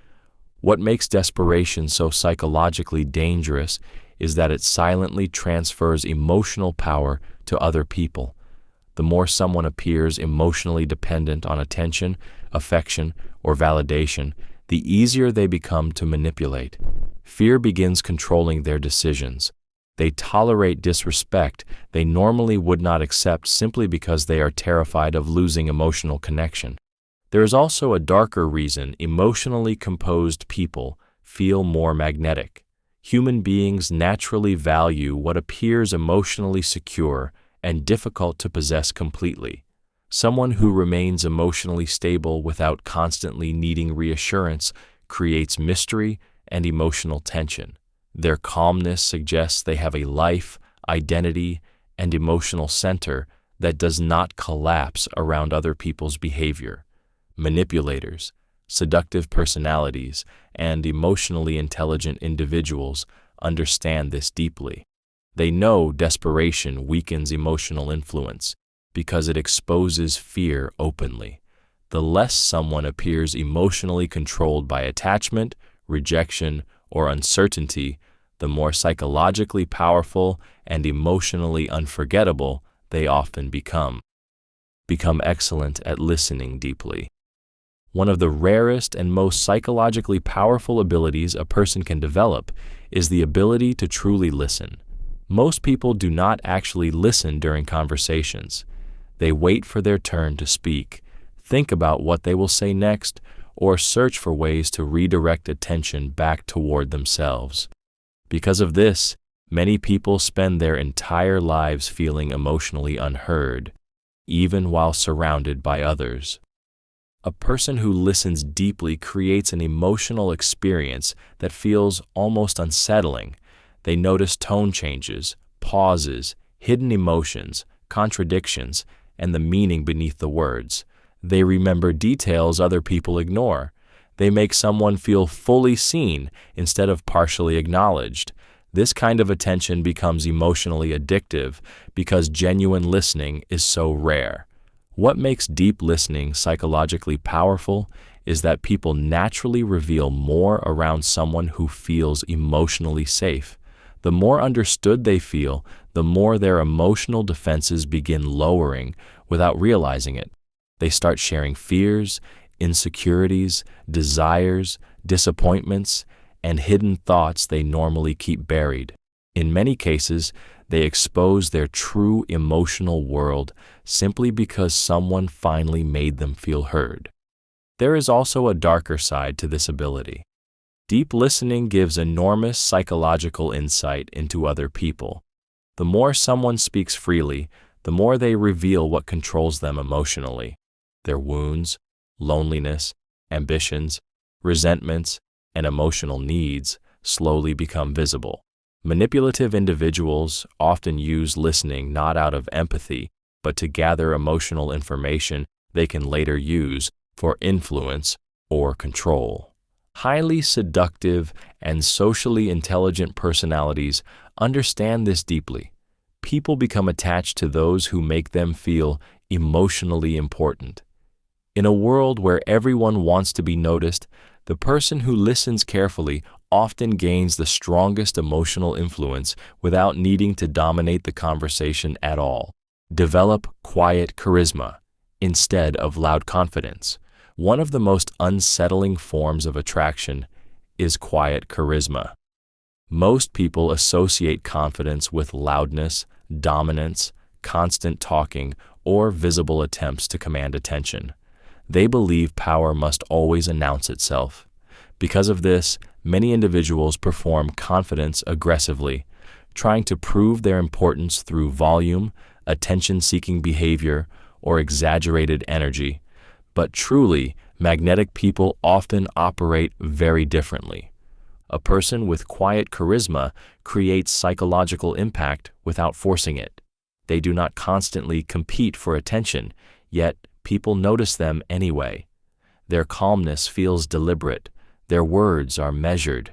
What makes desperation so psychologically dangerous is that it silently transfers emotional power to other people. The more someone appears emotionally dependent on attention, affection, or validation, the easier they become to manipulate. Fear begins controlling their decisions. They tolerate disrespect they normally would not accept simply because they are terrified of losing emotional connection. There is also a darker reason emotionally composed people feel more magnetic. Human beings naturally value what appears emotionally secure and difficult to possess completely. Someone who remains emotionally stable without constantly needing reassurance creates mystery and emotional tension. Their calmness suggests they have a life, identity, and emotional center that does not collapse around other people's behavior. Manipulators, seductive personalities, and emotionally intelligent individuals understand this deeply. They know desperation weakens emotional influence because it exposes fear openly. The less someone appears emotionally controlled by attachment, rejection, or uncertainty, the more psychologically powerful and emotionally unforgettable they often become. Become excellent at listening deeply. One of the rarest and most psychologically powerful abilities a person can develop is the ability to truly listen. Most people do not actually listen during conversations. They wait for their turn to speak, think about what they will say next, or search for ways to redirect attention back toward themselves. Because of this, many people spend their entire lives feeling emotionally unheard, even while surrounded by others. A person who listens deeply creates an emotional experience that feels almost unsettling. They notice tone changes, pauses, hidden emotions, contradictions, and the meaning beneath the words. They remember details other people ignore. They make someone feel fully seen instead of partially acknowledged. This kind of attention becomes emotionally addictive because genuine listening is so rare. What makes deep listening psychologically powerful is that people naturally reveal more around someone who feels emotionally safe. The more understood they feel, the more their emotional defenses begin lowering without realizing it. They start sharing fears, insecurities, desires, disappointments, and hidden thoughts they normally keep buried. In many cases, they expose their true emotional world simply because someone finally made them feel heard. There is also a darker side to this ability. Deep listening gives enormous psychological insight into other people. The more someone speaks freely, the more they reveal what controls them emotionally. Their wounds, loneliness, ambitions, resentments, and emotional needs slowly become visible. Manipulative individuals often use listening not out of empathy, but to gather emotional information they can later use for influence or control. Highly seductive and socially intelligent personalities understand this deeply. People become attached to those who make them feel emotionally important. In a world where everyone wants to be noticed, the person who listens carefully often gains the strongest emotional influence without needing to dominate the conversation at all. Develop quiet charisma instead of loud confidence. One of the most unsettling forms of attraction is quiet charisma. Most people associate confidence with loudness, dominance, constant talking, or visible attempts to command attention. They believe power must always announce itself. Because of this, many individuals perform confidence aggressively, trying to prove their importance through volume, attention-seeking behavior, or exaggerated energy. But truly, magnetic people often operate very differently. A person with quiet charisma creates psychological impact without forcing it. They do not constantly compete for attention, yet people notice them anyway. Their calmness feels deliberate. Their words are measured.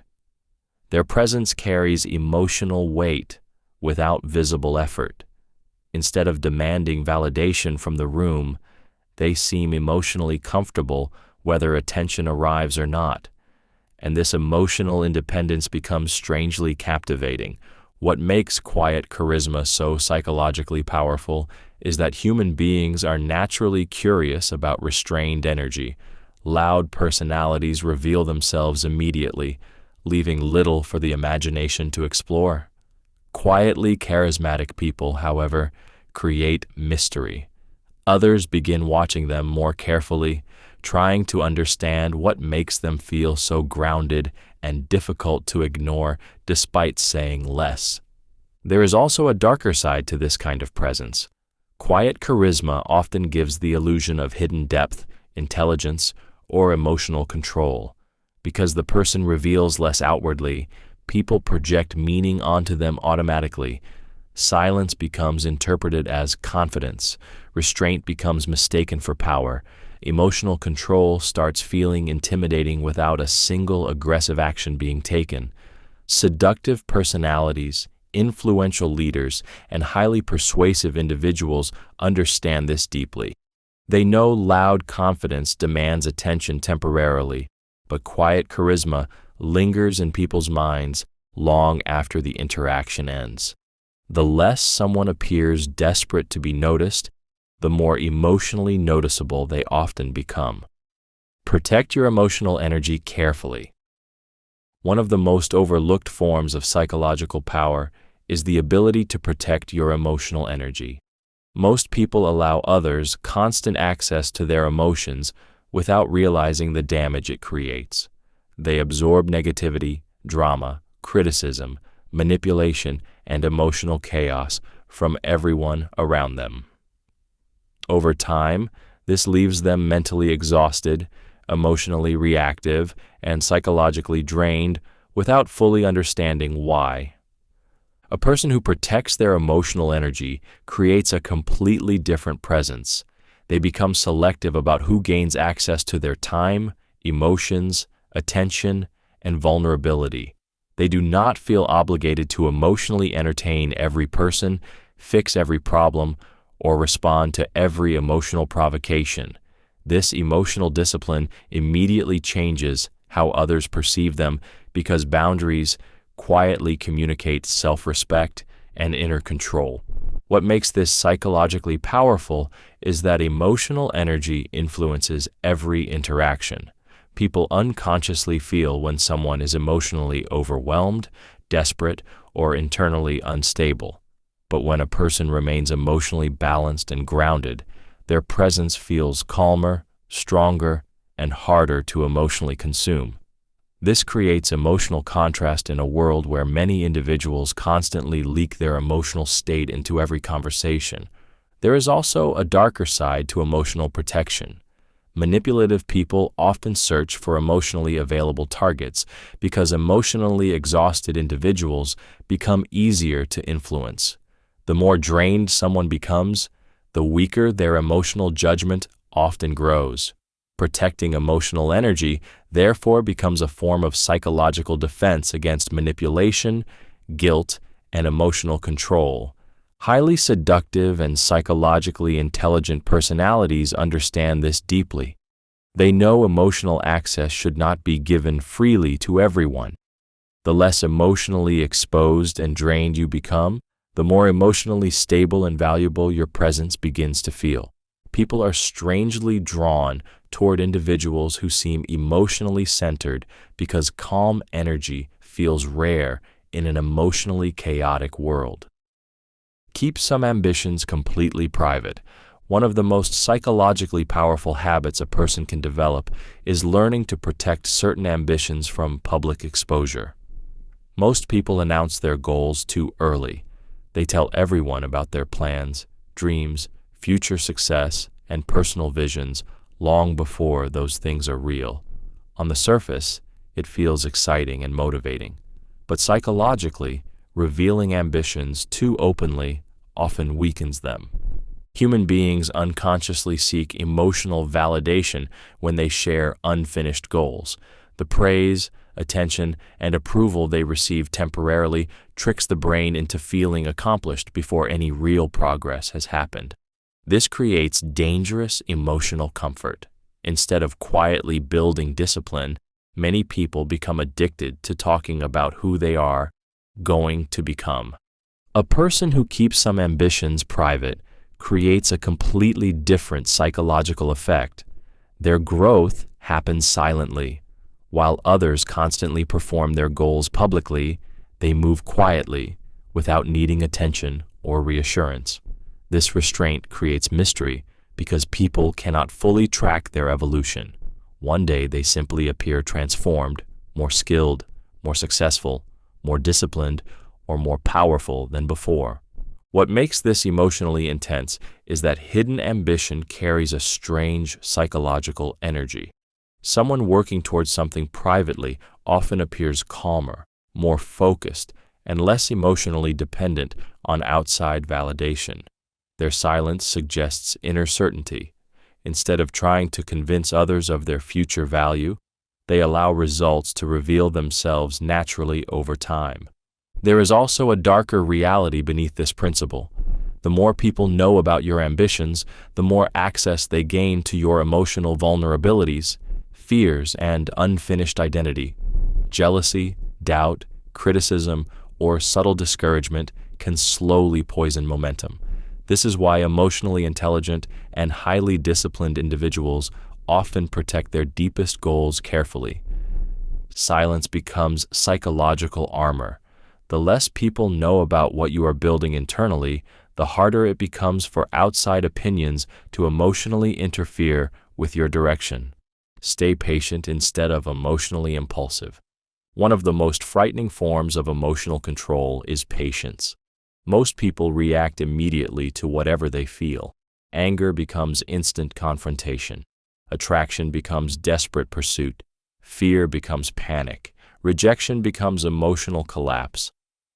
Their presence carries emotional weight without visible effort. Instead of demanding validation from the room, they seem emotionally comfortable whether attention arrives or not. And this emotional independence becomes strangely captivating. What makes quiet charisma so psychologically powerful is that human beings are naturally curious about restrained energy. Loud personalities reveal themselves immediately, leaving little for the imagination to explore. Quietly charismatic people, however, create mystery. Others begin watching them more carefully, trying to understand what makes them feel so grounded and difficult to ignore despite saying less. There is also a darker side to this kind of presence. Quiet charisma often gives the illusion of hidden depth, intelligence, or emotional control. Because the person reveals less outwardly, people project meaning onto them automatically. Silence becomes interpreted as confidence. Restraint becomes mistaken for power. Emotional control starts feeling intimidating without a single aggressive action being taken. Seductive personalities, influential leaders, and highly persuasive individuals understand this deeply. They know loud confidence demands attention temporarily, but quiet charisma lingers in people's minds long after the interaction ends. The less someone appears desperate to be noticed, the more emotionally noticeable they often become. Protect your emotional energy carefully. One of the most overlooked forms of psychological power is the ability to protect your emotional energy. Most people allow others constant access to their emotions without realizing the damage it creates. They absorb negativity, drama, criticism, manipulation, and emotional chaos from everyone around them. Over time, this leaves them mentally exhausted, emotionally reactive, and psychologically drained without fully understanding why. A person who protects their emotional energy creates a completely different presence. They become selective about who gains access to their time, emotions, attention, and vulnerability. They do not feel obligated to emotionally entertain every person, fix every problem, or respond to every emotional provocation. This emotional discipline immediately changes how others perceive them because boundaries quietly communicate self-respect and inner control. What makes this psychologically powerful is that emotional energy influences every interaction. People unconsciously feel when someone is emotionally overwhelmed, desperate, or internally unstable. But when a person remains emotionally balanced and grounded, their presence feels calmer, stronger, and harder to emotionally consume. This creates emotional contrast in a world where many individuals constantly leak their emotional state into every conversation. There is also a darker side to emotional protection. Manipulative people often search for emotionally available targets because emotionally exhausted individuals become easier to influence. The more drained someone becomes, the weaker their emotional judgment often grows. Protecting emotional energy, therefore, becomes a form of psychological defense against manipulation, guilt, and emotional control. Highly seductive and psychologically intelligent personalities understand this deeply. They know emotional access should not be given freely to everyone. The less emotionally exposed and drained you become, the more emotionally stable and valuable your presence begins to feel. People are strangely drawn toward individuals who seem emotionally centered because calm energy feels rare in an emotionally chaotic world. Keep some ambitions completely private. One of the most psychologically powerful habits a person can develop is learning to protect certain ambitions from public exposure. Most people announce their goals too early. They tell everyone about their plans, dreams, future success, and personal visions long before those things are real. On the surface, it feels exciting and motivating, but psychologically, revealing ambitions too openly often weakens them. Human beings unconsciously seek emotional validation when they share unfinished goals. The praise, attention, and approval they receive temporarily tricks the brain into feeling accomplished before any real progress has happened. This creates dangerous emotional comfort. Instead of quietly building discipline, many people become addicted to talking about who they are going to become. A person who keeps some ambitions private creates a completely different psychological effect. Their growth happens silently. While others constantly perform their goals publicly, they move quietly, without needing attention or reassurance. This restraint creates mystery because people cannot fully track their evolution. One day they simply appear transformed, more skilled, more successful, more disciplined, or more powerful than before. What makes this emotionally intense is that hidden ambition carries a strange psychological energy. Someone working towards something privately often appears calmer, more focused, and less emotionally dependent on outside validation. Their silence suggests inner certainty. Instead of trying to convince others of their future value, they allow results to reveal themselves naturally over time. There is also a darker reality beneath this principle. The more people know about your ambitions, the more access they gain to your emotional vulnerabilities, fears, and unfinished identity. Jealousy, doubt, criticism, or subtle discouragement can slowly poison momentum. This is why emotionally intelligent and highly disciplined individuals often protect their deepest goals carefully. Silence becomes psychological armor. The less people know about what you are building internally, the harder it becomes for outside opinions to emotionally interfere with your direction. Stay patient instead of emotionally impulsive. One of the most frightening forms of emotional control is patience. Most people react immediately to whatever they feel. Anger becomes instant confrontation. Attraction becomes desperate pursuit. Fear becomes panic. Rejection becomes emotional collapse.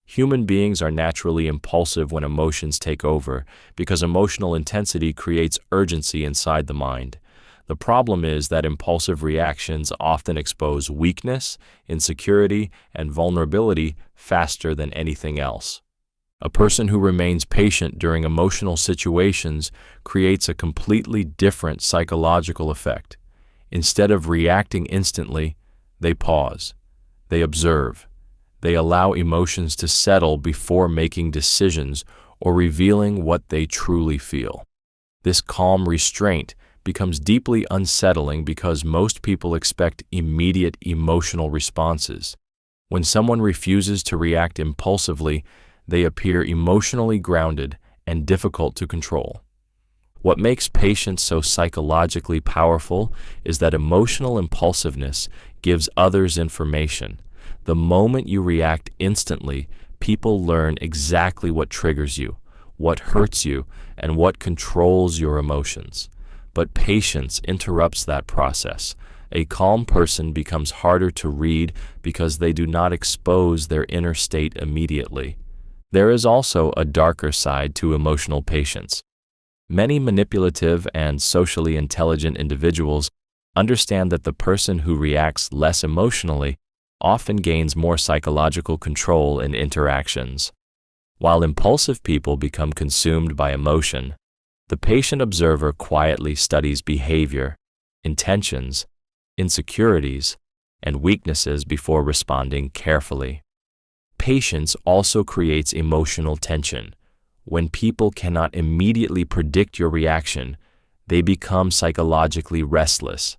Human beings are naturally impulsive when emotions take over because emotional intensity creates urgency inside the mind. The problem is that impulsive reactions often expose weakness, insecurity, and vulnerability faster than anything else. A person who remains patient during emotional situations creates a completely different psychological effect. Instead of reacting instantly, they pause. They observe. They allow emotions to settle before making decisions or revealing what they truly feel. This calm restraint becomes deeply unsettling because most people expect immediate emotional responses. When someone refuses to react impulsively, they appear emotionally grounded and difficult to control. What makes patience so psychologically powerful is that emotional impulsiveness gives others information. The moment you react instantly, people learn exactly what triggers you, what hurts you, and what controls your emotions. But patience interrupts that process. A calm person becomes harder to read because they do not expose their inner state immediately. There is also a darker side to emotional patience. Many manipulative and socially intelligent individuals understand that the person who reacts less emotionally often gains more psychological control in interactions. While impulsive people become consumed by emotion, the patient observer quietly studies behavior, intentions, insecurities, and weaknesses before responding carefully. Patience also creates emotional tension. When people cannot immediately predict your reaction, they become psychologically restless.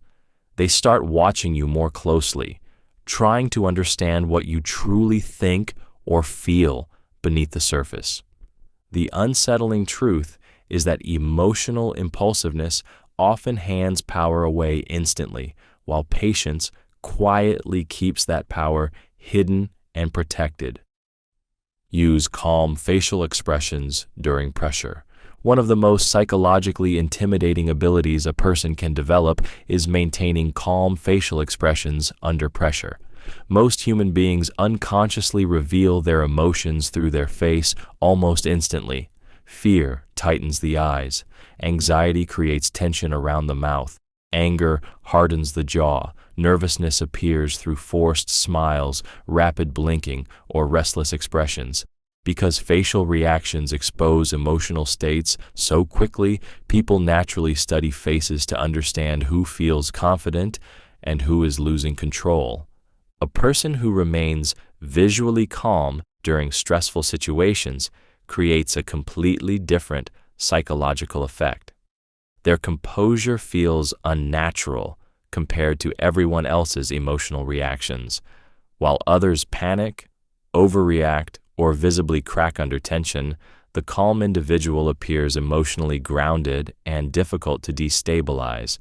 They start watching you more closely, trying to understand what you truly think or feel beneath the surface. The unsettling truth is that emotional impulsiveness often hands power away instantly, while patience quietly keeps that power hidden and protected. Use calm facial expressions during pressure. One of the most psychologically intimidating abilities a person can develop is maintaining calm facial expressions under pressure. Most human beings unconsciously reveal their emotions through their face almost instantly. Fear tightens the eyes. Anxiety creates tension around the mouth. Anger hardens the jaw. Nervousness appears through forced smiles, rapid blinking, or restless expressions. Because facial reactions expose emotional states so quickly, people naturally study faces to understand who feels confident and who is losing control. A person who remains visually calm during stressful situations creates a completely different psychological effect. Their composure feels unnatural compared to everyone else's emotional reactions. While others panic, overreact, or visibly crack under tension, the calm individual appears emotionally grounded and difficult to destabilize.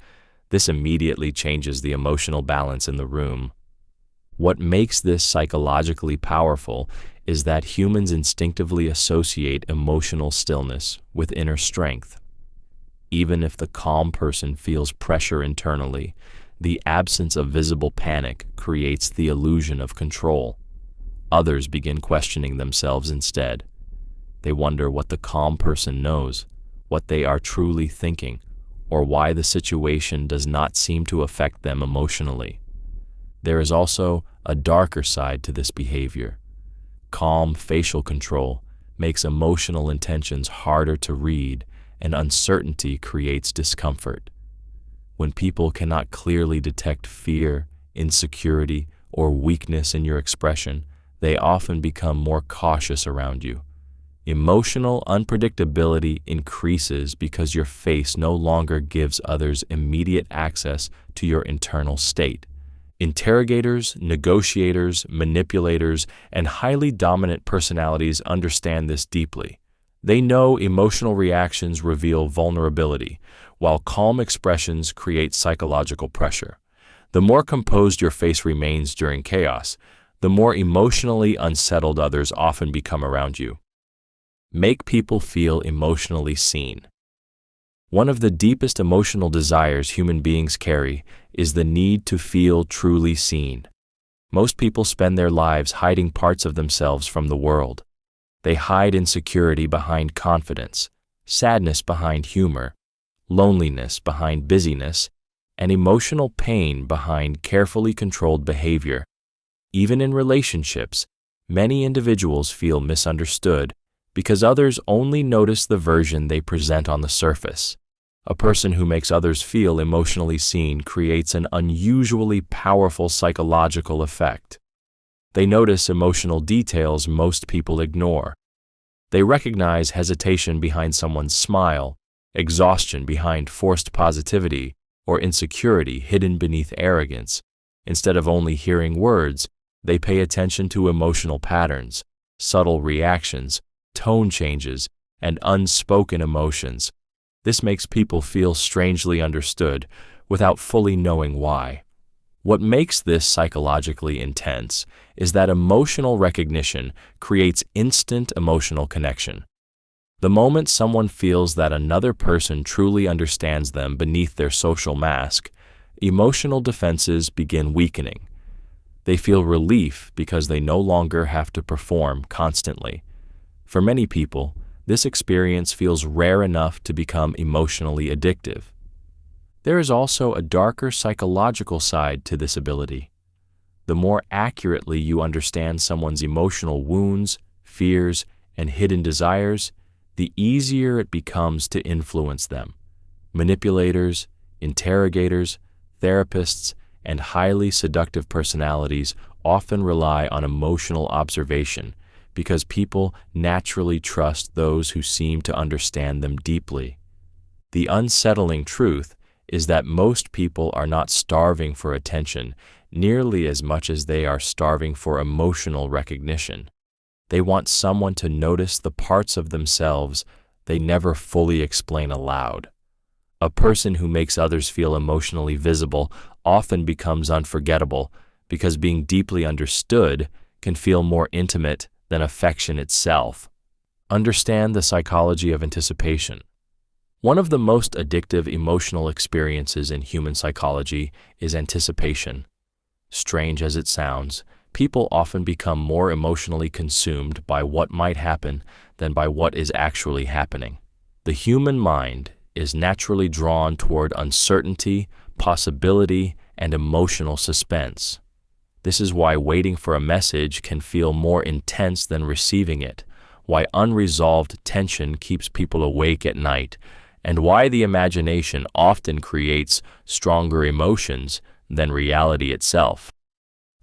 This immediately changes the emotional balance in the room. What makes this psychologically powerful is that humans instinctively associate emotional stillness with inner strength. Even if the calm person feels pressure internally, the absence of visible panic creates the illusion of control. Others begin questioning themselves instead. They wonder what the calm person knows, what they are truly thinking, or why the situation does not seem to affect them emotionally. There is also a darker side to this behavior. Calm facial control makes emotional intentions harder to read, and uncertainty creates discomfort. When people cannot clearly detect fear, insecurity, or weakness in your expression, they often become more cautious around you. Emotional unpredictability increases because your face no longer gives others immediate access to your internal state. Interrogators, negotiators, manipulators, and highly dominant personalities understand this deeply. They know emotional reactions reveal vulnerability, while calm expressions create psychological pressure. The more composed your face remains during chaos, the more emotionally unsettled others often become around you. Make people feel emotionally seen. One of the deepest emotional desires human beings carry is the need to feel truly seen. Most people spend their lives hiding parts of themselves from the world. They hide insecurity behind confidence, sadness behind humor, loneliness behind busyness, and emotional pain behind carefully controlled behavior. Even in relationships, many individuals feel misunderstood because others only notice the version they present on the surface. A person who makes others feel emotionally seen creates an unusually powerful psychological effect. They notice emotional details most people ignore. They recognize hesitation behind someone's smile, exhaustion behind forced positivity, or insecurity hidden beneath arrogance. Instead of only hearing words, they pay attention to emotional patterns, subtle reactions, tone changes, and unspoken emotions. This makes people feel strangely understood without fully knowing why. What makes this psychologically intense is that emotional recognition creates instant emotional connection. The moment someone feels that another person truly understands them beneath their social mask, emotional defenses begin weakening. They feel relief because they no longer have to perform constantly. For many people, this experience feels rare enough to become emotionally addictive. There is also a darker psychological side to this ability. The more accurately you understand someone's emotional wounds, fears, and hidden desires, the easier it becomes to influence them. Manipulators, interrogators, therapists, and highly seductive personalities often rely on emotional observation because people naturally trust those who seem to understand them deeply. The unsettling truth is that most people are not starving for attention nearly as much as they are starving for emotional recognition. They want someone to notice the parts of themselves they never fully explain aloud. A person who makes others feel emotionally visible often becomes unforgettable because being deeply understood can feel more intimate than affection itself. Understand the psychology of anticipation. One of the most addictive emotional experiences in human psychology is anticipation. Strange as it sounds, people often become more emotionally consumed by what might happen than by what is actually happening. The human mind is naturally drawn toward uncertainty, possibility, and emotional suspense. This is why waiting for a message can feel more intense than receiving it, why unresolved tension keeps people awake at night, and why the imagination often creates stronger emotions than reality itself.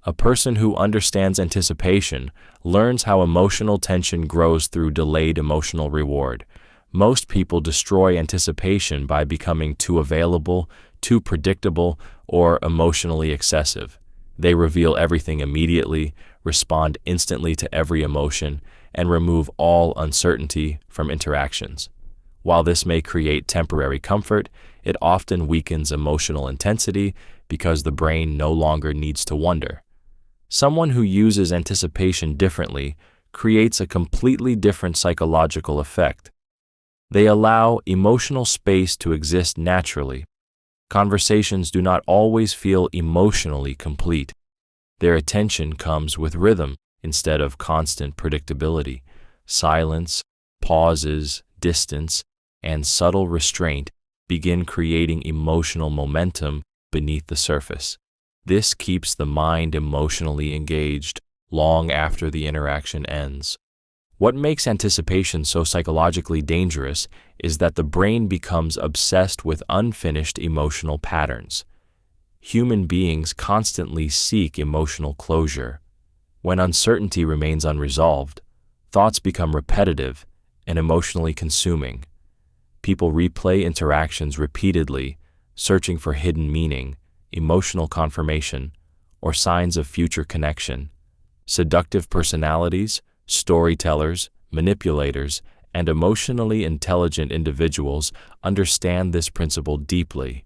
A person who understands anticipation learns how emotional tension grows through delayed emotional reward. Most people destroy anticipation by becoming too available, too predictable, or emotionally excessive. They reveal everything immediately, respond instantly to every emotion, and remove all uncertainty from interactions. While this may create temporary comfort, it often weakens emotional intensity because the brain no longer needs to wonder. Someone who uses anticipation differently creates a completely different psychological effect. They allow emotional space to exist naturally. Conversations do not always feel emotionally complete. Their attention comes with rhythm instead of constant predictability. Silence, pauses, distance, and subtle restraint begin creating emotional momentum beneath the surface. This keeps the mind emotionally engaged long after the interaction ends. What makes anticipation so psychologically dangerous is that the brain becomes obsessed with unfinished emotional patterns. Human beings constantly seek emotional closure. When uncertainty remains unresolved, thoughts become repetitive and emotionally consuming. People replay interactions repeatedly, searching for hidden meaning, emotional confirmation, or signs of future connection. Seductive personalities, storytellers, manipulators, and emotionally intelligent individuals understand this principle deeply.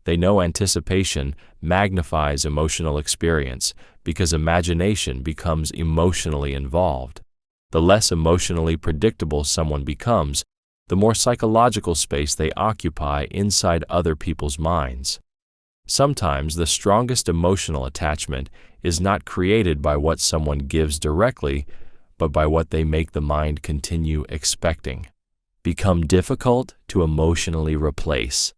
They know anticipation magnifies emotional experience because imagination becomes emotionally involved. The less emotionally predictable someone becomes, the more psychological space they occupy inside other people's minds. Sometimes the strongest emotional attachment is not created by what someone gives directly, but by what they make the mind continue expecting. Become difficult to emotionally replace.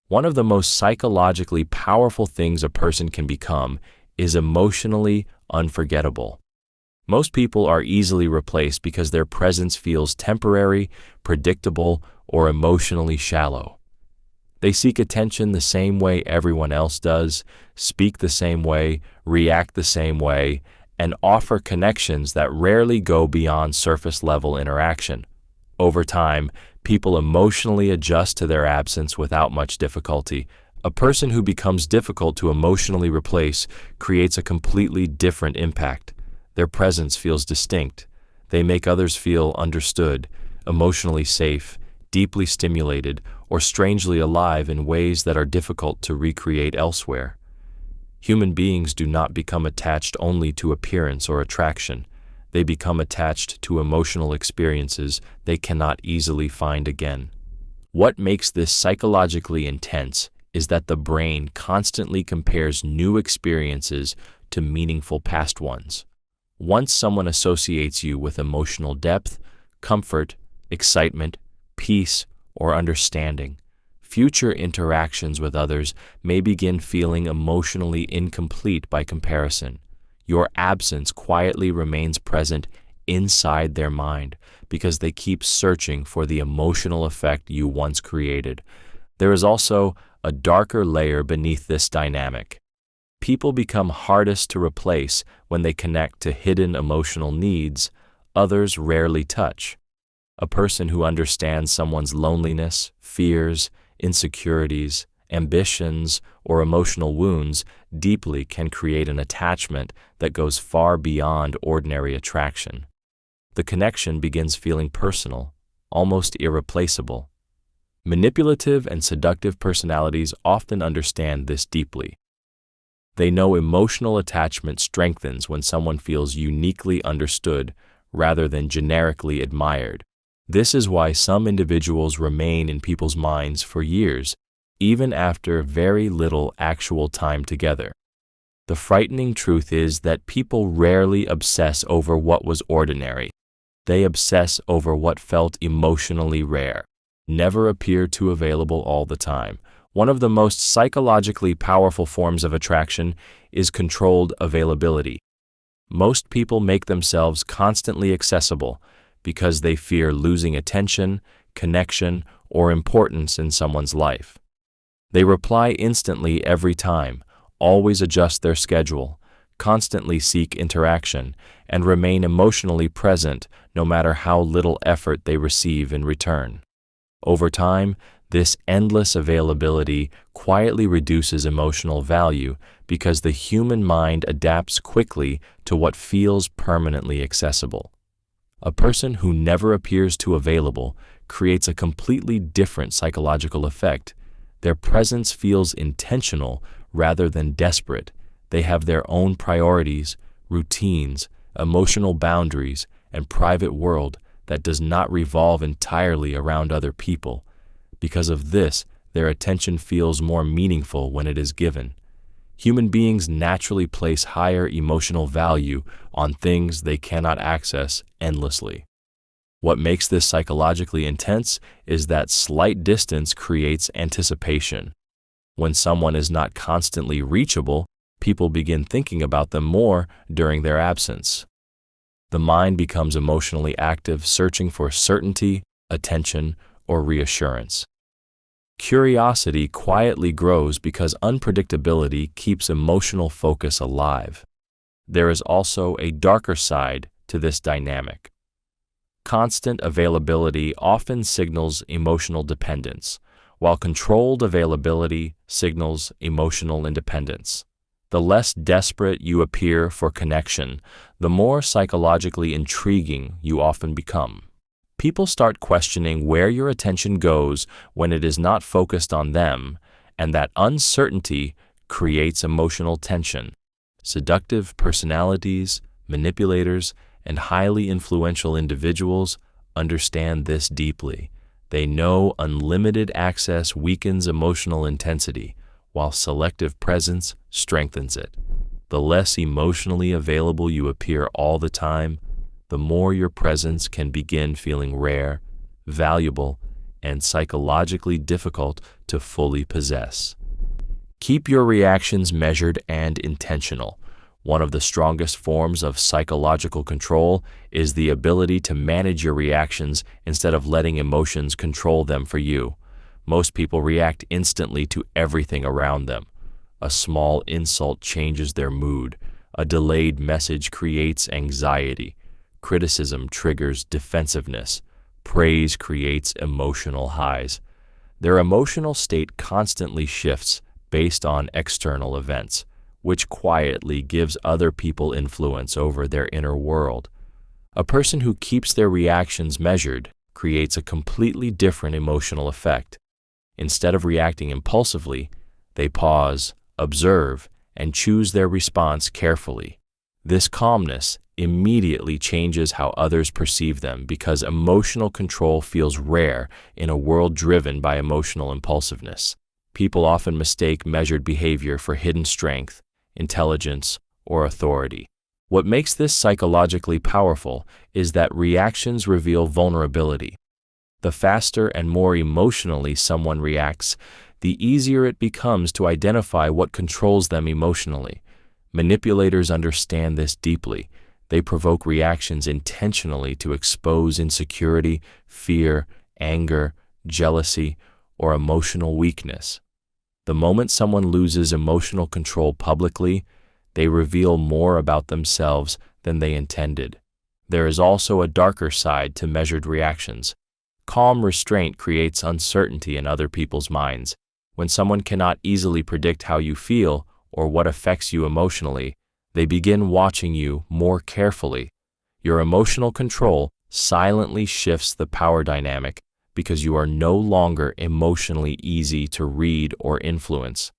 One of the most psychologically powerful things a person can become is emotionally unforgettable. Most people are easily replaced because their presence feels temporary, predictable, or emotionally shallow. They seek attention the same way everyone else does, speak the same way, react the same way, and offer connections that rarely go beyond surface-level interaction. Over time, people emotionally adjust to their absence without much difficulty. A person who becomes difficult to emotionally replace creates a completely different impact. Their presence feels distinct. They make others feel understood, emotionally safe, deeply stimulated, or strangely alive in ways that are difficult to recreate elsewhere. Human beings do not become attached only to appearance or attraction. They become attached to emotional experiences they cannot easily find again. What makes this psychologically intense is that the brain constantly compares new experiences to meaningful past ones. Once someone associates you with emotional depth, comfort, excitement, peace, or understanding, future interactions with others may begin feeling emotionally incomplete by comparison. Your absence quietly remains present inside their mind because they keep searching for the emotional effect you once created. There is also a darker layer beneath this dynamic. People become hardest to replace when they connect to hidden emotional needs others rarely touch. A person who understands someone's loneliness, fears, insecurities, ambitions, or emotional wounds deeply can create an attachment that goes far beyond ordinary attraction. The connection begins feeling personal, almost irreplaceable. Manipulative and seductive personalities often understand this deeply. They know emotional attachment strengthens when someone feels uniquely understood rather than generically admired. This is why some individuals remain in people's minds for years, even after very little actual time together. The frightening truth is that people rarely obsess over what was ordinary. They obsess over what felt emotionally rare, never appeared too available all the time. One of the most psychologically powerful forms of attraction is controlled availability. Most people make themselves constantly accessible because they fear losing attention, connection, or importance in someone's life. They reply instantly every time, always adjust their schedule, constantly seek interaction, and remain emotionally present no matter how little effort they receive in return. Over time, this endless availability quietly reduces emotional value because the human mind adapts quickly to what feels permanently accessible. A person who never appears too available creates a completely different psychological effect. Their presence feels intentional rather than desperate. They have their own priorities, routines, emotional boundaries, and private world that does not revolve entirely around other people. Because of this, their attention feels more meaningful when it is given. Human beings naturally place higher emotional value on things they cannot access endlessly. What makes this psychologically intense is that slight distance creates anticipation. When someone is not constantly reachable, people begin thinking about them more during their absence. The mind becomes emotionally active, searching for certainty, attention, or reassurance. Curiosity quietly grows because unpredictability keeps emotional focus alive. There is also a darker side to this dynamic. Constant availability often signals emotional dependence, while controlled availability signals emotional independence. The less desperate you appear for connection, the more psychologically intriguing you often become. People start questioning where your attention goes when it is not focused on them, and that uncertainty creates emotional tension. Seductive personalities, manipulators, and highly influential individuals understand this deeply. They know unlimited access weakens emotional intensity, while selective presence strengthens it. The less emotionally available you appear all the time, the more your presence can begin feeling rare, valuable, and psychologically difficult to fully possess. Keep your reactions measured and intentional. One of the strongest forms of psychological control is the ability to manage your reactions instead of letting emotions control them for you. Most people react instantly to everything around them. A small insult changes their mood. A delayed message creates anxiety. Criticism triggers defensiveness. Praise creates emotional highs. Their emotional state constantly shifts based on external events, which quietly gives other people influence over their inner world. A person who keeps their reactions measured creates a completely different emotional effect. Instead of reacting impulsively, they pause, observe, and choose their response carefully. This calmness immediately changes how others perceive them because emotional control feels rare in a world driven by emotional impulsiveness. People often mistake measured behavior for hidden strength, intelligence, or authority. What makes this psychologically powerful is that reactions reveal vulnerability. The faster and more emotionally someone reacts, the easier it becomes to identify what controls them emotionally. Manipulators understand this deeply. They provoke reactions intentionally to expose insecurity, fear, anger, jealousy, or emotional weakness. The moment someone loses emotional control publicly, they reveal more about themselves than they intended. There is also a darker side to measured reactions. Calm restraint creates uncertainty in other people's minds. When someone cannot easily predict how you feel or what affects you emotionally, they begin watching you more carefully. Your emotional control silently shifts the power dynamic because you are no longer emotionally easy to read or influence.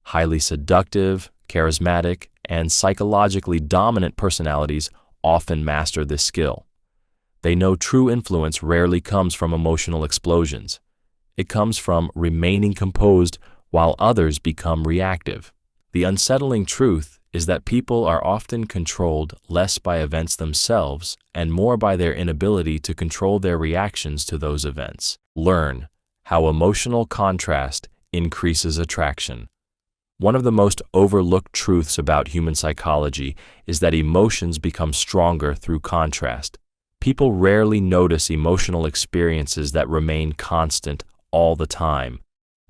Highly seductive, charismatic, and psychologically dominant personalities often master this skill. They know true influence rarely comes from emotional explosions. It comes from remaining composed while others become reactive. The unsettling truth is that people are often controlled less by events themselves and more by their inability to control their reactions to those events. Learn how emotional contrast increases attraction. One of the most overlooked truths about human psychology is that emotions become stronger through contrast. People rarely notice emotional experiences that remain constant all the time.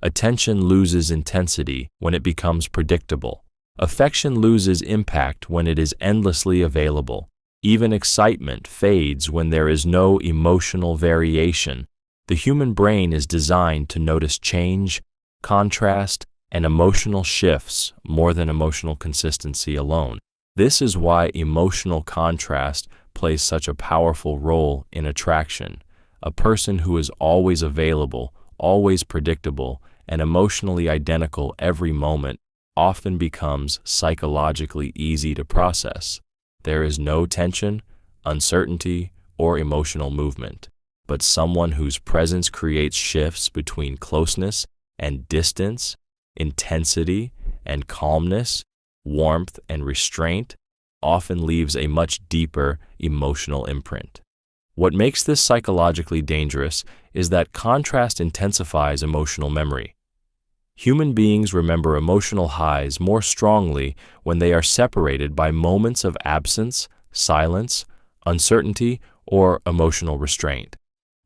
Attention loses intensity when it becomes predictable. Affection loses impact when it is endlessly available. Even excitement fades when there is no emotional variation. The human brain is designed to notice change, contrast, and emotional shifts more than emotional consistency alone. This is why emotional contrast plays such a powerful role in attraction. A person who is always available, always predictable, and emotionally identical every moment often becomes psychologically easy to process. There is no tension, uncertainty, or emotional movement, but someone whose presence creates shifts between closeness and distance, intensity and calmness, warmth and restraint, often leaves a much deeper emotional imprint. What makes this psychologically dangerous is that contrast intensifies emotional memory. Human beings remember emotional highs more strongly when they are separated by moments of absence, silence, uncertainty, or emotional restraint.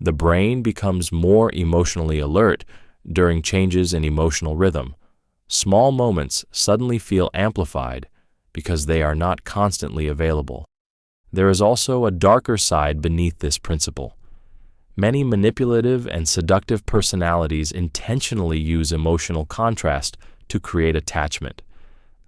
The brain becomes more emotionally alert during changes in emotional rhythm. Small moments suddenly feel amplified because they are not constantly available. There is also a darker side beneath this principle. Many manipulative and seductive personalities intentionally use emotional contrast to create attachment.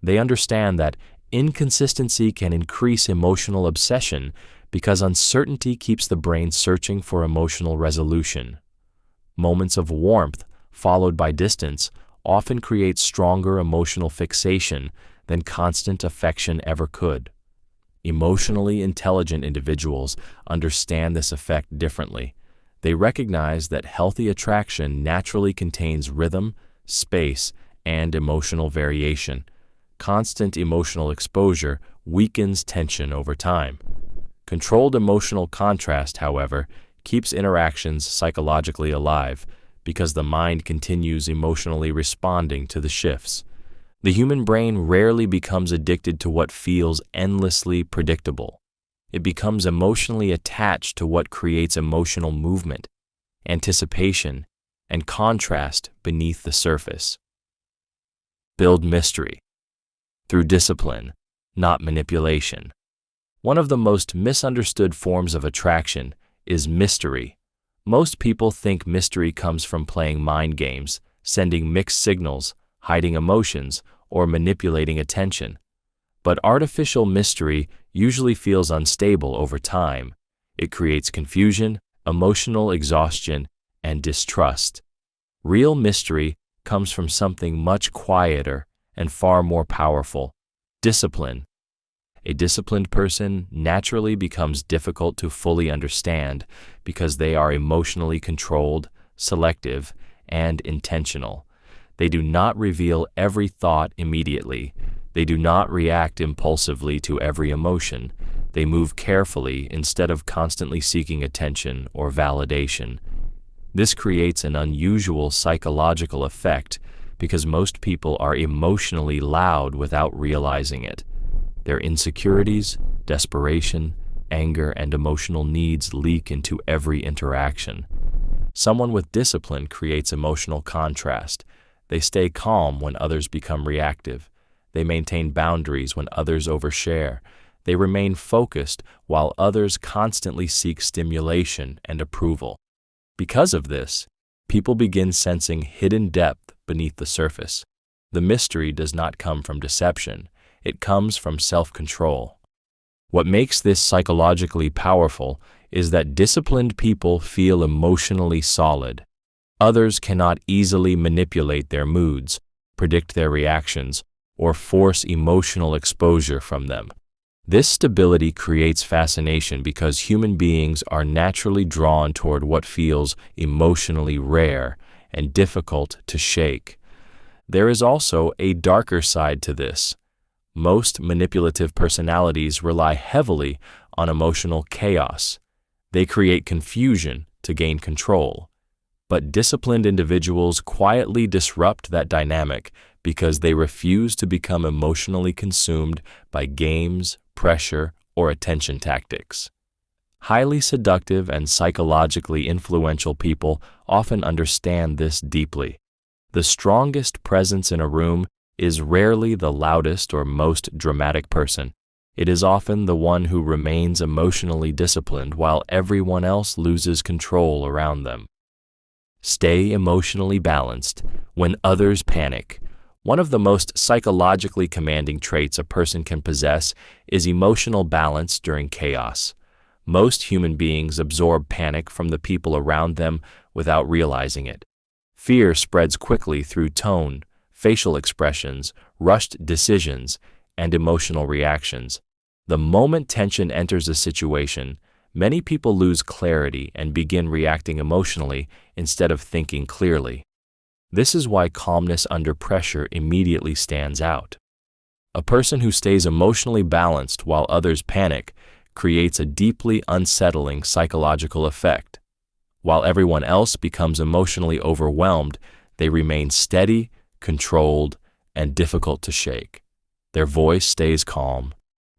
They understand that inconsistency can increase emotional obsession because uncertainty keeps the brain searching for emotional resolution. Moments of warmth, followed by distance, often create stronger emotional fixation than constant affection ever could. Emotionally intelligent individuals understand this effect differently. They recognize that healthy attraction naturally contains rhythm, space, and emotional variation. Constant emotional exposure weakens tension over time. Controlled emotional contrast, however, keeps interactions psychologically alive because the mind continues emotionally responding to the shifts. The human brain rarely becomes addicted to what feels endlessly predictable. It becomes emotionally attached to what creates emotional movement, anticipation, and contrast beneath the surface. Build mystery through discipline, not manipulation. One of the most misunderstood forms of attraction is mystery. Most people think mystery comes from playing mind games, sending mixed signals, hiding emotions, or manipulating attention. But artificial mystery usually feels unstable over time. It creates confusion, emotional exhaustion, and distrust. Real mystery comes from something much quieter and far more powerful: discipline. A disciplined person naturally becomes difficult to fully understand because they are emotionally controlled, selective, and intentional. They do not reveal every thought immediately. They do not react impulsively to every emotion. They move carefully instead of constantly seeking attention or validation. This creates an unusual psychological effect because most people are emotionally loud without realizing it. Their insecurities, desperation, anger, and emotional needs leak into every interaction. Someone with discipline creates emotional contrast. They stay calm when others become reactive. They maintain boundaries when others overshare. They remain focused while others constantly seek stimulation and approval. Because of this, people begin sensing hidden depth beneath the surface. The mystery does not come from deception. It comes from self-control. What makes this psychologically powerful is that disciplined people feel emotionally solid. Others cannot easily manipulate their moods, predict their reactions, or force emotional exposure from them. This stability creates fascination because human beings are naturally drawn toward what feels emotionally rare and difficult to shake. There is also a darker side to this. Most manipulative personalities rely heavily on emotional chaos. They create confusion to gain control. But disciplined individuals quietly disrupt that dynamic because they refuse to become emotionally consumed by games, pressure, or attention tactics. Highly seductive and psychologically influential people often understand this deeply. The strongest presence in a room is rarely the loudest or most dramatic person. It is often the one who remains emotionally disciplined while everyone else loses control around them. Stay emotionally balanced when others panic. One of the most psychologically commanding traits a person can possess is emotional balance during chaos. Most human beings absorb panic from the people around them without realizing it. Fear spreads quickly through tone, facial expressions, rushed decisions, and emotional reactions. The moment tension enters a situation, many people lose clarity and begin reacting emotionally instead of thinking clearly. This is why calmness under pressure immediately stands out. A person who stays emotionally balanced while others panic creates a deeply unsettling psychological effect. While everyone else becomes emotionally overwhelmed, they remain steady, controlled, and difficult to shake. Their voice stays calm.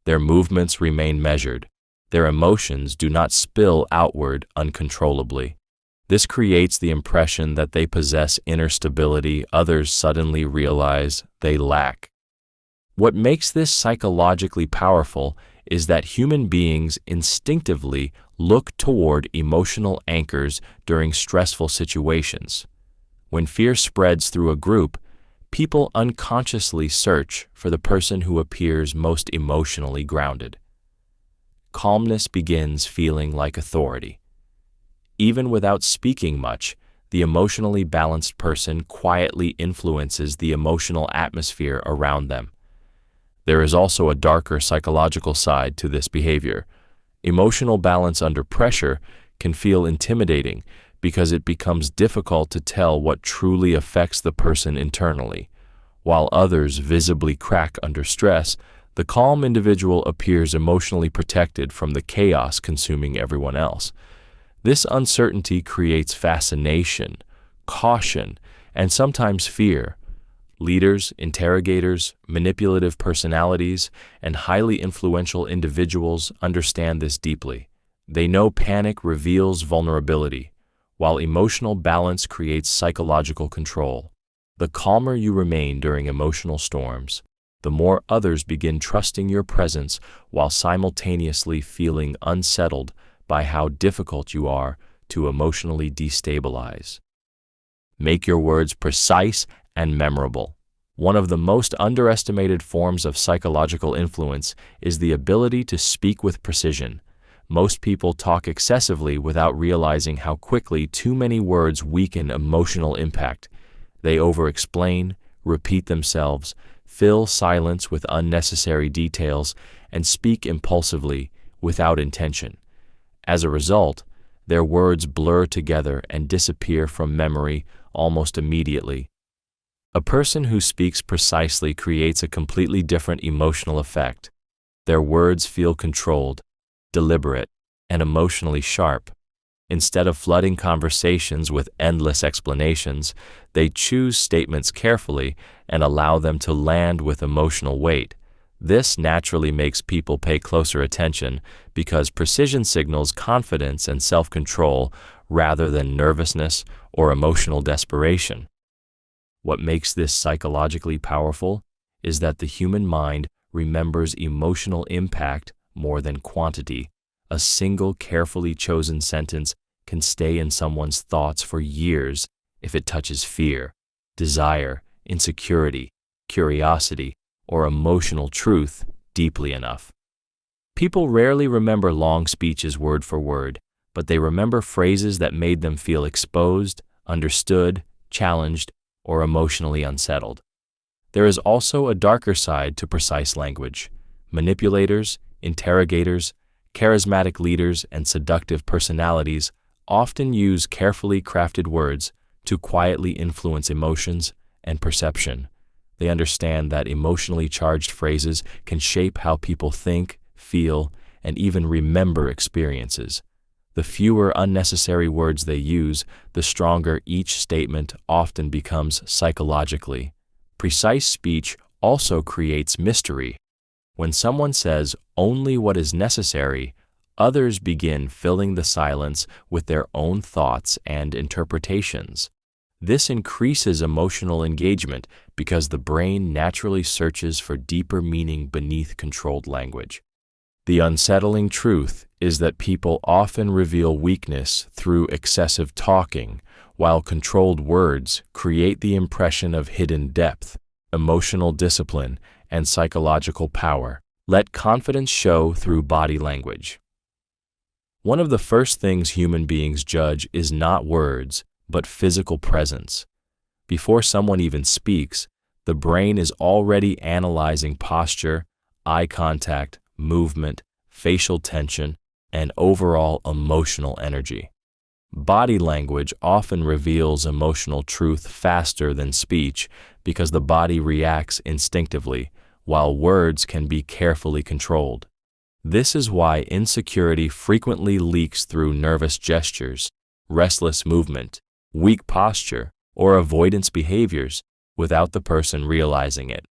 Their movements remain measured. Their emotions do not spill outward uncontrollably. This creates the impression that they possess inner stability others suddenly realize they lack. What makes this psychologically powerful is that human beings instinctively look toward emotional anchors during stressful situations. When fear spreads through a group, people unconsciously search for the person who appears most emotionally grounded. Calmness begins feeling like authority. Even without speaking much, the emotionally balanced person quietly influences the emotional atmosphere around them. There is also a darker psychological side to this behavior. Emotional balance under pressure can feel intimidating because it becomes difficult to tell what truly affects the person internally. While others visibly crack under stress, the calm individual appears emotionally protected from the chaos consuming everyone else. This uncertainty creates fascination, caution, and sometimes fear. Leaders, interrogators, manipulative personalities, and highly influential individuals understand this deeply. They know panic reveals vulnerability, while emotional balance creates psychological control. The calmer you remain during emotional storms, the more others begin trusting your presence while simultaneously feeling unsettled by how difficult you are to emotionally destabilize. Make your words precise and memorable. One of the most underestimated forms of psychological influence is the ability to speak with precision. Most people talk excessively without realizing how quickly too many words weaken emotional impact. They over-explain, repeat themselves, fill silence with unnecessary details, and speak impulsively without intention. As a result, their words blur together and disappear from memory almost immediately. A person who speaks precisely creates a completely different emotional effect. Their words feel controlled, deliberate, and emotionally sharp. Instead of flooding conversations with endless explanations, they choose statements carefully and allow them to land with emotional weight. This naturally makes people pay closer attention because precision signals confidence and self-control rather than nervousness or emotional desperation. What makes this psychologically powerful is that the human mind remembers emotional impact more than quantity. A single carefully chosen sentence can stay in someone's thoughts for years if it touches fear, desire, insecurity, curiosity, or emotional truth deeply enough. People rarely remember long speeches word for word, but they remember phrases that made them feel exposed, understood, challenged, or emotionally unsettled. There is also a darker side to precise language. Manipulators, interrogators, charismatic leaders, and seductive personalities often use carefully crafted words to quietly influence emotions and perception. They understand that emotionally charged phrases can shape how people think, feel, and even remember experiences. The fewer unnecessary words they use, the stronger each statement often becomes psychologically. Precise speech also creates mystery. When someone says only what is necessary, others begin filling the silence with their own thoughts and interpretations. This increases emotional engagement because the brain naturally searches for deeper meaning beneath controlled language. The unsettling truth is that people often reveal weakness through excessive talking, while controlled words create the impression of hidden depth, emotional discipline, and psychological power. Let confidence show through body language. One of the first things human beings judge is not words, but physical presence. Before someone even speaks, the brain is already analyzing posture, eye contact, movement, facial tension, and overall emotional energy. Body language often reveals emotional truth faster than speech because the body reacts instinctively, while words can be carefully controlled. This is why insecurity frequently leaks through nervous gestures, restless movement, weak posture, or avoidance behaviors without the person realizing it.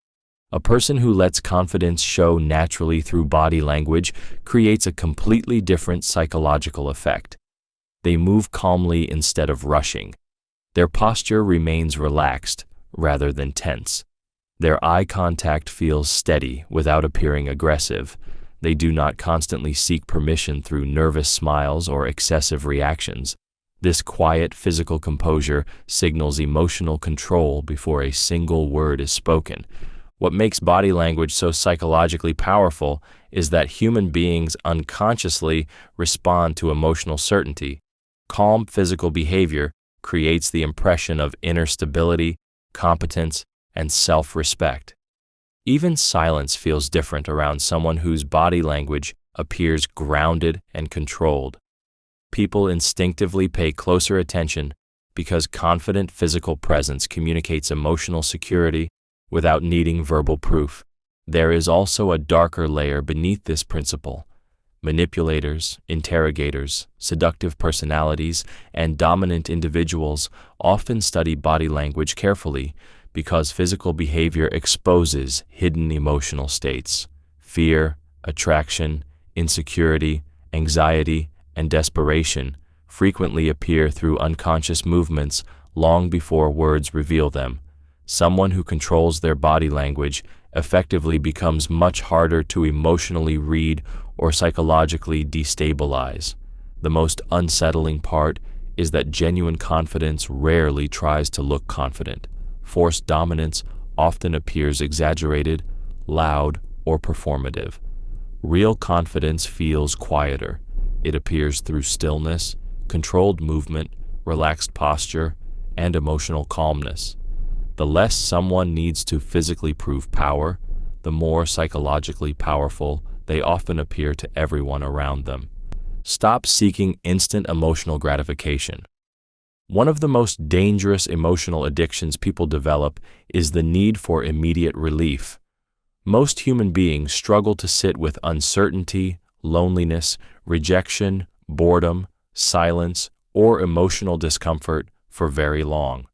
A person who lets confidence show naturally through body language creates a completely different psychological effect. They move calmly instead of rushing. Their posture remains relaxed rather than tense. Their eye contact feels steady without appearing aggressive. They do not constantly seek permission through nervous smiles or excessive reactions. This quiet physical composure signals emotional control before a single word is spoken. What makes body language so psychologically powerful is that human beings unconsciously respond to emotional certainty. Calm physical behavior creates the impression of inner stability, competence, and self-respect. Even silence feels different around someone whose body language appears grounded and controlled. People instinctively pay closer attention because confident physical presence communicates emotional security without needing verbal proof. There is also a darker layer beneath this principle. Manipulators, interrogators, seductive personalities, and dominant individuals often study body language carefully because physical behavior exposes hidden emotional states. Fear, attraction, insecurity, anxiety, and desperation frequently appear through unconscious movements long before words reveal them. Someone who controls their body language effectively becomes much harder to emotionally read or psychologically destabilize. The most unsettling part is that genuine confidence rarely tries to look confident. Forced dominance often appears exaggerated, loud, or performative. Real confidence feels quieter. It appears through stillness, controlled movement, relaxed posture, and emotional calmness. The less someone needs to physically prove power, the more psychologically powerful they often appear to everyone around them. Stop seeking instant emotional gratification. One of the most dangerous emotional addictions people develop is the need for immediate relief. Most human beings struggle to sit with uncertainty, loneliness, rejection, boredom, silence, or emotional discomfort for very long.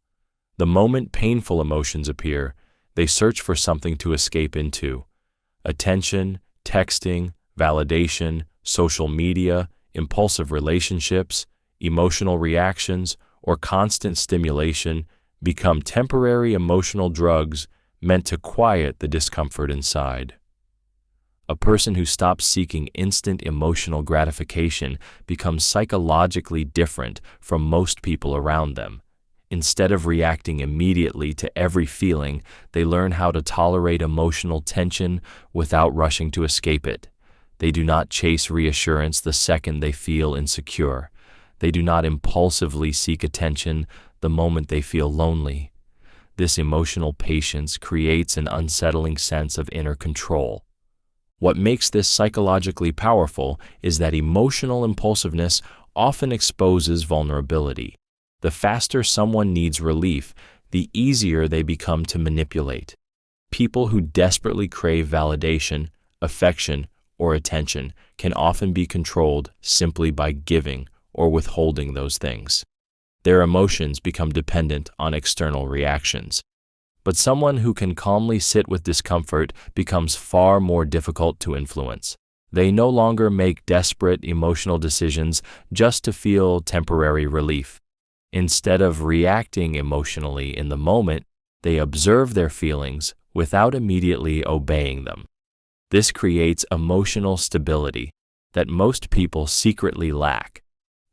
The moment painful emotions appear, they search for something to escape into. Attention, texting, validation, social media, impulsive relationships, emotional reactions, or constant stimulation become temporary emotional drugs meant to quiet the discomfort inside. A person who stops seeking instant emotional gratification becomes psychologically different from most people around them. Instead of reacting immediately to every feeling, they learn how to tolerate emotional tension without rushing to escape it. They do not chase reassurance the second they feel insecure. They do not impulsively seek attention the moment they feel lonely. This emotional patience creates an unsettling sense of inner control. What makes this psychologically powerful is that emotional impulsiveness often exposes vulnerability. The faster someone needs relief, the easier they become to manipulate. People who desperately crave validation, affection, or attention can often be controlled simply by giving or withholding those things. Their emotions become dependent on external reactions. But someone who can calmly sit with discomfort becomes far more difficult to influence. They no longer make desperate emotional decisions just to feel temporary relief. Instead of reacting emotionally in the moment, they observe their feelings without immediately obeying them. This creates emotional stability that most people secretly lack.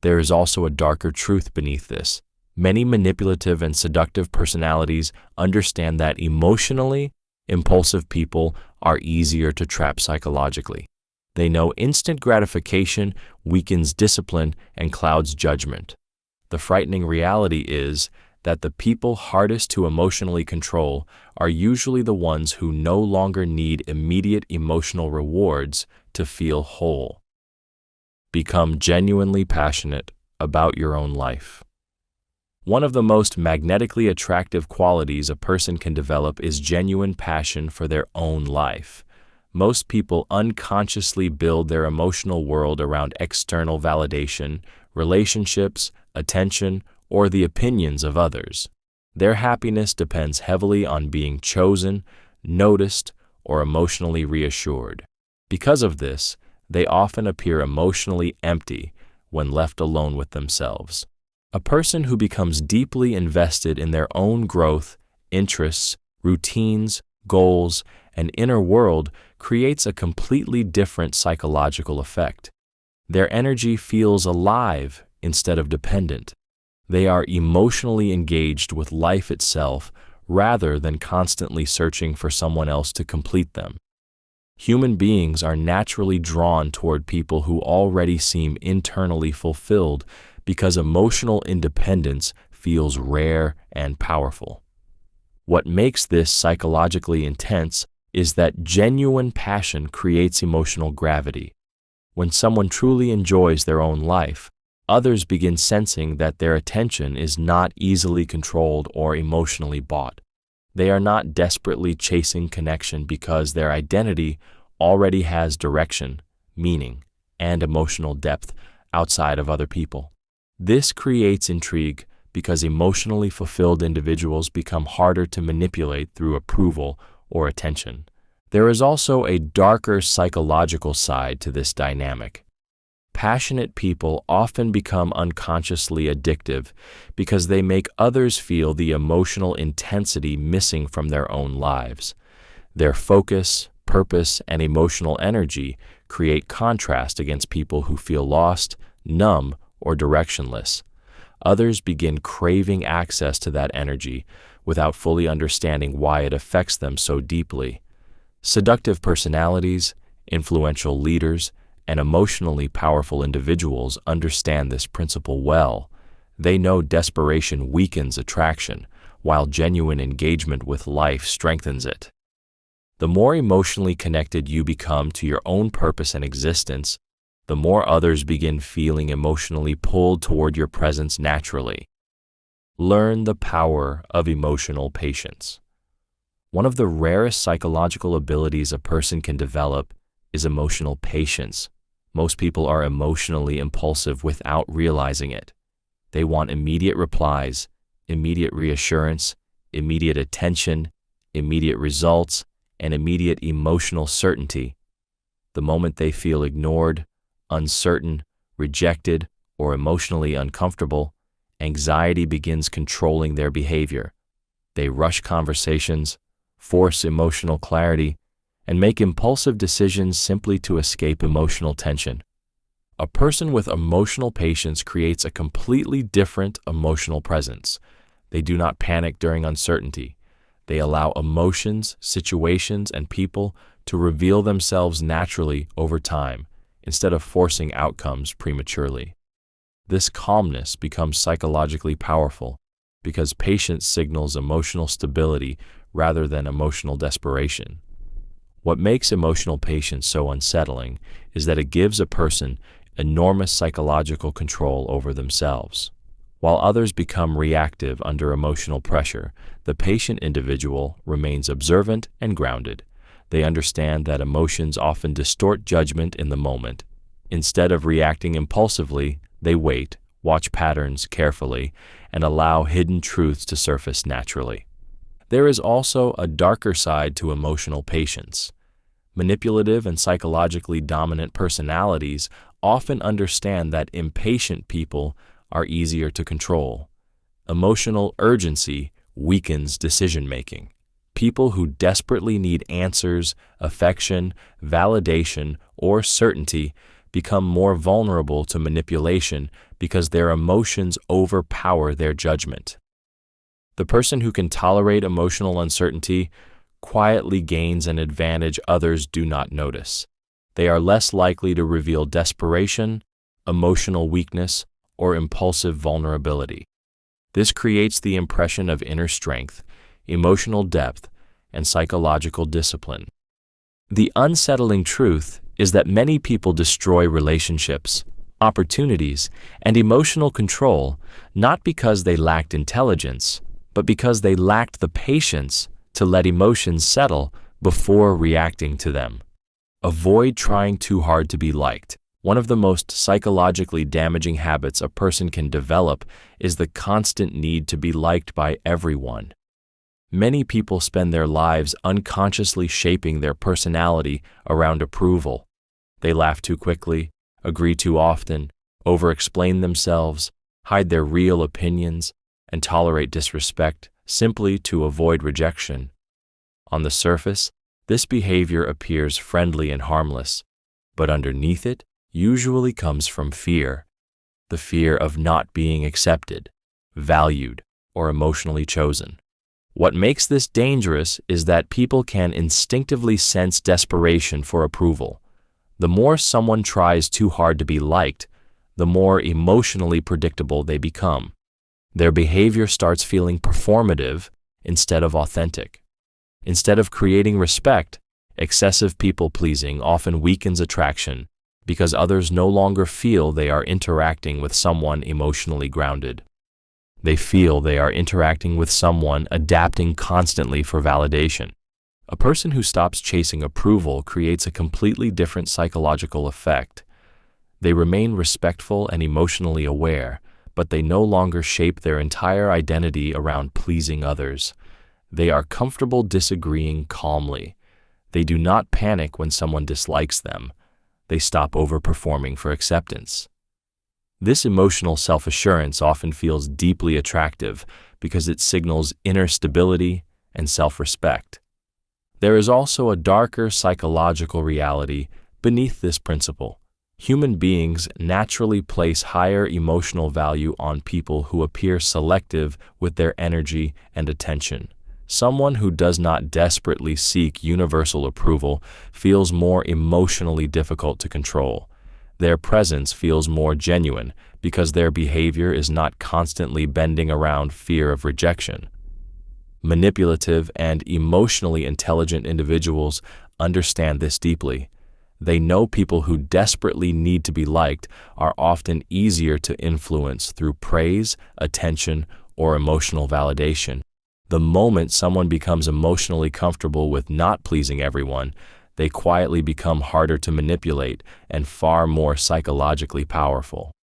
There is also a darker truth beneath this. Many manipulative and seductive personalities understand that emotionally impulsive people are easier to trap psychologically. They know instant gratification weakens discipline and clouds judgment. The frightening reality is that the people hardest to emotionally control are usually the ones who no longer need immediate emotional rewards to feel whole. Become genuinely passionate about your own life. One of the most magnetically attractive qualities a person can develop is genuine passion for their own life. Most people unconsciously build their emotional world around external validation, relationships, attention, or the opinions of others. Their happiness depends heavily on being chosen, noticed, or emotionally reassured. Because of this, they often appear emotionally empty when left alone with themselves. A person who becomes deeply invested in their own growth, interests, routines, goals, and inner world creates a completely different psychological effect. Their energy feels alive instead of dependent. They are emotionally engaged with life itself rather than constantly searching for someone else to complete them. Human beings are naturally drawn toward people who already seem internally fulfilled because emotional independence feels rare and powerful. What makes this psychologically intense is that genuine passion creates emotional gravity. When someone truly enjoys their own life, others begin sensing that their attention is not easily controlled or emotionally bought. They are not desperately chasing connection because their identity already has direction, meaning, and emotional depth outside of other people. This creates intrigue because emotionally fulfilled individuals become harder to manipulate through approval or attention. There is also a darker psychological side to this dynamic. Passionate people often become unconsciously addictive because they make others feel the emotional intensity missing from their own lives. Their focus, purpose, and emotional energy create contrast against people who feel lost, numb, or directionless. Others begin craving access to that energy without fully understanding why it affects them so deeply. Seductive personalities, influential leaders, and emotionally powerful individuals understand this principle well. They know desperation weakens attraction, while genuine engagement with life strengthens it. The more emotionally connected you become to your own purpose and existence, the more others begin feeling emotionally pulled toward your presence naturally. Learn the power of emotional patience. One of the rarest psychological abilities a person can develop is emotional patience. Most people are emotionally impulsive without realizing it. They want immediate replies, immediate reassurance, immediate attention, immediate results, and immediate emotional certainty. The moment they feel ignored, uncertain, rejected, or emotionally uncomfortable, anxiety begins controlling their behavior. They rush conversations, force emotional clarity, and make impulsive decisions simply to escape emotional tension. A person with emotional patience creates a completely different emotional presence. They do not panic during uncertainty. They allow emotions, situations, and people to reveal themselves naturally over time, instead of forcing outcomes prematurely. This calmness becomes psychologically powerful because patience signals emotional stability rather than emotional desperation. What makes emotional patience so unsettling is that it gives a person enormous psychological control over themselves. While others become reactive under emotional pressure, the patient individual remains observant and grounded. They understand that emotions often distort judgment in the moment. Instead of reacting impulsively, they wait, watch patterns carefully, and allow hidden truths to surface naturally. There is also a darker side to emotional patience. Manipulative and psychologically dominant personalities often understand that impatient people are easier to control. Emotional urgency weakens decision-making. People who desperately need answers, affection, validation, or certainty become more vulnerable to manipulation because their emotions overpower their judgment. The person who can tolerate emotional uncertainty quietly gains an advantage others do not notice. They are less likely to reveal desperation, emotional weakness, or impulsive vulnerability. This creates the impression of inner strength, emotional depth, and psychological discipline. The unsettling truth is that many people destroy relationships, opportunities, and emotional control not because they lacked intelligence, but because they lacked the patience to let emotions settle before reacting to them. Avoid trying too hard to be liked. One of the most psychologically damaging habits a person can develop is the constant need to be liked by everyone. Many people spend their lives unconsciously shaping their personality around approval. They laugh too quickly, agree too often, over-explain themselves, hide their real opinions, and tolerate disrespect simply to avoid rejection. On the surface, this behavior appears friendly and harmless, but underneath it usually comes from fear. The fear of not being accepted, valued, or emotionally chosen. What makes this dangerous is that people can instinctively sense desperation for approval. The more someone tries too hard to be liked, the more emotionally predictable they become. Their behavior starts feeling performative instead of authentic. Instead of creating respect, excessive people-pleasing often weakens attraction because others no longer feel they are interacting with someone emotionally grounded. They feel they are interacting with someone adapting constantly for validation. A person who stops chasing approval creates a completely different psychological effect. They remain respectful and emotionally aware, but they no longer shape their entire identity around pleasing others. They are comfortable disagreeing calmly. They do not panic when someone dislikes them. They stop overperforming for acceptance. This emotional self-assurance often feels deeply attractive because it signals inner stability and self-respect. There is also a darker psychological reality beneath this principle. Human beings naturally place higher emotional value on people who appear selective with their energy and attention. Someone who does not desperately seek universal approval feels more emotionally difficult to control. Their presence feels more genuine because their behavior is not constantly bending around fear of rejection. Manipulative and emotionally intelligent individuals understand this deeply. They know people who desperately need to be liked are often easier to influence through praise, attention, or emotional validation. The moment someone becomes emotionally comfortable with not pleasing everyone, they quietly become harder to manipulate and far more psychologically powerful.